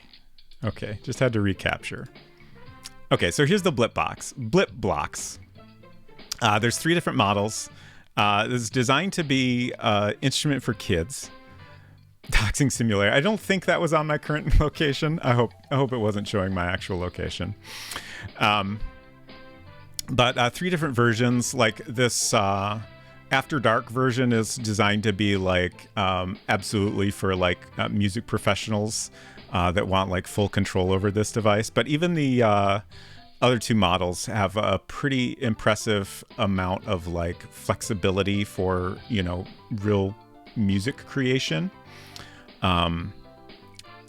Okay, just had to recapture. Okay, so here's the Blip Blocks. There's 3 different models. It's designed to be an instrument for kids. Doxing simulator. I don't think that was on my current location. I hope it wasn't showing my actual location. But 3 different versions. Like this After Dark version is designed to be like absolutely for like music professionals that want like full control over this device. But even the other 2 models have a pretty impressive amount of like flexibility for, real music creation.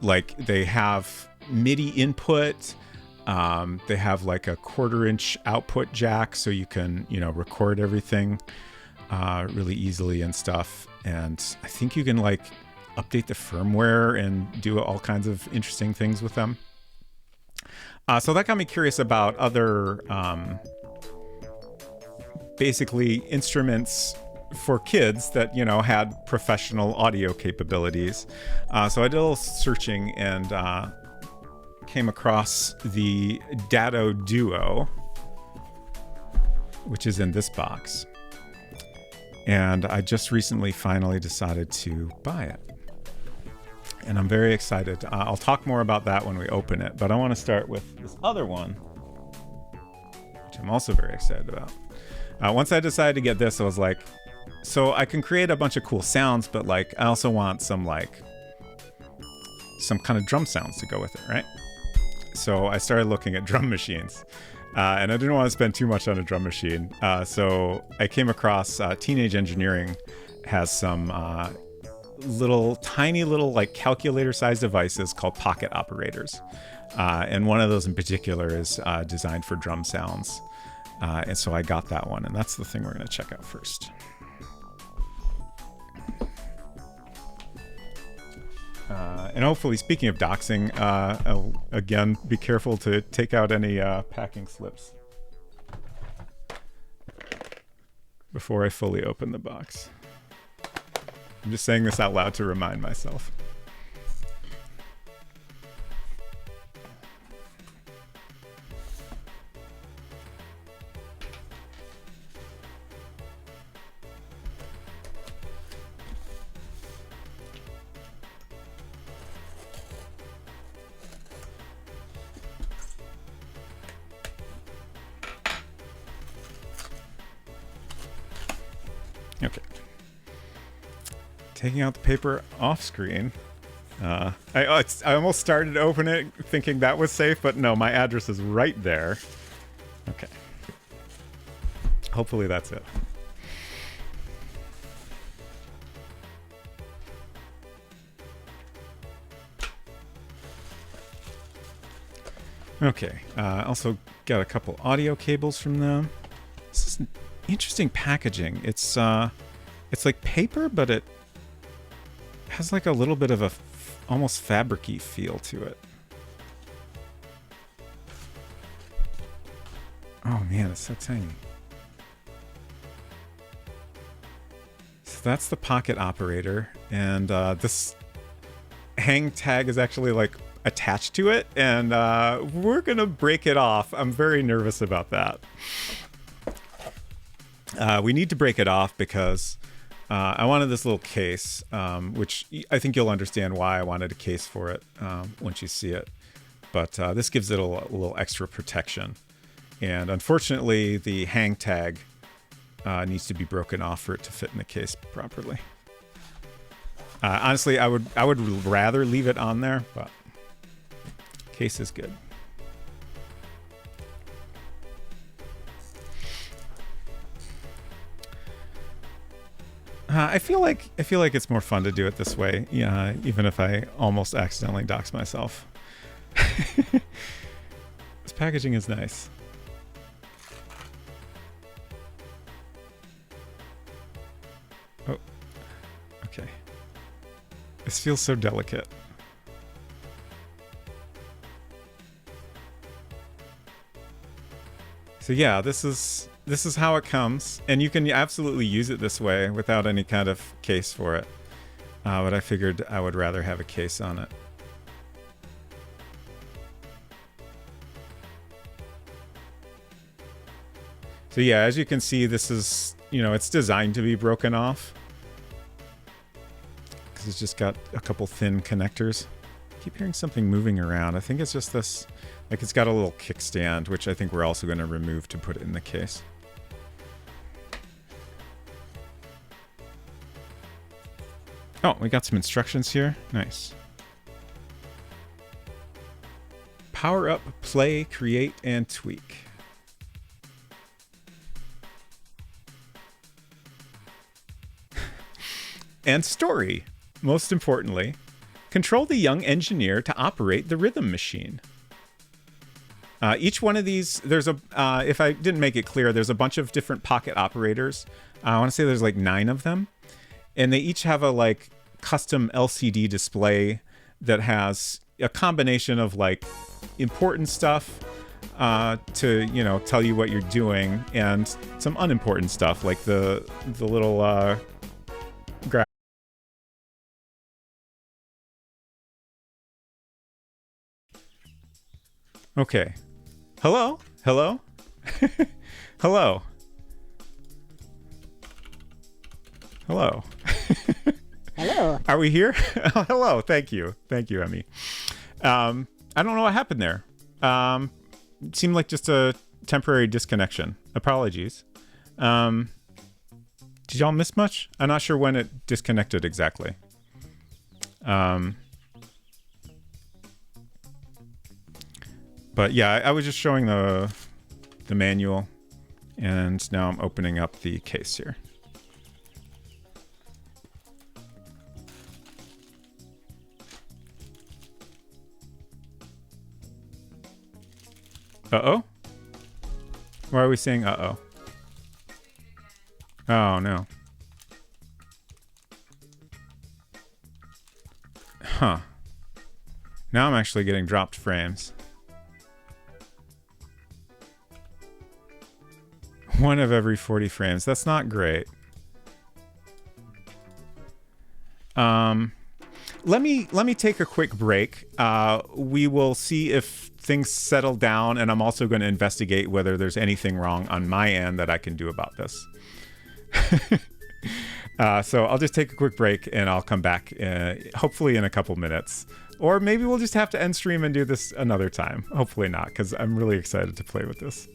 Like they have MIDI input. They have like a 1/4-inch output jack, so you can, record everything really easily and stuff. And I think you can like update the firmware and do all kinds of interesting things with them. So that got me curious about other basically instruments for kids that, had professional audio capabilities. So I did a little searching and came across the Dado Duo, which is in this box. And I just recently finally decided to buy it. And I'm very excited. I'll talk more about that when we open it, but I want to start with this other one, which I'm also very excited about. Once I decided to get this, I was like, so I can create a bunch of cool sounds, but like I also want some kind of drum sounds to go with it, right? So I started looking at drum machines, and I didn't want to spend too much on a drum machine. So I came across Teenage Engineering has some tiny little like calculator-sized devices called pocket operators, and one of those in particular is designed for drum sounds. And so I got that one, and that's the thing we're going to check out first. And hopefully, speaking of doxing, I'll again be careful to take out any packing slips before I fully open the box. I'm just saying this out loud to remind myself. Okay. Taking out the paper off screen. I almost started to open it thinking that was safe, but no, my address is right there. Okay. Hopefully that's it. Okay. Also got a couple audio cables from them. This is interesting packaging. It's like paper, but it has like a little bit of a almost fabric-y feel to it. Oh man, it's so tiny. So that's the pocket operator, and this hang tag is actually like attached to it, and we're gonna break it off. I'm very nervous about that. We need to break it off because I wanted this little case, which I think you'll understand why I wanted a case for it once you see it. But this gives it a little extra protection. And unfortunately, the hang tag needs to be broken off for it to fit in the case properly. Honestly, I would rather leave it on there, but case is good. I feel like it's more fun to do it this way, yeah, even if I almost accidentally dox myself. This packaging is nice. Oh, okay. This feels so delicate. So yeah, this is how it comes, and you can absolutely use it this way without any kind of case for it. But I figured I would rather have a case on it. So yeah, as you can see, this is, it's designed to be broken off. Because it's just got a couple thin connectors. I keep hearing something moving around. I think it's just this, like it's got a little kickstand, which I think we're also going to remove to put it in the case. Oh, we got some instructions here. Nice. Power up, play, create, and tweak. And story. Most importantly, control the young engineer to operate the rhythm machine. Each one of these, there's a, if I didn't make it clear, there's a bunch of different pocket operators. I want to say there's like 9 of them. And they each have a like custom LCD display that has a combination of like important stuff to, tell you what you're doing, and some unimportant stuff like the little Okay. Hello? Hello? Hello? Hello? Hello. Are we here? Oh, hello. Thank you. Thank you, Emmy. I don't know what happened there. It seemed like just a temporary disconnection. Apologies. Did y'all miss much? I'm not sure when it disconnected exactly. But yeah, I was just showing the manual, and now I'm opening up the case here. Uh-oh? Why are we saying uh-oh? Oh, no. Huh. Now I'm actually getting dropped frames. One of every 40 frames. That's not great. Let me take a quick break. We will see if things settle down, and I'm also going to investigate whether there's anything wrong on my end that I can do about this. So I'll just take a quick break, and I'll come back hopefully in a couple minutes. Or maybe we'll just have to end stream and do this another time. Hopefully not, because I'm really excited to play with this.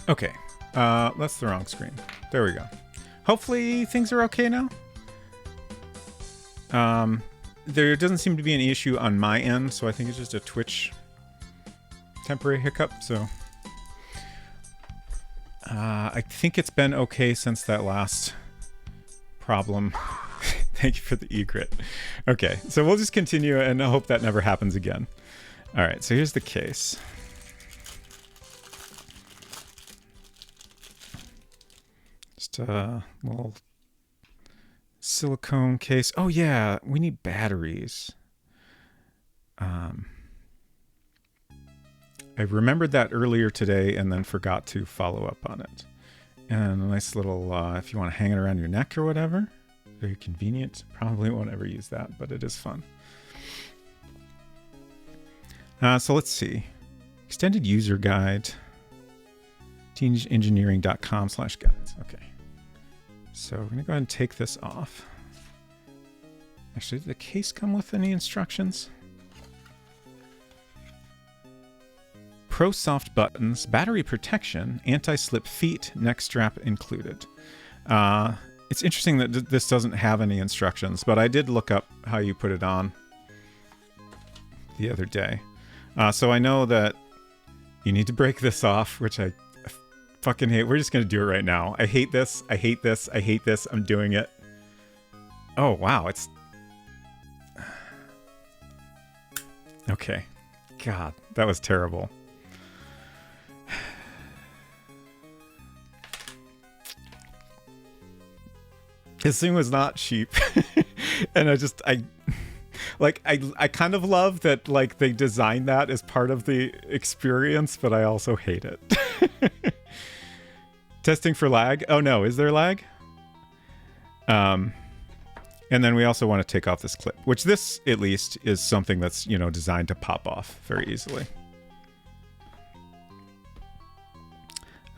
Okay, that's the wrong screen. There we go. Hopefully things are okay now. There doesn't seem to be any issue on my end, so I think it's just a Twitch temporary hiccup. So I think it's been okay since that last problem. Thank you for the egret. Okay, so we'll just continue and I hope that never happens again. All right, so here's the case. Just a little silicone case. Oh yeah, we need batteries. I remembered that earlier today and then forgot to follow up on it. And a nice little, if you want to hang it around your neck or whatever, very convenient. Probably won't ever use that, but it is fun. So let's see. Extended user guide. teenageengineering.com/guides. Okay. So we're going to go ahead and take this off. Actually, did the case come with any instructions? Pro soft buttons, battery protection, anti-slip feet, neck strap included. It's interesting that this doesn't have any instructions, but I did look up how you put it on the other day. So I know that you need to break this off, which I fucking hate. We're just going to do it right now. I hate this. I hate this. I hate this. I'm doing it. Oh, wow. It's... Okay. God, that was terrible. This thing was not cheap. And I kind of love that, like, they designed that as part of the experience, but I also hate it. Testing for lag. Oh no, is there lag? And then we also want to take off this clip, which this, at least, is something that's, you know, designed to pop off very easily.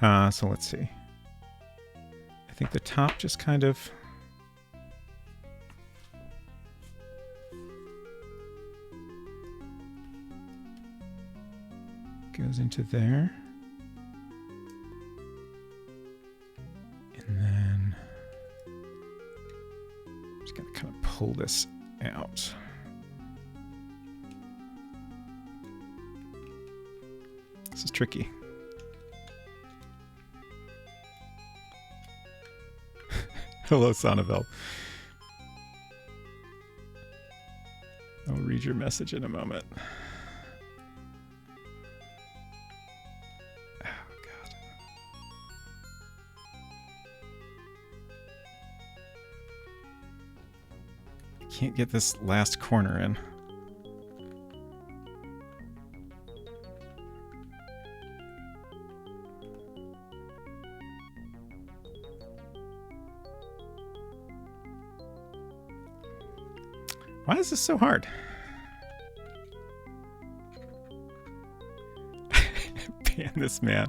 So let's see. I think the top just kind of... goes into there. And then I'm just going to kind of pull this out. This is tricky. Hello, Sonneville. I'll read your message in a moment. Can't get this last corner in. Why is this so hard? Ban this man.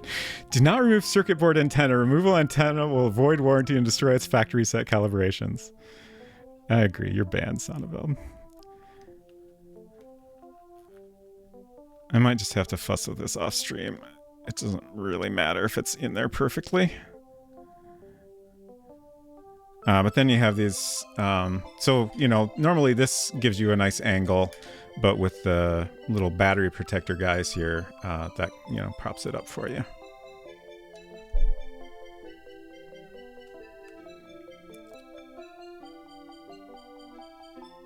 Do not remove circuit board antenna. Removal antenna will avoid warranty and destroy its factory set calibrations. I agree. You're banned, Sonneville. I might just have to fuss with this off stream. It doesn't really matter if it's in there perfectly. But then you have these... so, you know, normally this gives you a nice angle, but with the little battery protector guys here, that, you know, props it up for you.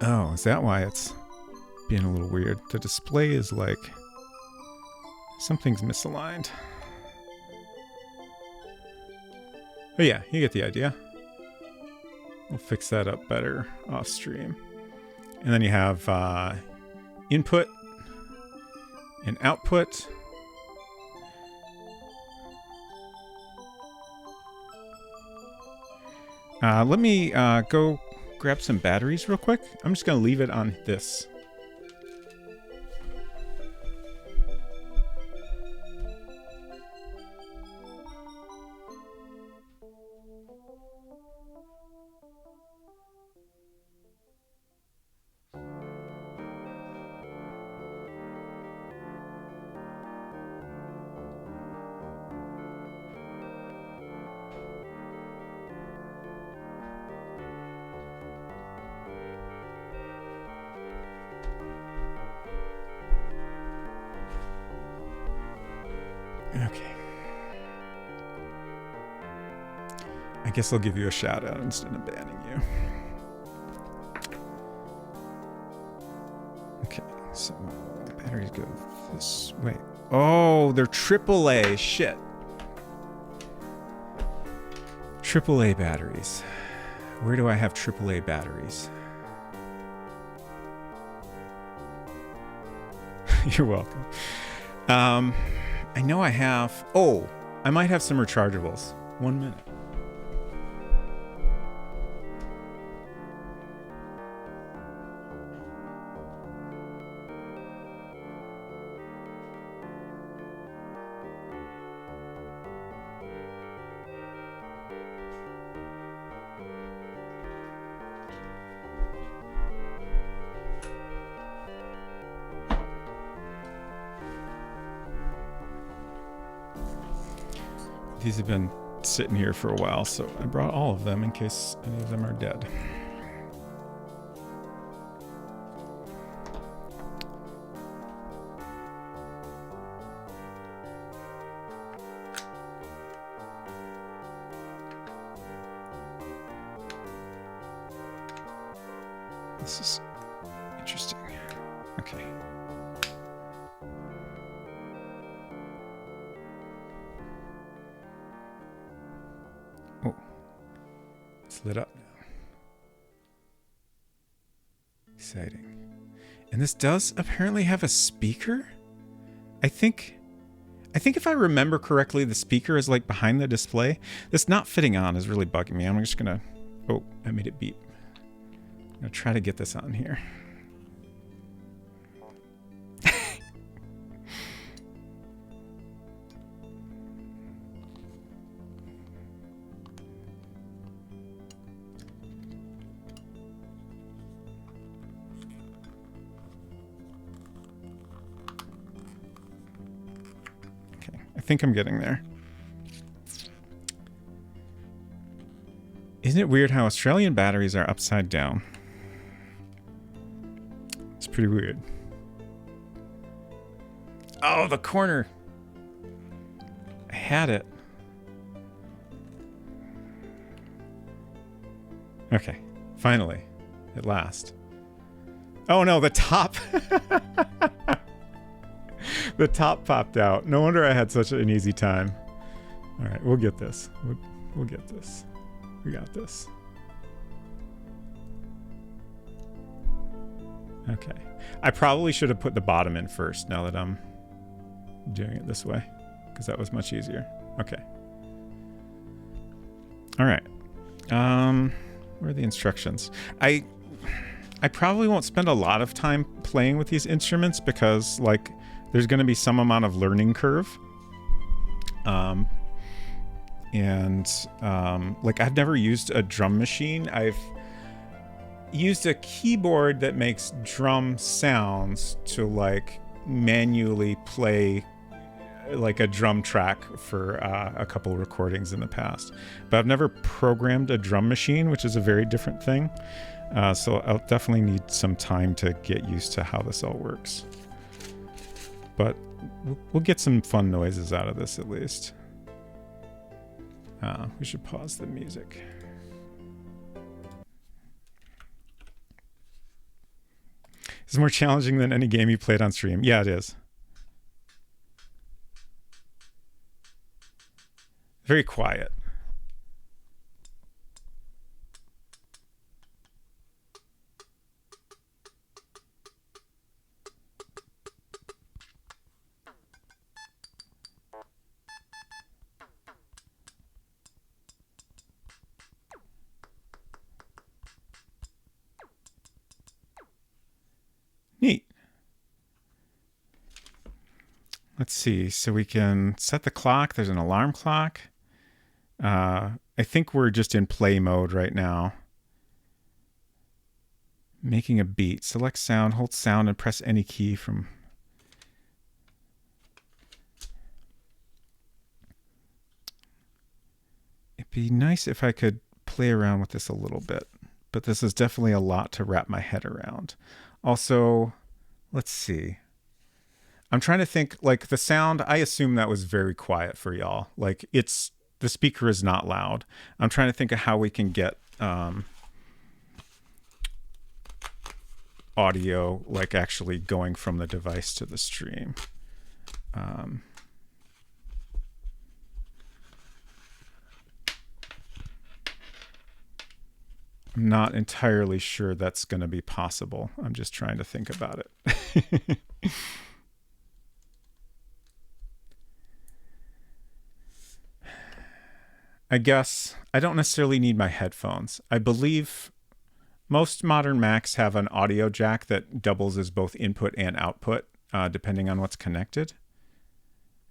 Oh, is that why it's being a little weird? The display is like... something's misaligned. But yeah, you get the idea. We'll fix that up better off stream. And then you have input and output. Let me go grab some batteries real quick. I'm just going to leave it on this. Okay. I guess I'll give you a shout out instead of banning you. Okay, so batteries go this way. Oh, they're AAA. Shit. AAA batteries. Where do I have AAA batteries? You're welcome. I know I have... Oh, I might have some rechargeables. 1 minute. These have been sitting here for a while, so I brought all of them in case any of them are dead. This is interesting. Okay. Oh, it's lit up now. Exciting. And this does apparently have a speaker? I think if I remember correctly, the speaker is like behind the display. This not fitting on is really bugging me. I'm just gonna... Oh, I made it beep. I'm gonna try to get this on here. I think I'm getting there. Isn't it weird how Australian batteries are upside down? It's pretty weird. Oh, the corner. I had it. Okay, finally, at last. Oh no, the top. The top popped out. No wonder I had such an easy time. All right, we'll get this. We'll get this. We got this. Okay. I probably should have put the bottom in first now that I'm doing it this way, because that was much easier. Okay. All right. Where are the instructions? I probably won't spend a lot of time playing with these instruments because, like, there's going to be some amount of learning curve. Like, I've never used a drum machine. I've used a keyboard that makes drum sounds to, like, manually play, like, a drum track for a couple recordings in the past. But I've never programmed a drum machine, which is a very different thing. So I'll definitely need some time to get used to how this all works. But we'll get some fun noises out of this at least. We should pause the music. It's more challenging than any game you played on stream. Yeah, it is. Very quiet. Neat. Let's see. So we can set the clock. There's an alarm clock. I think we're just in play mode right now. Making a beat. Select sound, hold sound, and press any key from... It'd be nice if I could play around with this a little bit, but this is definitely a lot to wrap my head around. Also, let's see. I'm trying to think, like the sound, I assume that was very quiet for y'all. Like the speaker is not loud. I'm trying to think of how we can get audio like actually going from the device to the stream. I'm not entirely sure that's going to be possible. I'm just trying to think about it. I guess I don't necessarily need my headphones. I believe most modern Macs have an audio jack that doubles as both input and output, depending on what's connected.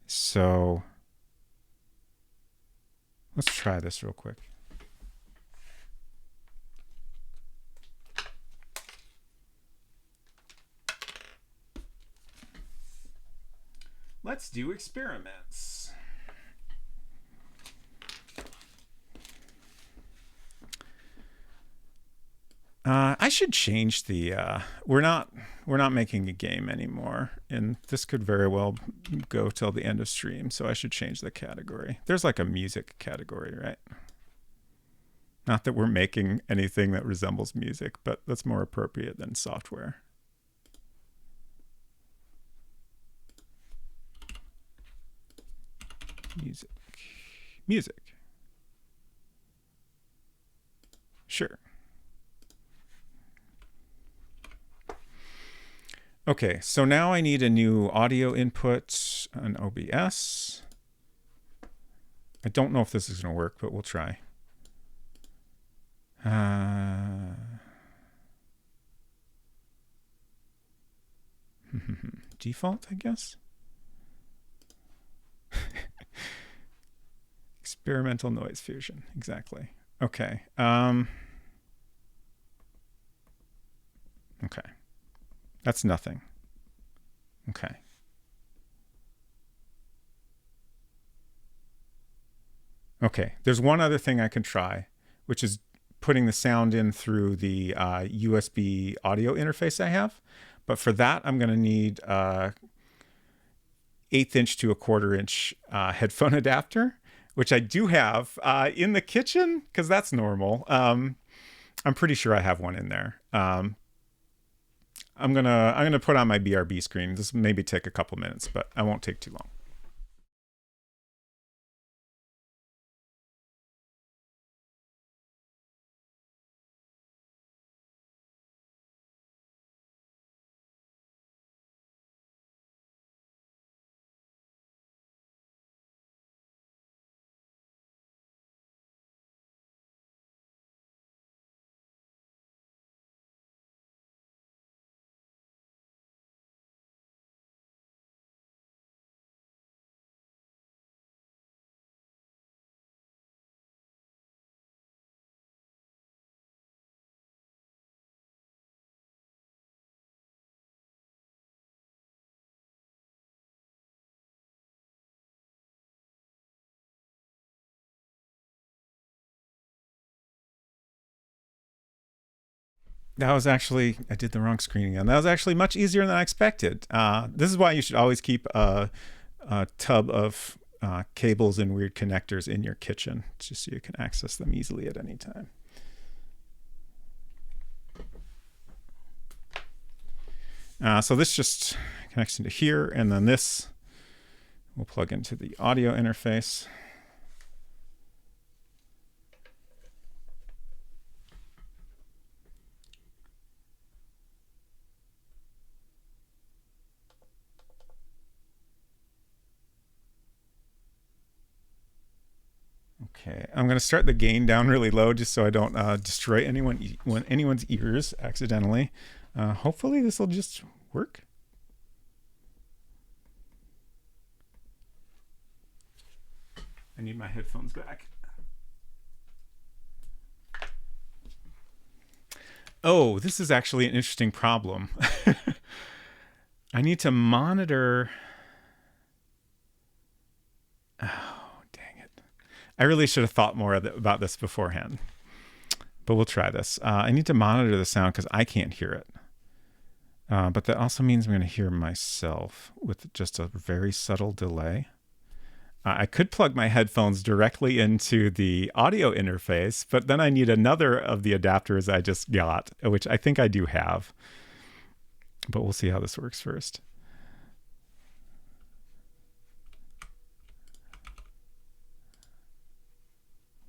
So let's try this real quick. Let's do experiments. I should change the. We're not making a game anymore, and this could very well go till the end of stream. So I should change the category. There's like a music category, right? Not that we're making anything that resembles music, but that's more appropriate than software. Music. Sure. Okay, so now I need a new audio input on OBS. I don't know if this is going to work, but we'll try. Default, I guess. Experimental noise fusion, exactly. Okay. Okay. That's nothing. Okay. Okay, there's one other thing I can try, which is putting the sound in through the USB audio interface I have. But for that, I'm going to need 1/8 inch to 1/4 inch headphone adapter, which I do have in the kitchen, because that's normal. I'm pretty sure I have one in there. I'm gonna put on my BRB screen. This maybe take a couple minutes, but I won't take too long. That was actually, I did the wrong screen again. That was actually much easier than I expected. This is why you should always keep a tub of cables and weird connectors in your kitchen, just so you can access them easily at any time. So this just connects into here, and then this will plug into the audio interface. Okay, I'm going to start the gain down really low just so I don't destroy anyone's ears accidentally. Hopefully this will just work. I need my headphones back. Oh, this is actually an interesting problem. I need to monitor. Oh, dang it. I really should have thought more about this beforehand, but we'll try this. I need to monitor the sound because I can't hear it. But that also means I'm going to hear myself with just a very subtle delay. I could plug my headphones directly into the audio interface, but then I need another of the adapters I just got, which I think I do have. But we'll see how this works first.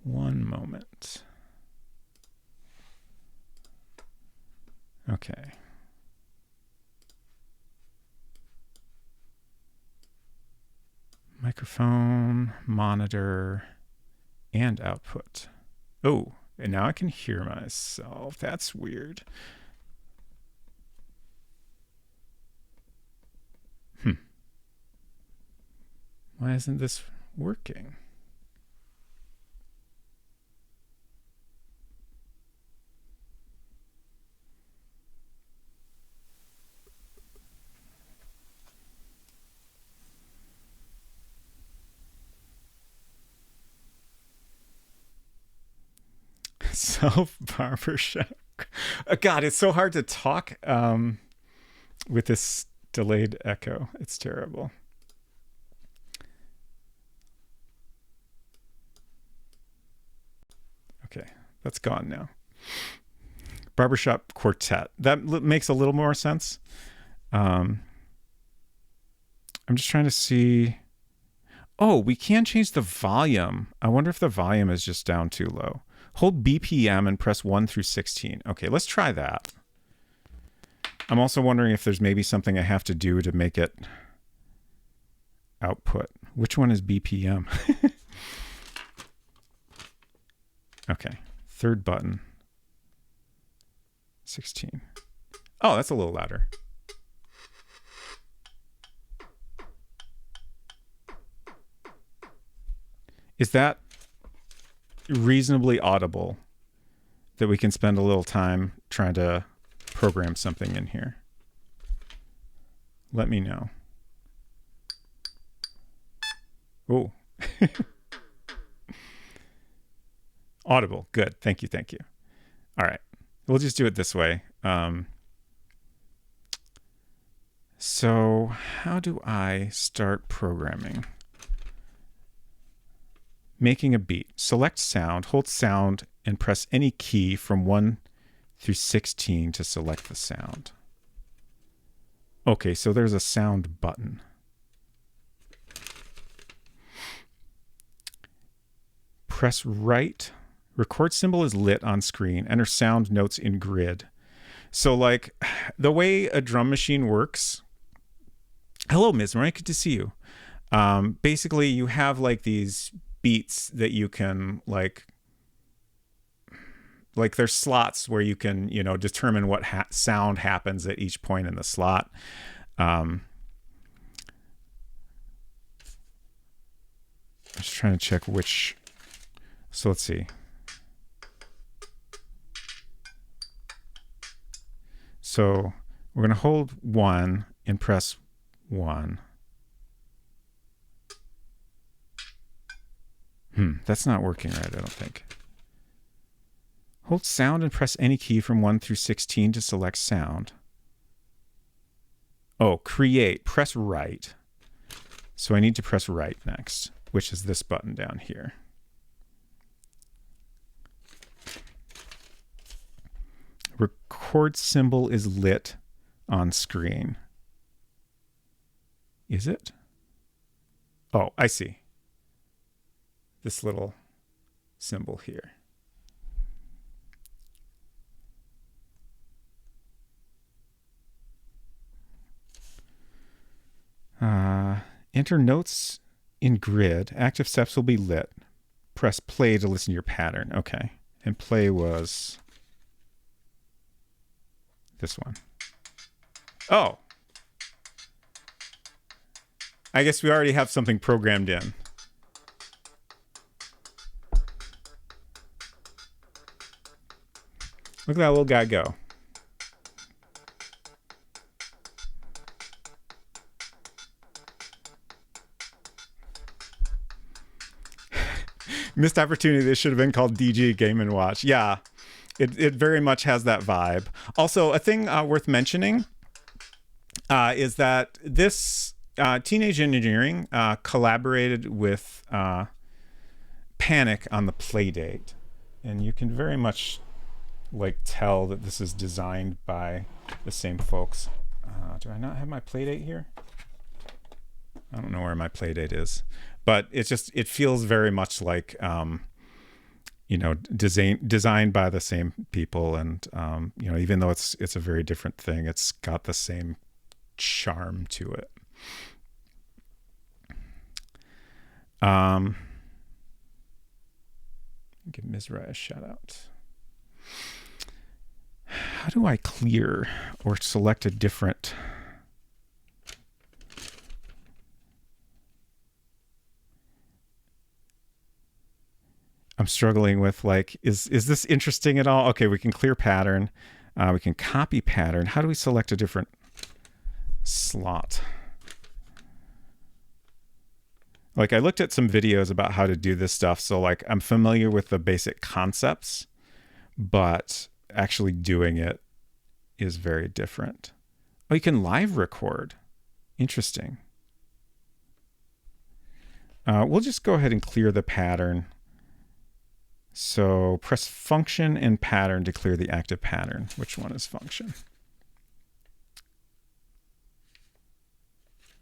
One moment. Okay. Microphone, monitor, and output. Oh, and now I can hear myself. That's weird. Why isn't this working? Self barbershop. God, it's so hard to talk with this delayed echo. It's terrible. Okay, that's gone now. Barbershop quartet. That makes a little more sense. I'm just trying to see. Oh, we can change the volume. I wonder if the volume is just down too low. Hold BPM and press 1 through 16. Okay, let's try that. I'm also wondering if there's maybe something I have to do to make it output. Which one is BPM? Okay, third button. 16. Oh, that's a little louder. Is that reasonably audible that we can spend a little time trying to program something in here? Let me know. Oh. Audible. Good. Thank you. Thank you. All right. We'll just do it this way. So how do I start programming? Making a beat. Select sound. Hold sound and press any key from 1 through 16 to select the sound. Okay, so there's a sound button. Press right. Record symbol is lit on screen. Enter sound notes in grid. So like the way a drum machine works. Hello, Ms. Moran, good to see you. Basically, you have like these beats that you can like there's slots where you can, you know, determine what sound happens at each point in the slot. I'm just trying to check which. So let's see. So we're going to hold 1 and press 1. That's not working right, I don't think. Hold sound and press any key from 1 through 16 to select sound. Oh, create. Press right. So I need to press right next, which is this button down here. Record symbol is lit on screen. Is it? Oh, I see. This little symbol here. Enter notes in grid. Active steps will be lit. Press play to listen to your pattern. Okay. And play was this one. Oh. I guess we already have something programmed in. Look at that little guy go. Missed opportunity. This should have been called DG Game & Watch. Yeah, it very much has that vibe. Also, a thing worth mentioning is that this Teenage Engineering collaborated with Panic on the Playdate, and you can very much like tell that this is designed by the same folks. Do I not have my Playdate here? I don't know where my Playdate is, but it feels very much like designed by the same people, and even though it's a very different thing, it's got the same charm to it. Give Mizra a shout out. How do I clear or select a different? I'm struggling with like, is this interesting at all? Okay, we can clear pattern. We can copy pattern. How do we select a different slot? Like I looked at some videos about how to do this stuff. So like I'm familiar with the basic concepts, but actually doing it is very different. Oh, you can live record. Interesting. We'll just go ahead and clear the pattern. So press function and pattern to clear the active pattern. Which one is function?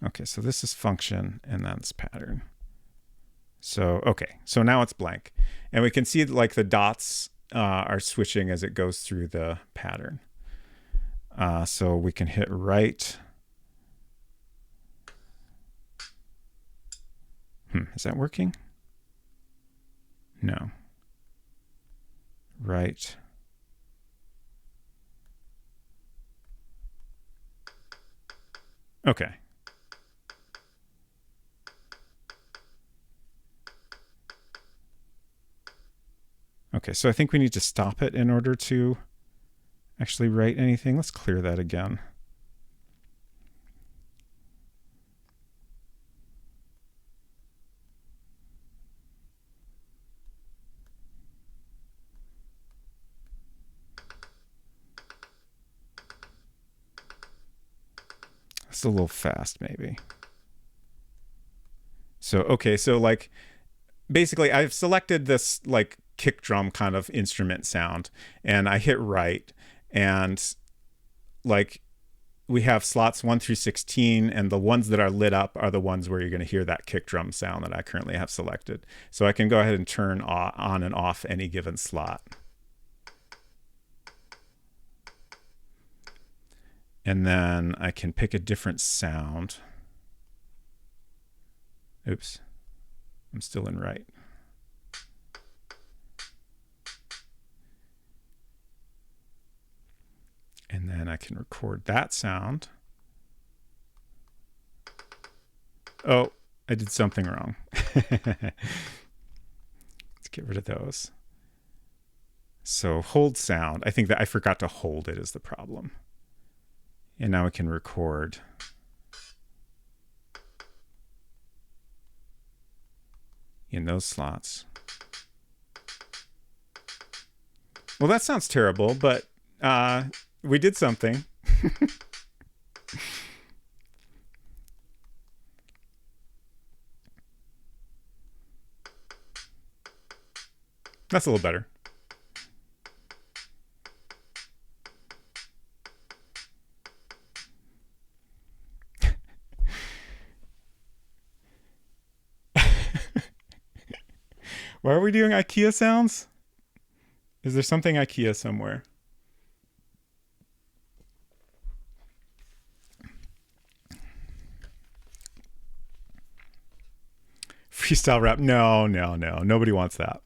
Okay, so this is function and that's pattern. So, okay, so now it's blank. And we can see like the dots are switching as it goes through the pattern. So we can hit right. Is that working? No. Right. Okay. Okay, so I think we need to stop it in order to actually write anything. Let's clear that again. It's a little fast, maybe. So, okay, so like basically I've selected this like kick drum kind of instrument sound and I hit right, and like we have slots 1 through 16, and the ones that are lit up are the ones where you're going to hear that kick drum sound that I currently have selected. So I can go ahead and turn on and off any given slot. And then I can pick a different sound. Oops, I'm still in right. And then I can record that sound. Oh, I did something wrong. Let's get rid of those. So hold sound. I think that I forgot to hold it is the problem. And now I can record. In those slots. Well, that sounds terrible, but we did something. That's a little better. Why are we doing IKEA sounds? Is there something IKEA somewhere? Freestyle rap? No. Nobody wants that.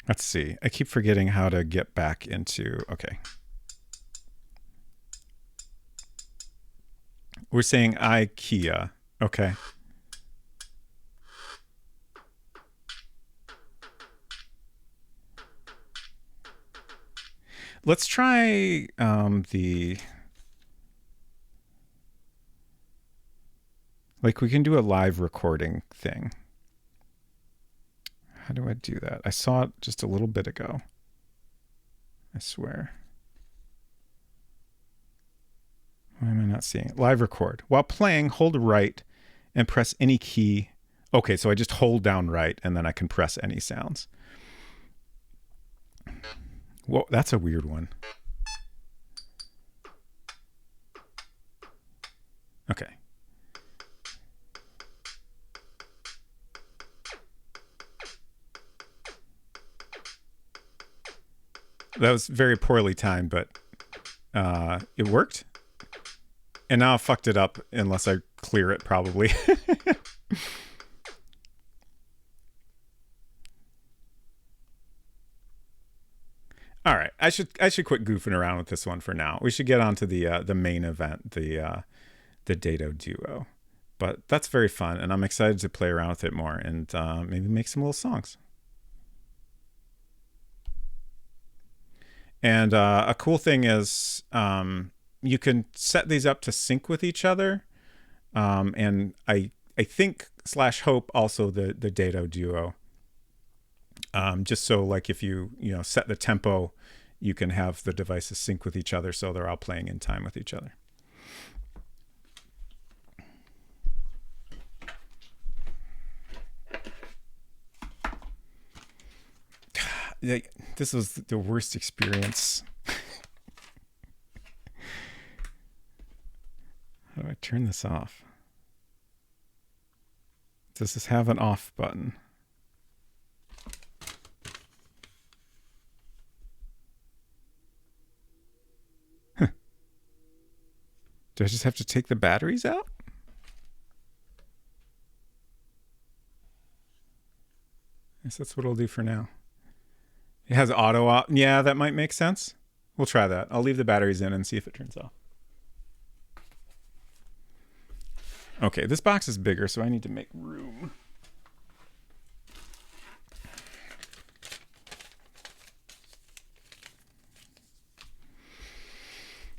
Let's see. I keep forgetting how to get back into... Okay. We're saying IKEA. Okay. Let's try the... Like we can do a live recording thing. How do I do that? I saw it just a little bit ago. I swear. Why am I not seeing it? Live record. While playing, hold right and press any key. Okay, so I just hold down right and then I can press any sounds. Whoa, that's a weird one. Okay. That was very poorly timed, but it worked. And now I fucked it up unless I clear it, probably. All right, I should quit goofing around with this one for now. We should get on to the main event, the Dado Duo. But that's very fun, and I'm excited to play around with it more and maybe make some little songs. And a cool thing is you can set these up to sync with each other. And I think /hope also the Dado Duo. Just so like if you set the tempo, you can have the devices sync with each other so they're all playing in time with each other. This was the worst experience. How do I turn this off? Does this have an off button? Huh. Do I just have to take the batteries out? I guess that's what I'll do for now. It has auto off. Yeah, that might make sense. We'll try that. I'll leave the batteries in and see if it turns off. Okay, this box is bigger, so I need to make room.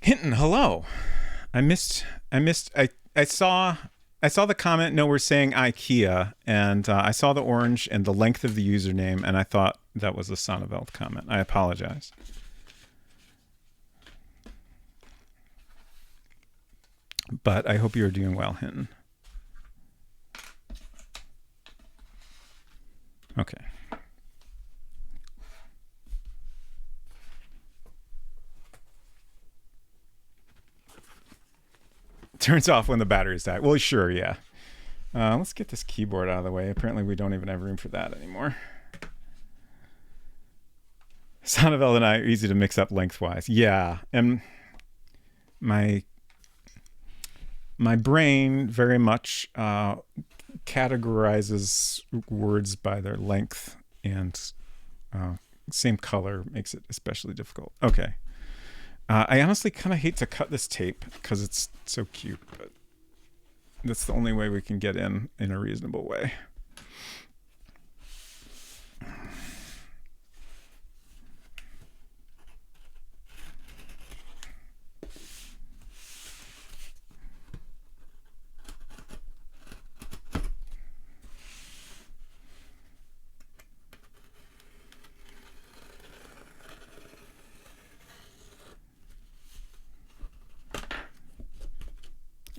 Hinton, hello. I saw the comment. No, we're saying IKEA, and I saw the orange and the length of the username, and I thought that was a Sonneveld comment. I apologize. But I hope you're doing well, Hinton. Okay. Turns off when the batteries die. Well, sure, yeah. Let's get this keyboard out of the way. Apparently we don't even have room for that anymore. Sonneveld and I are easy to mix up lengthwise. Yeah, and my brain very much categorizes words by their length, and same color makes it especially difficult. Okay. I honestly kind of hate to cut this tape because it's so cute, but that's the only way we can get in a reasonable way.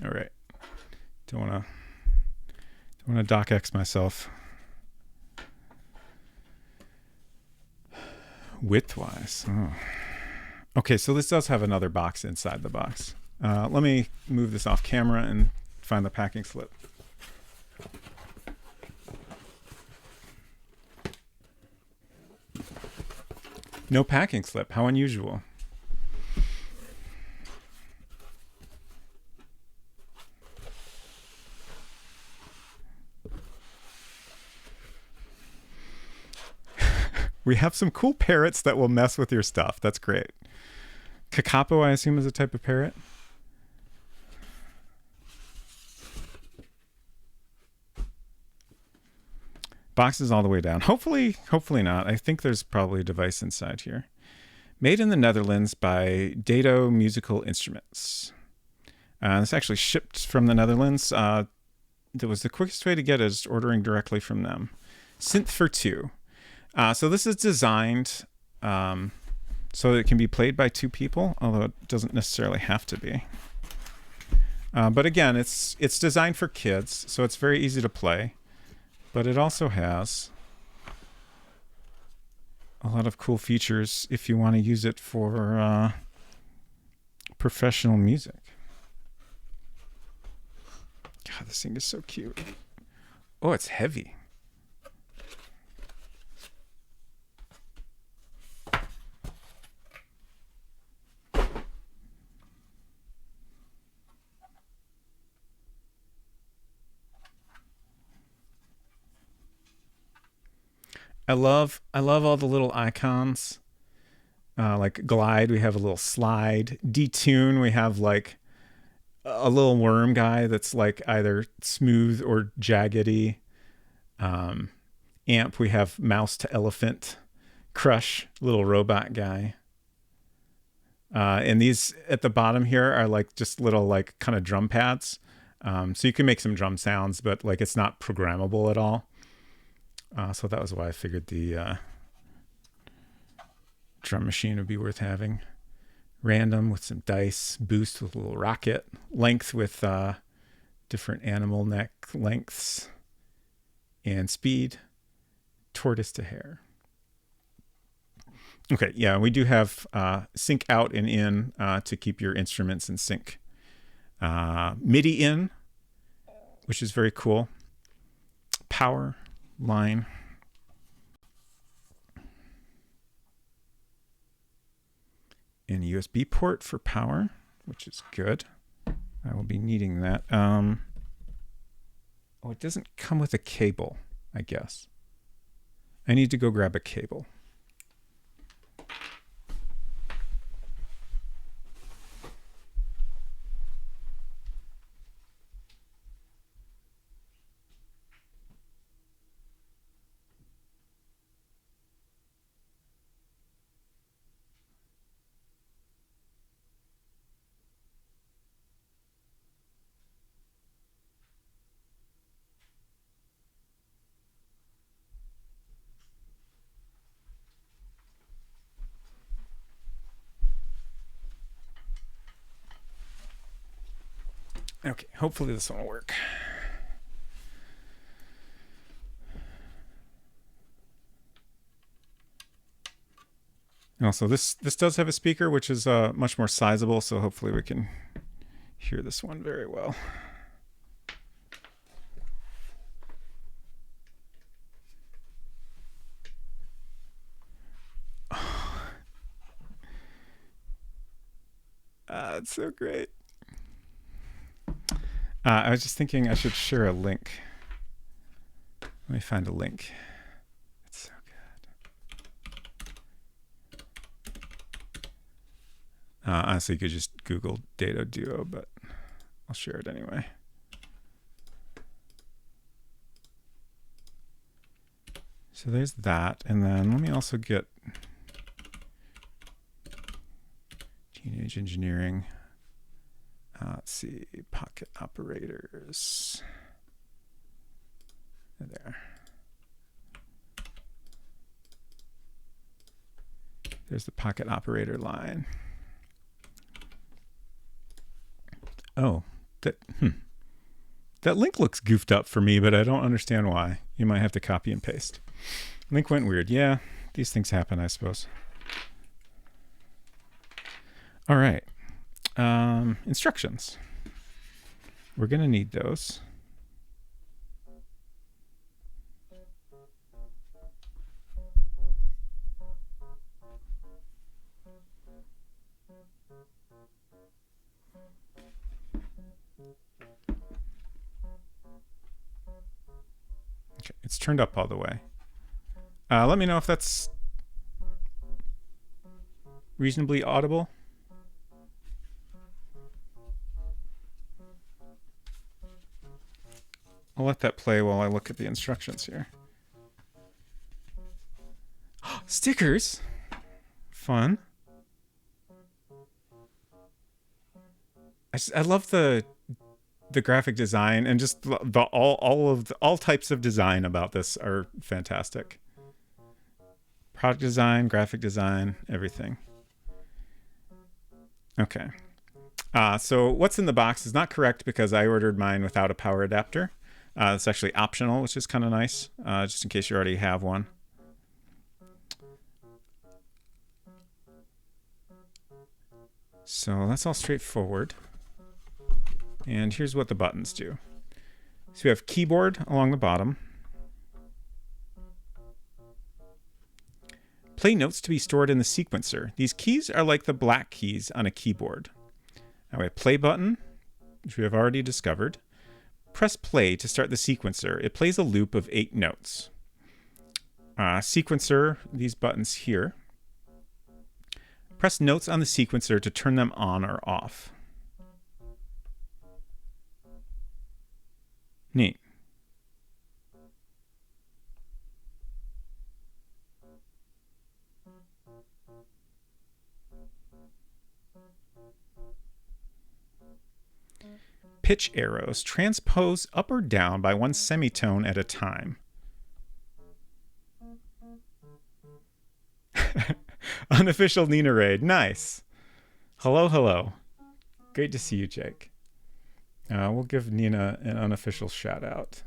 All right. Don't want to docx myself. Widthwise. Oh. Okay, so this does have another box inside the box. Let me move this off camera and find the packing slip. No packing slip. How unusual. We have some cool parrots that will mess with your stuff. That's great. Kakapo, I assume, is a type of parrot. Box is all the way down. Hopefully not. I think there's probably a device inside here. Made in the Netherlands by Dado Musical Instruments. This actually shipped from the Netherlands. That was the quickest way to get it, is ordering directly from them. Synth for 2. So this is designed so it can be played by 2 people, although it doesn't necessarily have to be. But again, it's designed for kids, so it's very easy to play. But it also has a lot of cool features if you want to use it for professional music. God, this thing is so cute. Oh, it's heavy. I love all the little icons. Like Glide, we have a little slide. Detune, we have like a little worm guy that's like either smooth or jaggedy. Amp, we have mouse to elephant. Crush, little robot guy. And these at the bottom here are like just little like kind of drum pads. So you can make some drum sounds, but like it's not programmable at all. So that was why I figured the drum machine would be worth having. Random with some dice, boost with a little rocket, length with different animal neck lengths, and speed, tortoise to hare. Okay, yeah, we do have sync out and in to keep your instruments in sync. MIDI in, which is very cool. Power line. And a USB port for power, which is good. I will be needing that. Oh, it doesn't come with a cable, I guess. I need to go grab a cable. Okay, hopefully this one will work. And also, this does have a speaker, which is much more sizable, so hopefully we can hear this one very well. It's so great. I was just thinking I should share a link. Let me find a link. It's so good. Honestly, you could just Google Dado Duo, but I'll share it anyway. So there's that. And then let me also get Teenage Engineering. Let's see, Pocket Operators. There. There's the Pocket Operator line. Oh, that link looks goofed up for me, but I don't understand why. You might have to copy and paste. Link went weird. Yeah, these things happen, I suppose. All right. Instructions. We're going to need those. Okay, it's turned up all the way. Let me know if that's reasonably audible. I'll let that play while I look at the instructions here. Stickers! Fun. I love the graphic design, and just all types of design about this are fantastic. Product design, graphic design, everything. Okay. So what's in the box is not correct because I ordered mine without a power adapter. It's actually optional, which is kind of nice, just in case you already have one. So that's all straightforward. And here's what the buttons do. So we have keyboard along the bottom. Play notes to be stored in the sequencer. These keys are like the black keys on a keyboard. Now we have play button, which we have already discovered. Press play to start the sequencer. It plays a loop of 8 notes. Sequencer, these buttons here. Press notes on the sequencer to turn them on or off. Neat. Pitch arrows transpose up or down by 1 semitone at a time. Unofficial Nina raid. Nice. Hello, hello. Great to see you, Jake. We'll give Nina an unofficial shout out.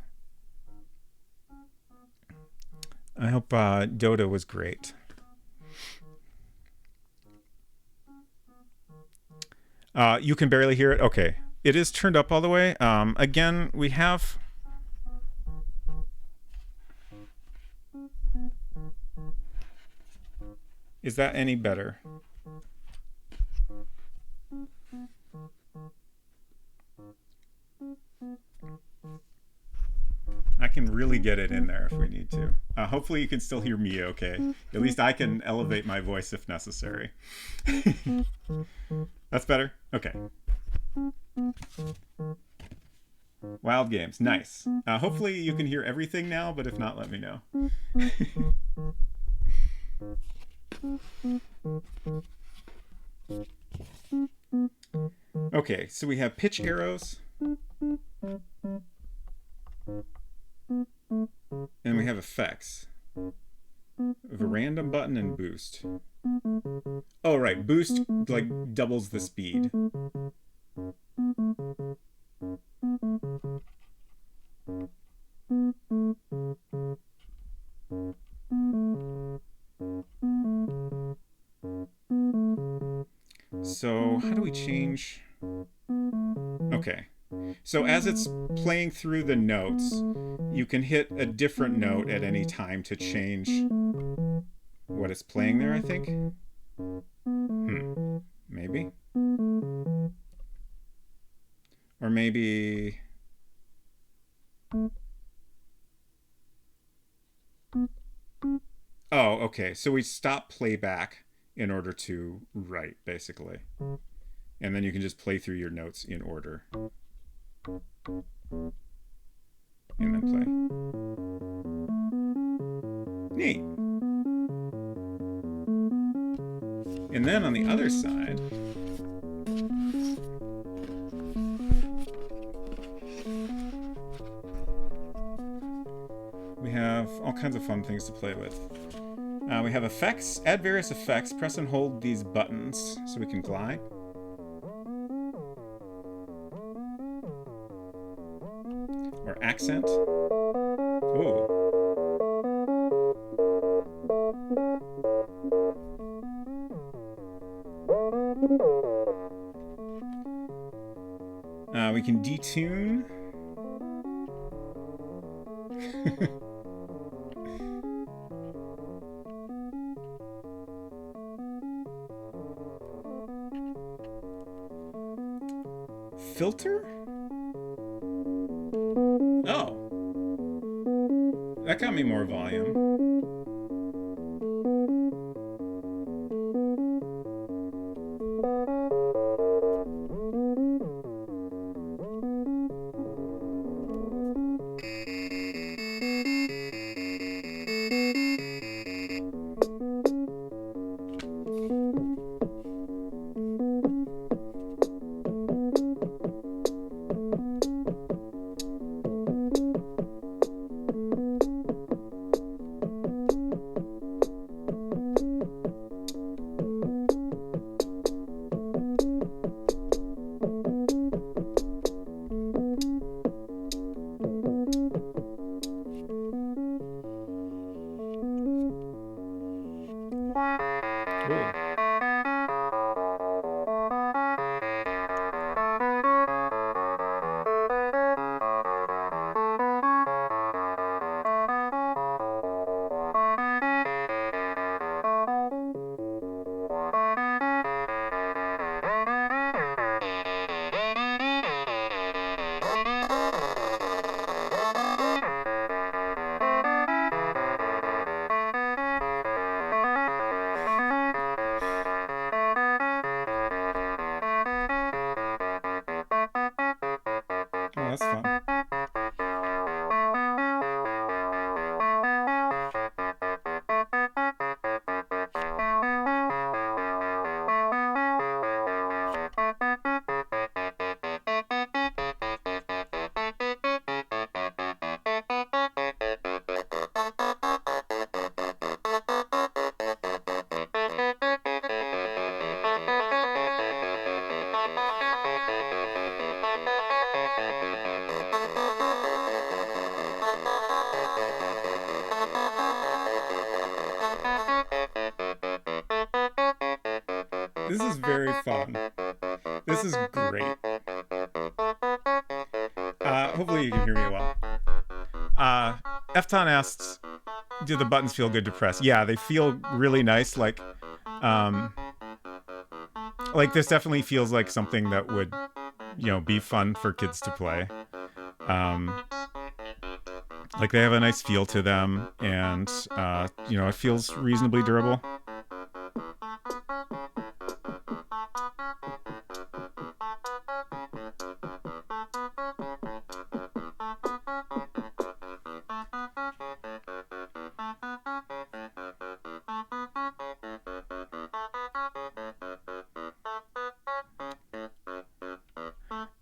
I hope Dota was great. You can barely hear it? Okay. It is turned up all the way. Again, we have... Is that any better? I can really get it in there if we need to. Hopefully you can still hear me okay. At least I can elevate my voice if necessary. That's better? Okay. Wild games. Nice. Hopefully you can hear everything now, but if not, let me know. Okay, so we have pitch arrows. And we have effects. We have a random button and boost. Oh, right. Boost, like, doubles the speed. So, how do we change? Okay. So as it's playing through the notes, you can hit a different note at any time to change what it's playing there, I think. Maybe. Or maybe... Oh, okay. So we stop playback in order to write, basically. And then you can just play through your notes in order. And then play. Neat. And then on the other side, we have all kinds of fun things to play with. We have effects. Add various effects. Press and hold these buttons so we can glide. Or accent. Ooh. We can detune. Filter? Oh. That got me more volume. This is very fun. This is great. Hopefully you can hear me well. Efton asks, do the buttons feel good to press? Yeah, they feel really nice. Like this definitely feels like something that would, be fun for kids to play. Like they have a nice feel to them, and it feels reasonably durable.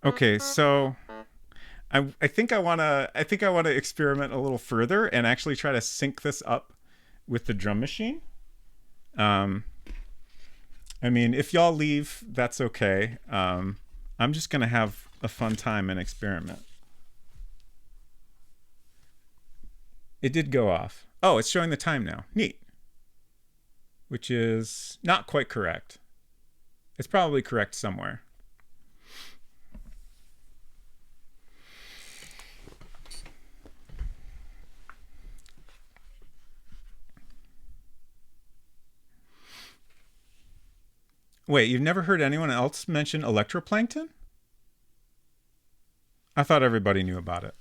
Okay, so I think I wanna experiment a little further and actually try to sync this up with the drum machine. I mean, if y'all leave, that's okay. I'm just gonna have a fun time and experiment. It did go off. Oh, it's showing the time now. Neat. Which is not quite correct. It's probably correct somewhere. Wait, you've never heard anyone else mention electroplankton? I thought everybody knew about it.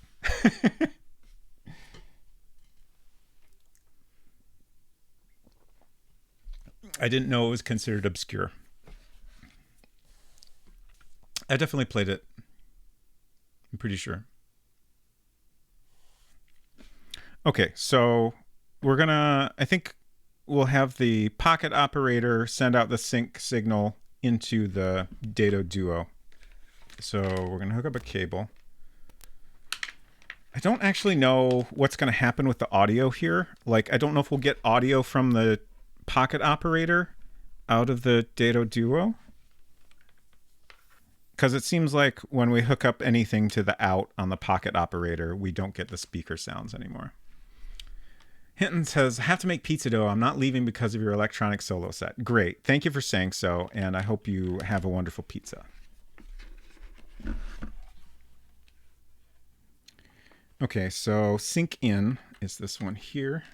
I didn't know it was considered obscure. I definitely played it. I'm pretty sure. Okay, so I think we'll have the Pocket operator send out the sync signal into the Dado Duo. So we're going to hook up a cable. I don't actually know what's going to happen with the audio here. Like, I don't know if we'll get audio from the Pocket operator out of the Dado Duo. Because it seems like when we hook up anything to the out on the Pocket operator, we don't get the speaker sounds anymore. Hinton says, I have to make pizza dough. I'm not leaving because of your electronic solo set. Great. Thank you for saying so, and I hope you have a wonderful pizza. Okay, so sync in is this one here.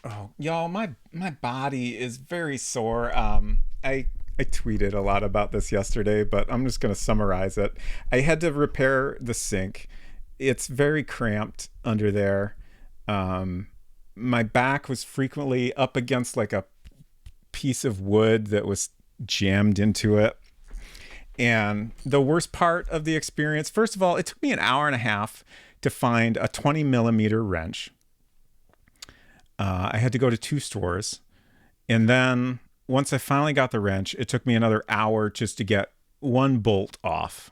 Oh, y'all, my body is very sore. I tweeted a lot about this yesterday, but I'm just going to summarize it. I had to repair the sink. It's very cramped under there. My back was frequently up against like a piece of wood that was jammed into it. And the worst part of the experience, first of all, it took me an hour and a half to find a 20 millimeter wrench. I had to go to 2 stores. And then once I finally got the wrench, it took me another hour just to get one bolt off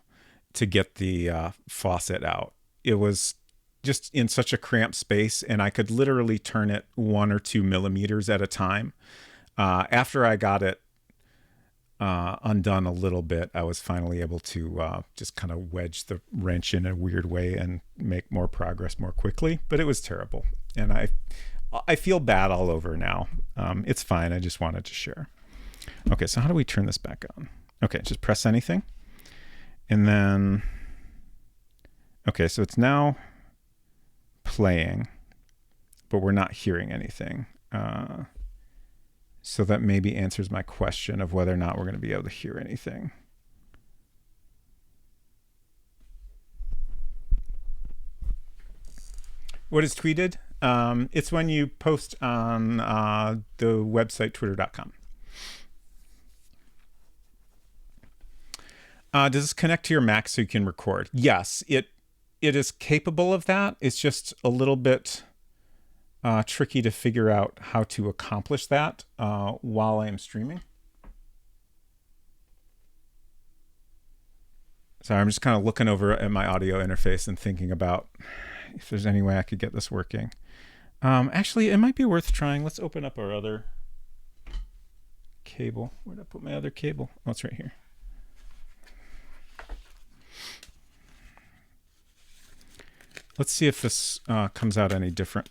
to get the faucet out. It was just in such a cramped space, and I could literally turn it 1 or 2 millimeters at a time. After I got it undone a little bit, I was finally able to just kind of wedge the wrench in a weird way and make more progress more quickly. But it was terrible, and I feel bad all over now. It's fine. I just wanted to share. Okay, so how do we turn this back on? Okay, just press anything. And then, okay, so it's now playing, but we're not hearing anything. So that maybe answers my question of whether or not we're going to be able to hear anything. What is tweeted? It's when you post on the website twitter.com. Does this connect to your Mac so you can record? Yes, it is capable of that. It's just a little bit tricky to figure out how to accomplish that while I am streaming. So I'm just kind of looking over at my audio interface and thinking about if there's any way I could get this working. Actually, it might be worth trying. Let's open up our other cable. Where'd I put my other cable? Oh, it's right here. Let's see if this comes out any different.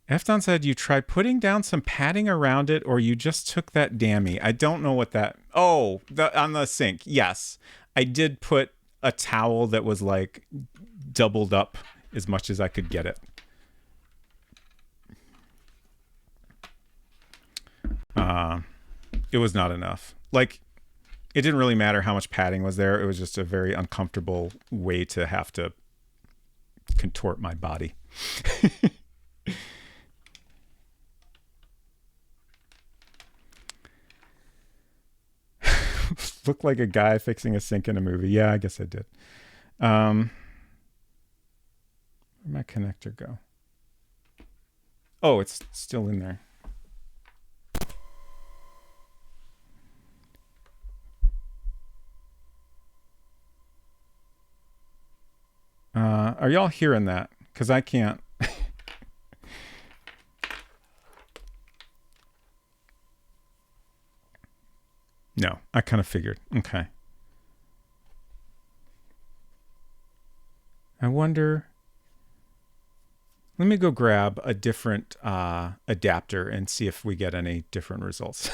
Efton said you tried putting down some padding around it, or you just took that dammy. I don't know what that. Oh, on the sink. Yes, I did put a towel that was like doubled up as much as I could get it. It was not enough. Like, it didn't really matter how much padding was there. It was just a very uncomfortable way to have to contort my body. Looked like a guy fixing a sink in a movie. Yeah, I guess I did. Where'd my connector go? Oh, it's still in there. Are y'all hearing that? Because I can't. No, I kind of figured. Okay. I wonder. Let me go grab a different adapter and see if we get any different results.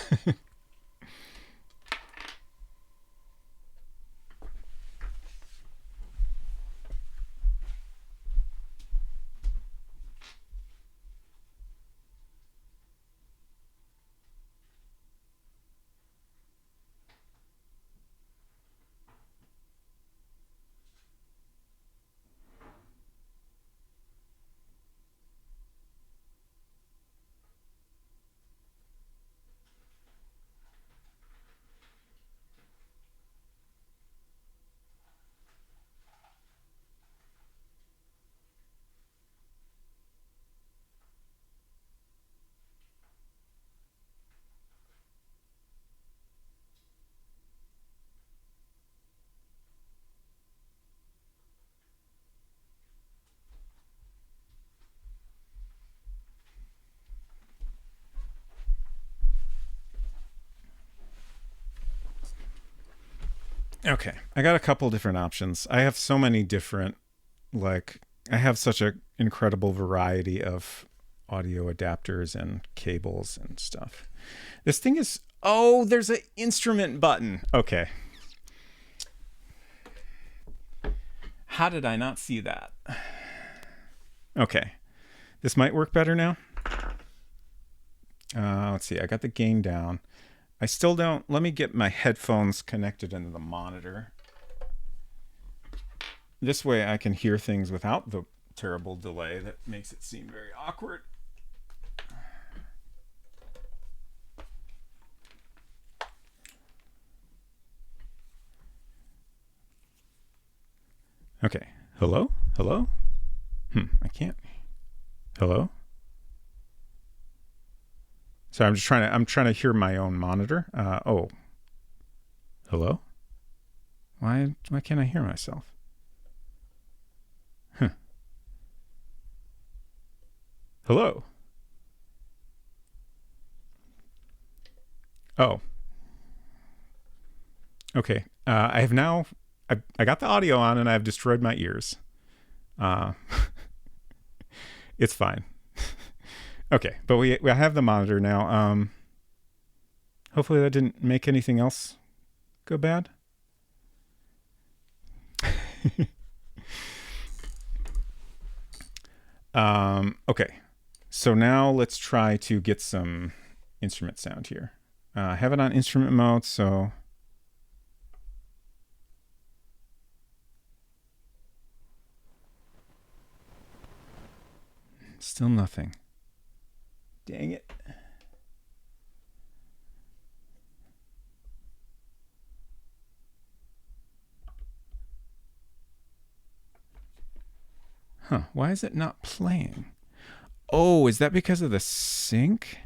Okay, I got a couple different options. I have so many different, like, I have such an incredible variety of audio adapters and cables and stuff. This thing is, oh, there's an instrument button. Okay. How did I not see that? Okay. This might work better now. Let's see, I got the gain down. I still don't. Let me get my headphones connected into the monitor. This way I can hear things without the terrible delay that makes it seem very awkward. Okay. Hello? Hello? I can't. Hello? So I'm trying to hear my own monitor. Oh. Hello? Why can't I hear myself? Hello? Oh. Okay. I have now I got the audio on and I've destroyed my ears. It's fine. Okay, but we have the monitor now. Hopefully that didn't make anything else go bad. Okay, so now let's try to get some instrument sound here. I have it on instrument mode, so still nothing. Dang it. Huh, why is it not playing? Oh, is that because of the sync?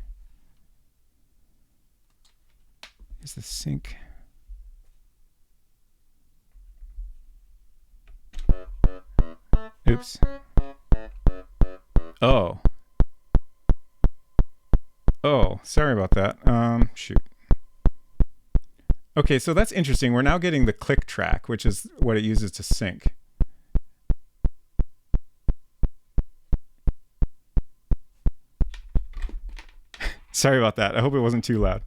Is the sync... Oops. Oh. Oh, sorry about that. Shoot. Okay, so that's interesting. We're now getting the click track, which is what it uses to sync. Sorry about that. I hope it wasn't too loud.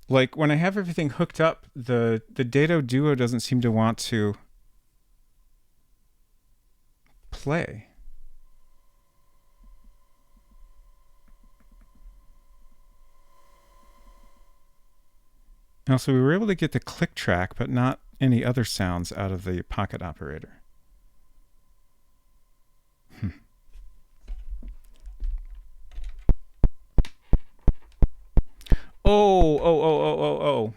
Like when I have everything hooked up, the Dado Duo doesn't seem to want to play. Now, so we were able to get the click track, but not any other sounds out of the pocket operator. Oh.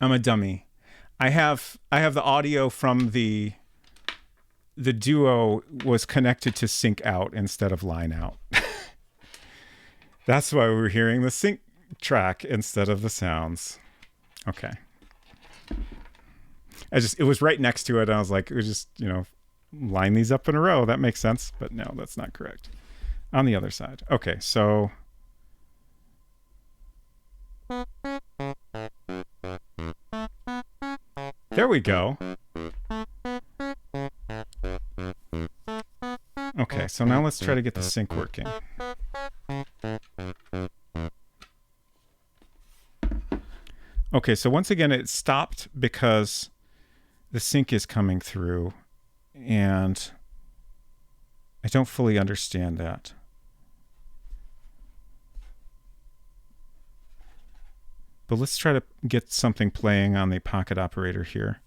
I'm a dummy. I have the audio from the Duo was connected to sync out instead of line out. That's why we were hearing the sync track instead of the sounds. Okay. It was right next to it, and I was like, it was just, line these up in a row. That makes sense, but no, that's not correct. On the other side. Okay, so there we go. Okay, so now let's try to get the sync working. Okay, so once again, it stopped because the sync is coming through, and I don't fully understand that. But let's try to get something playing on the pocket operator here.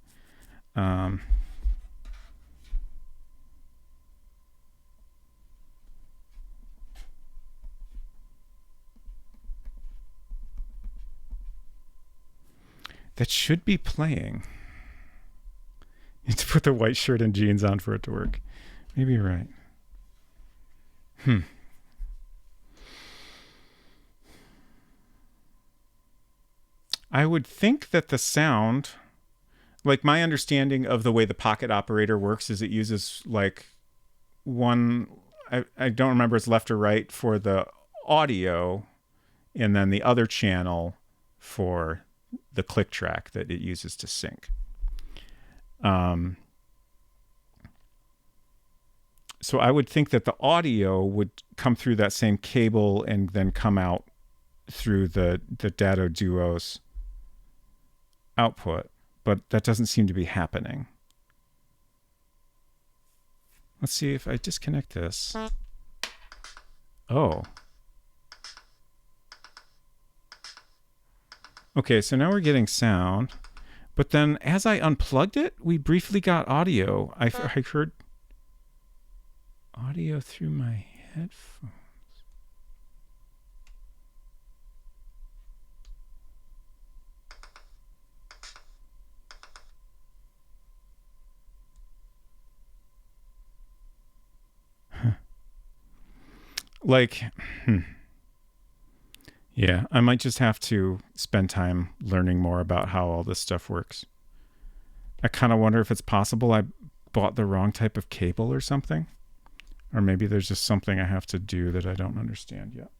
That should be playing. You have to put the white shirt and jeans on for it to work. Maybe you're right. I would think that the sound, like my understanding of the way the pocket operator works is it uses like one, I don't remember it's left or right for the audio, and then the other channel for the click track that it uses to sync. So I would think that the audio would come through that same cable and then come out through the Dado Duo's output, but that doesn't seem to be happening. Let's see if I disconnect this. Oh. Okay, so now we're getting sound, but then as I unplugged it, we briefly got audio. I heard audio through my headphones. Yeah, I might just have to spend time learning more about how all this stuff works. I kind of wonder if it's possible I bought the wrong type of cable or something. Or maybe there's just something I have to do that I don't understand yet.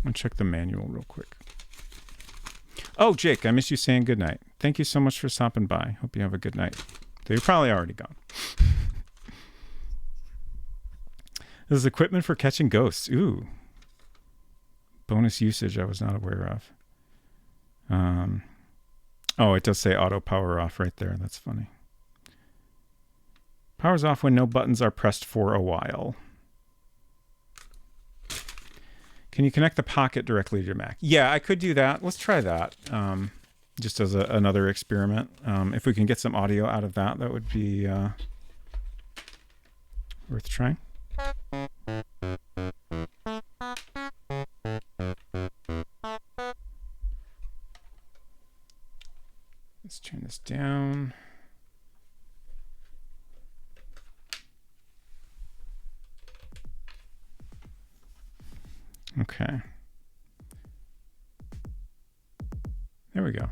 I'll check the manual real quick. Oh, Jake, I missed you saying goodnight. Thank you so much for stopping by. Hope you have a good night. Though you're probably already gone. This is equipment for catching ghosts. Ooh. Bonus usage I was not aware of. Oh, it does say auto power off right there. That's funny. Powers off when no buttons are pressed for a while. Can you connect the pocket directly to your Mac? Yeah, I could do that. Let's try that. Just as another experiment. If we can get some audio out of that, that would be worth trying. this down. Okay. There we go.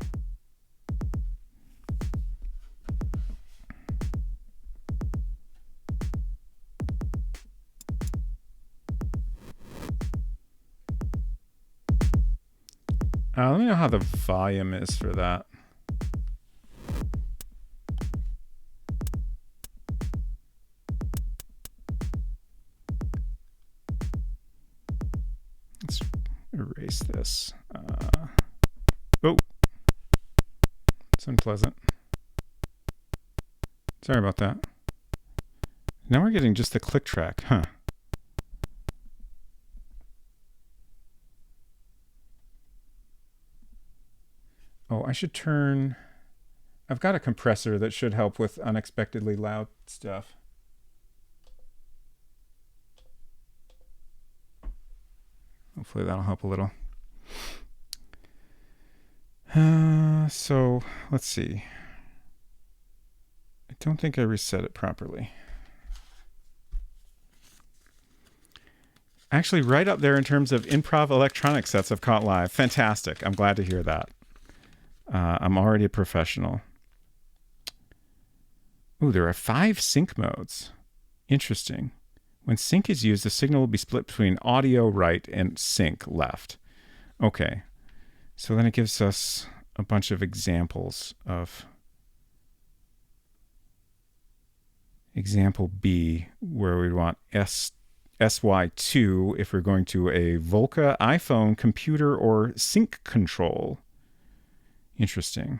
Let me know how the volume is for that. Let's erase this. Oh, it's unpleasant. Sorry about that. Now we're getting just the click track, huh? Oh, I should turn... I've got a compressor that should help with unexpectedly loud stuff. Hopefully that'll help a little. So, let's see. I don't think I reset it properly. Actually, right up there in terms of improv electronic sets I've caught live. Fantastic. I'm glad to hear that. I'm already a professional. Ooh, there are 5 sync modes. Interesting. When sync is used, the signal will be split between audio right and sync left. Okay. So then it gives us a bunch of examples of example B, where we want SY2 if we're going to a Volca, iPhone, computer, or sync control. Interesting.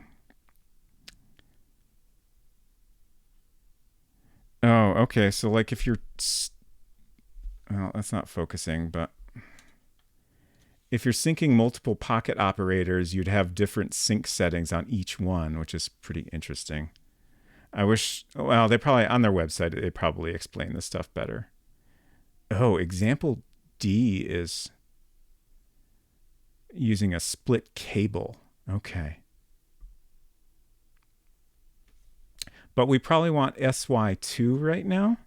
Oh, okay. So like if you're... Well, that's not focusing, but... If you're syncing multiple pocket operators, you'd have different sync settings on each one, which is pretty interesting. I wish... Well, they probably... On their website, they probably explain this stuff better. Oh, example D is using a split cable. Okay. But we probably want SY2 right now.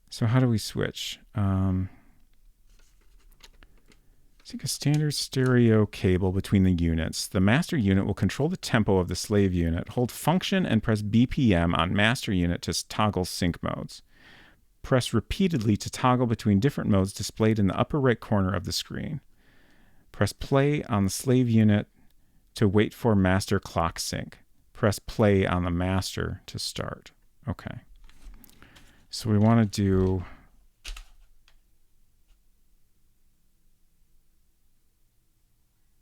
So how do we switch? Sync a standard stereo cable between the units. The master unit will control the tempo of the slave unit. Hold function and press BPM on master unit to toggle sync modes. Press repeatedly to toggle between different modes displayed in the upper right corner of the screen. Press play on the slave unit to wait for master clock sync. Press play on the master to start. Okay. So we want to do...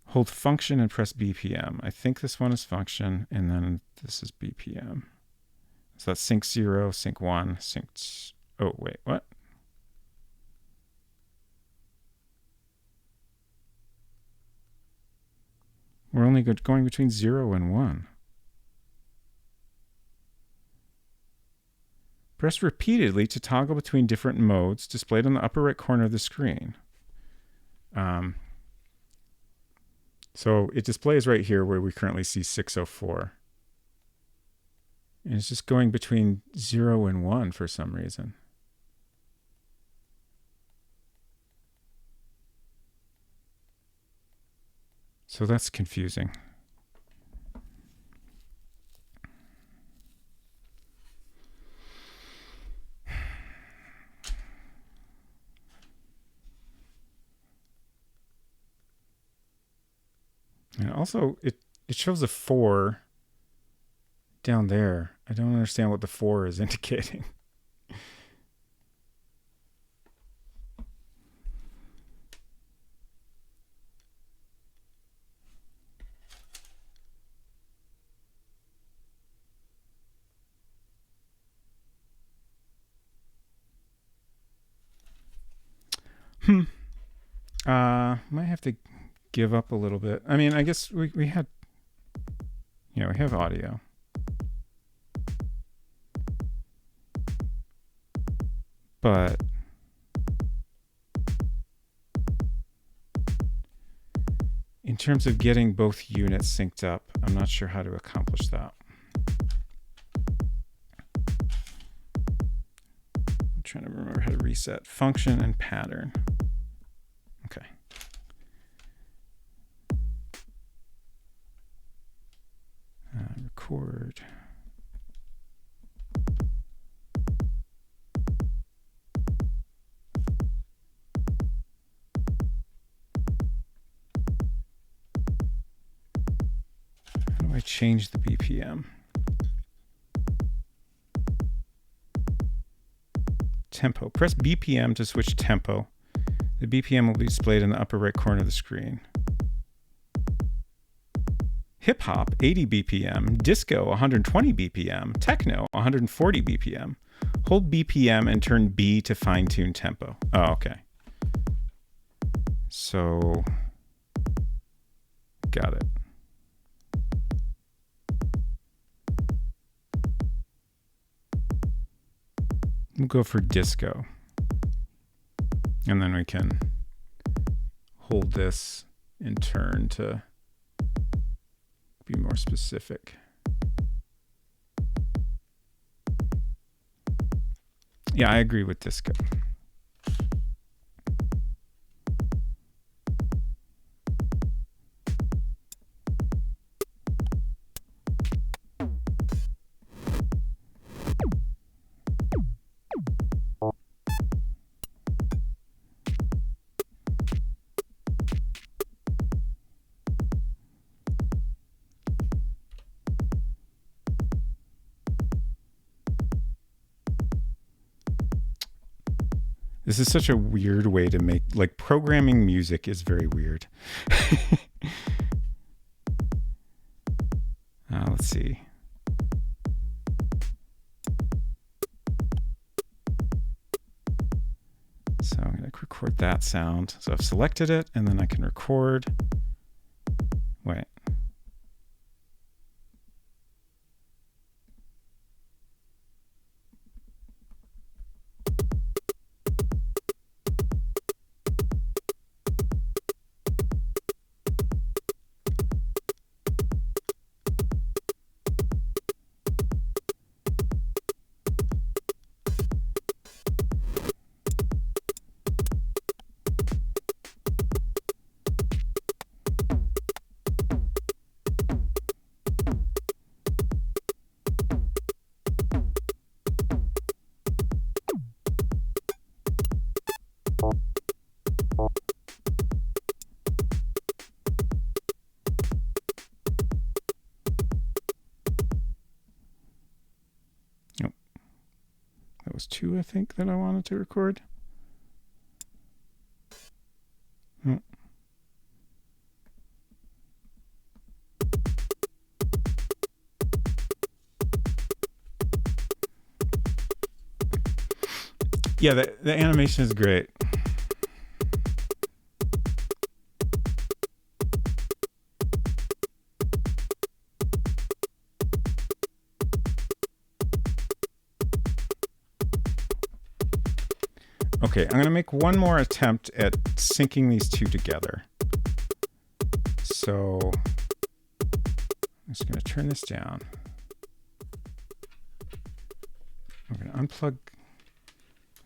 Hold function and press BPM. I think this one is function, and then this is BPM. So that's sync 0, sync 1, sync... Oh, wait, what? We're only going between 0 and 1. Press repeatedly to toggle between different modes displayed on the upper right corner of the screen. So it displays right here where we currently see 604. And it's just going between 0 and 1 for some reason. So that's confusing. And also, it shows a 4 down there. I don't understand what the 4 is indicating. Might have to give up a little bit. I mean, I guess we had, we have audio. But in in terms of getting both units synced up, I'm not sure how to accomplish that. I'm trying to remember how to reset function and pattern. Okay. Record. How do I change the BPM? Tempo. Press BPM to switch tempo. The BPM will be displayed in the upper right corner of the screen. Hip hop, 80 BPM. Disco, 120 BPM. Techno, 140 BPM. Hold BPM and turn B to fine-tune tempo. Oh, okay. So, got it. We'll go for disco. And then we can hold this in turn to be more specific. Yeah, I agree with disco. This is such a weird way to make, like, programming music is very weird. Let's see. So I'm going to record that sound. So I've selected it, and then I can record. Wait. Was 2, I think, that I wanted to record. Oh. Yeah, the animation is great. Okay, I'm going to make one more attempt at syncing these two together. So I'm just going to turn this down. I'm going to unplug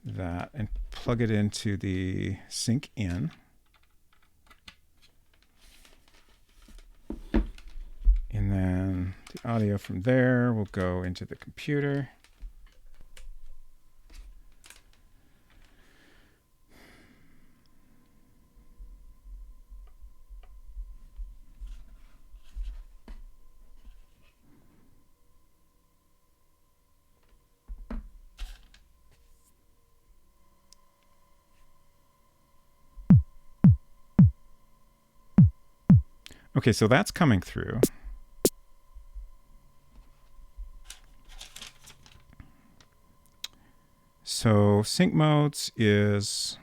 that and plug it into the sync in. And then the audio from there will go into the computer. Okay, so that's coming through. So sync modes is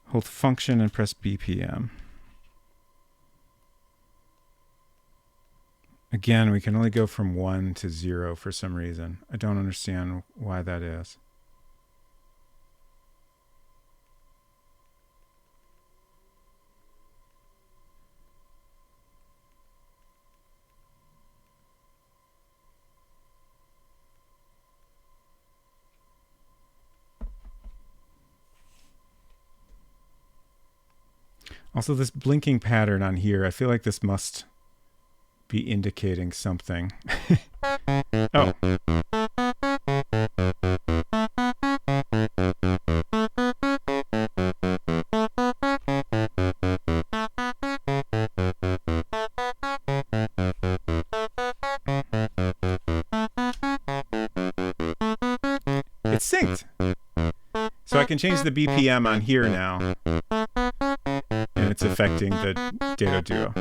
hold function and press BPM. Again, we can only go from 1 to 0 for some reason. I don't understand why that is. Also, this blinking pattern on here, I feel like this must be indicating something. Oh. It's synced. So I can change the BPM on here now. And it's affecting the Dado Duo.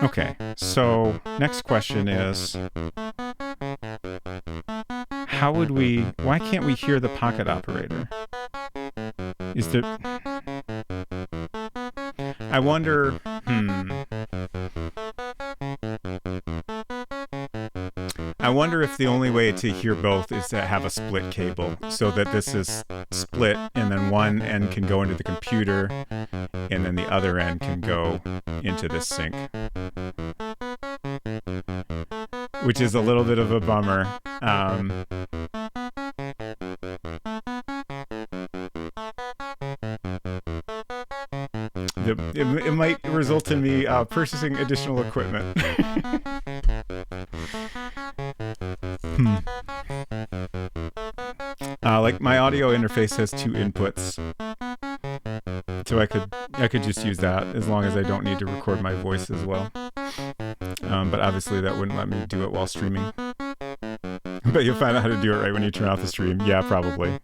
Okay, so next question is, why can't we hear the pocket operator? Is there, I wonder, I wonder if the only way to hear both is to have a split cable, so that this is split and then one end can go into the computer and then the other end can go into the sync. Which is a little bit of a bummer. It might result in me purchasing additional equipment. Like my audio interface has 2 inputs, so I could just use that as long as I don't need to record my voice as well. But obviously that wouldn't let me do it while streaming. But you'll find out how to do it right when you turn off the stream. Yeah, probably.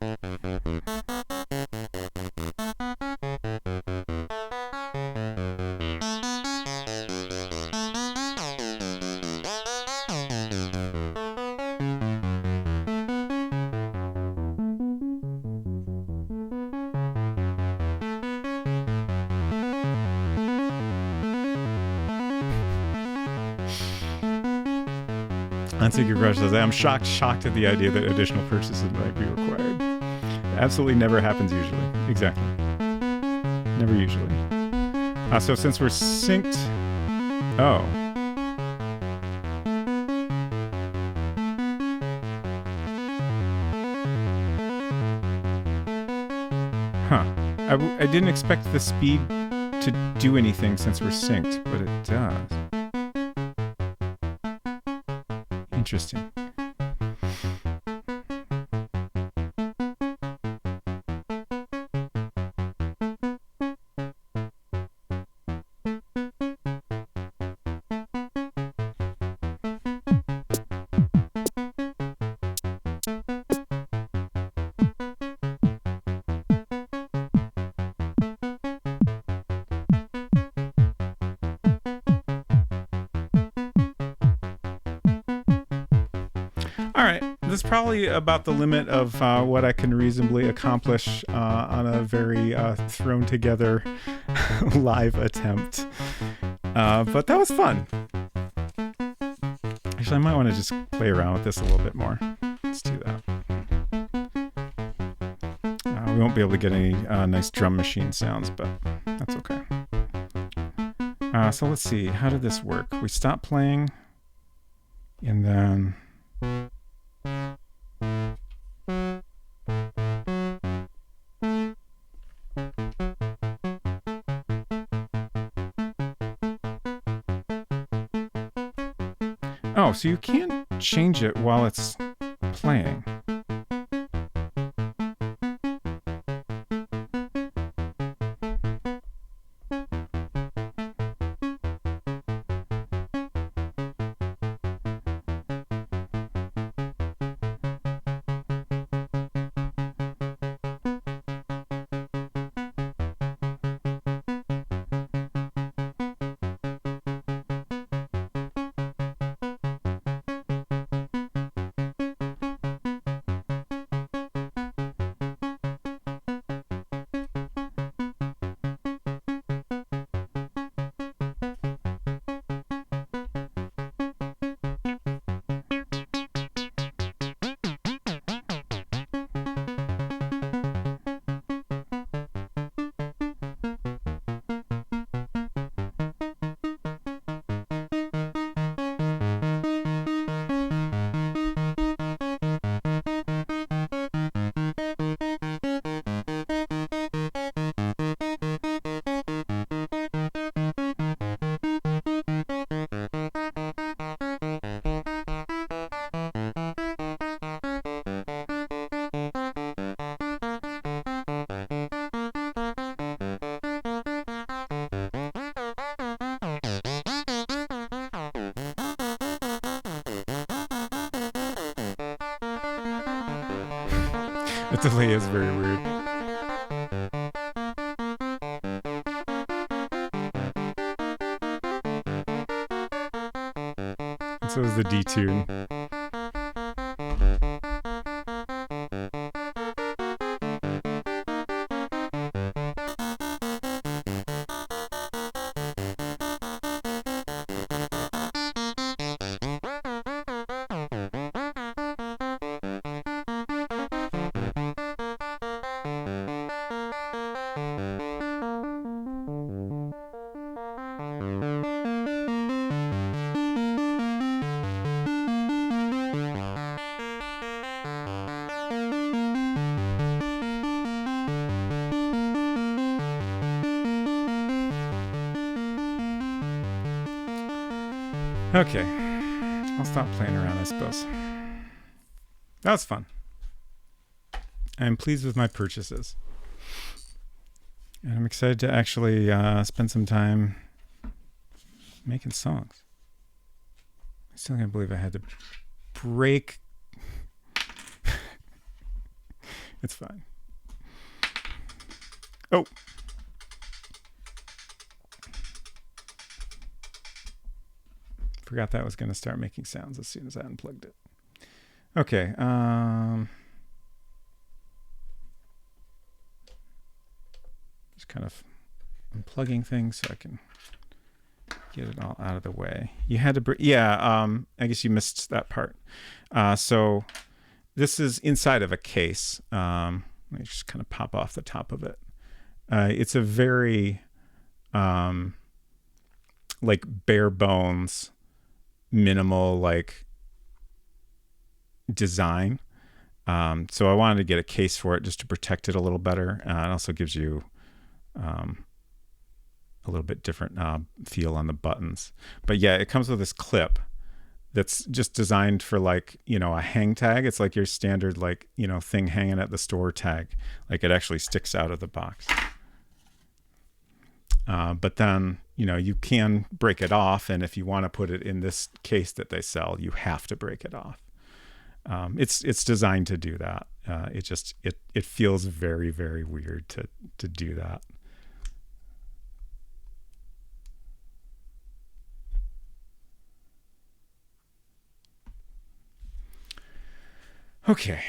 Unsecure Crush says, I'm shocked at the idea that additional purchases might be required. Absolutely never happens usually. Exactly. Never usually. So since we're synced... Oh. Huh. I didn't expect the speed to do anything since we're synced, but it does. Interesting. All right, this is probably about the limit of what I can reasonably accomplish on a very thrown together live attempt. But that was fun. Actually, I might want to just play around with this a little bit more. Let's do that. We won't be able to get any nice drum machine sounds, but that's okay. So let's see, how did this work? We stopped playing, and then... Oh, so you can't change it while it's playing. The delay is very weird. And so is the detune. Okay, I'll stop playing around, I suppose. That was fun. I'm pleased with my purchases. And I'm excited to actually spend some time making songs. I still can't believe I had to break. It's fine. Oh. Forgot that was going to start making sounds as soon as I unplugged it. Okay. Just kind of unplugging things so I can get it all out of the way. You had to, I guess you missed that part. So this is inside of a case. Let me just kind of pop off the top of it. It's a very like bare bones, minimal like design. So I wanted to get a case for it just to protect it a little better. It also gives you a little bit different feel on the buttons. But yeah, it comes with this clip that's just designed for like, a hang tag. It's like your standard like, thing hanging at the store tag. Like it actually sticks out of the box. But then, you can break it off. And if you want to put it in this case that they sell, you have to break it off. It's designed to do that. It feels very, very weird to do that. Okay.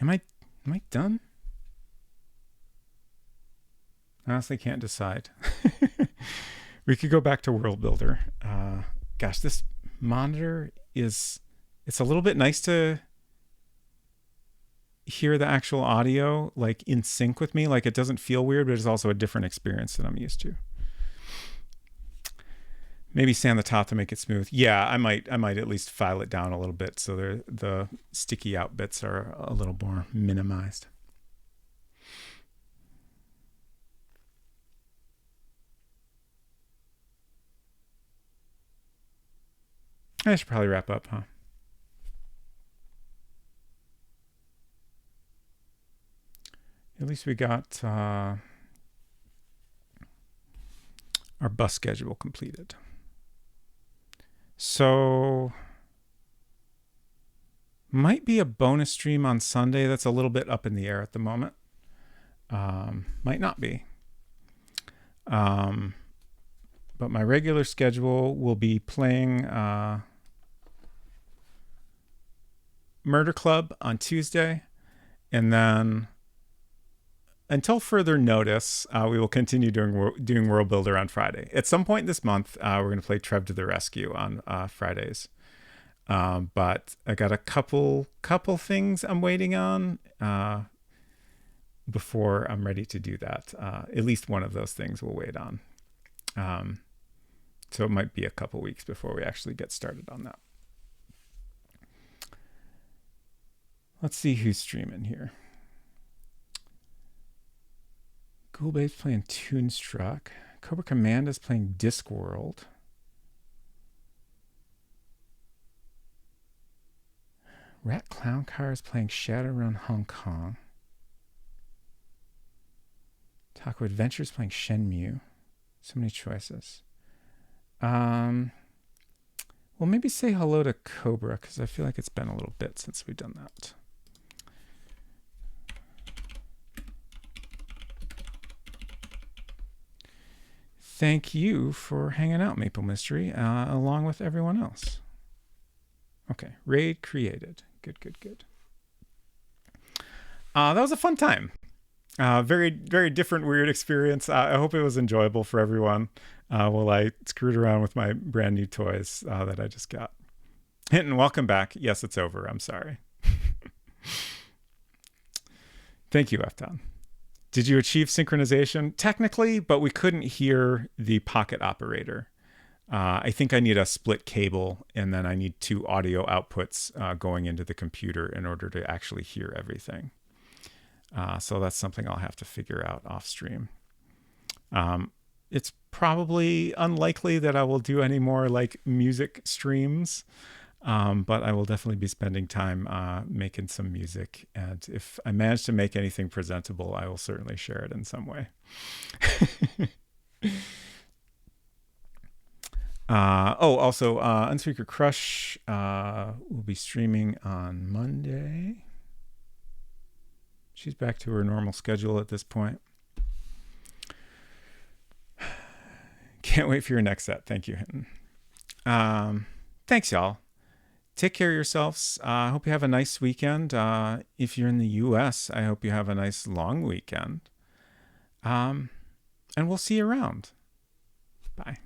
Am I done? I honestly can't decide. We could go back to World Builder. Gosh, this monitor it's a little bit nice to hear the actual audio like in sync with me. Like it doesn't feel weird, but it's also a different experience than I'm used to. Maybe sand the top to make it smooth. Yeah, I might at least file it down a little bit so the sticky out bits are a little more minimized. I should probably wrap up, huh? At least we got our bus schedule completed. So might be a bonus stream on Sunday. That's a little bit up in the air at the moment. Might not be. But my regular schedule will be playing Murder Club on Tuesday. And then until further notice, we will continue doing World Builder on Friday. At some point this month, we're going to play Trev to the Rescue on Fridays. But I got a couple things I'm waiting on before I'm ready to do that. At least one of those things we'll wait on. So it might be a couple weeks before we actually get started on that. Let's see who's streaming here. Ghoulbabe's playing Toonstruck. Cobra Commanda's playing Discworld. Rat Clown Car is playing Shadowrun Hong Kong. Taco Adventures playing Shenmue. So many choices. Well, maybe say hello to Cobra, because I feel like it's been a little bit since we've done that. Thank you for hanging out, Maple Mystery, along with everyone else. Okay, raid created. Good, good, good. That was a fun time. Very, very different, weird experience. I hope it was enjoyable for everyone while I screwed around with my brand new toys that I just got. Hinton, welcome back. Yes, it's over. I'm sorry. Thank you, Efton. Did you achieve synchronization? Technically, but we couldn't hear the pocket operator. I think I need a split cable, and then I need 2 audio outputs going into the computer in order to actually hear everything. So that's something I'll have to figure out off stream. It's probably unlikely that I will do any more like music streams, but I will definitely be spending time making some music. And if I manage to make anything presentable, I will certainly share it in some way. Also, Unspeaker Crush will be streaming on Monday. She's back to her normal schedule at this point. Can't wait for your next set. Thank you, Hinton. Thanks, y'all. Take care of yourselves. I hope you have a nice weekend. If you're in the U.S., I hope you have a nice long weekend. And we'll see you around. Bye.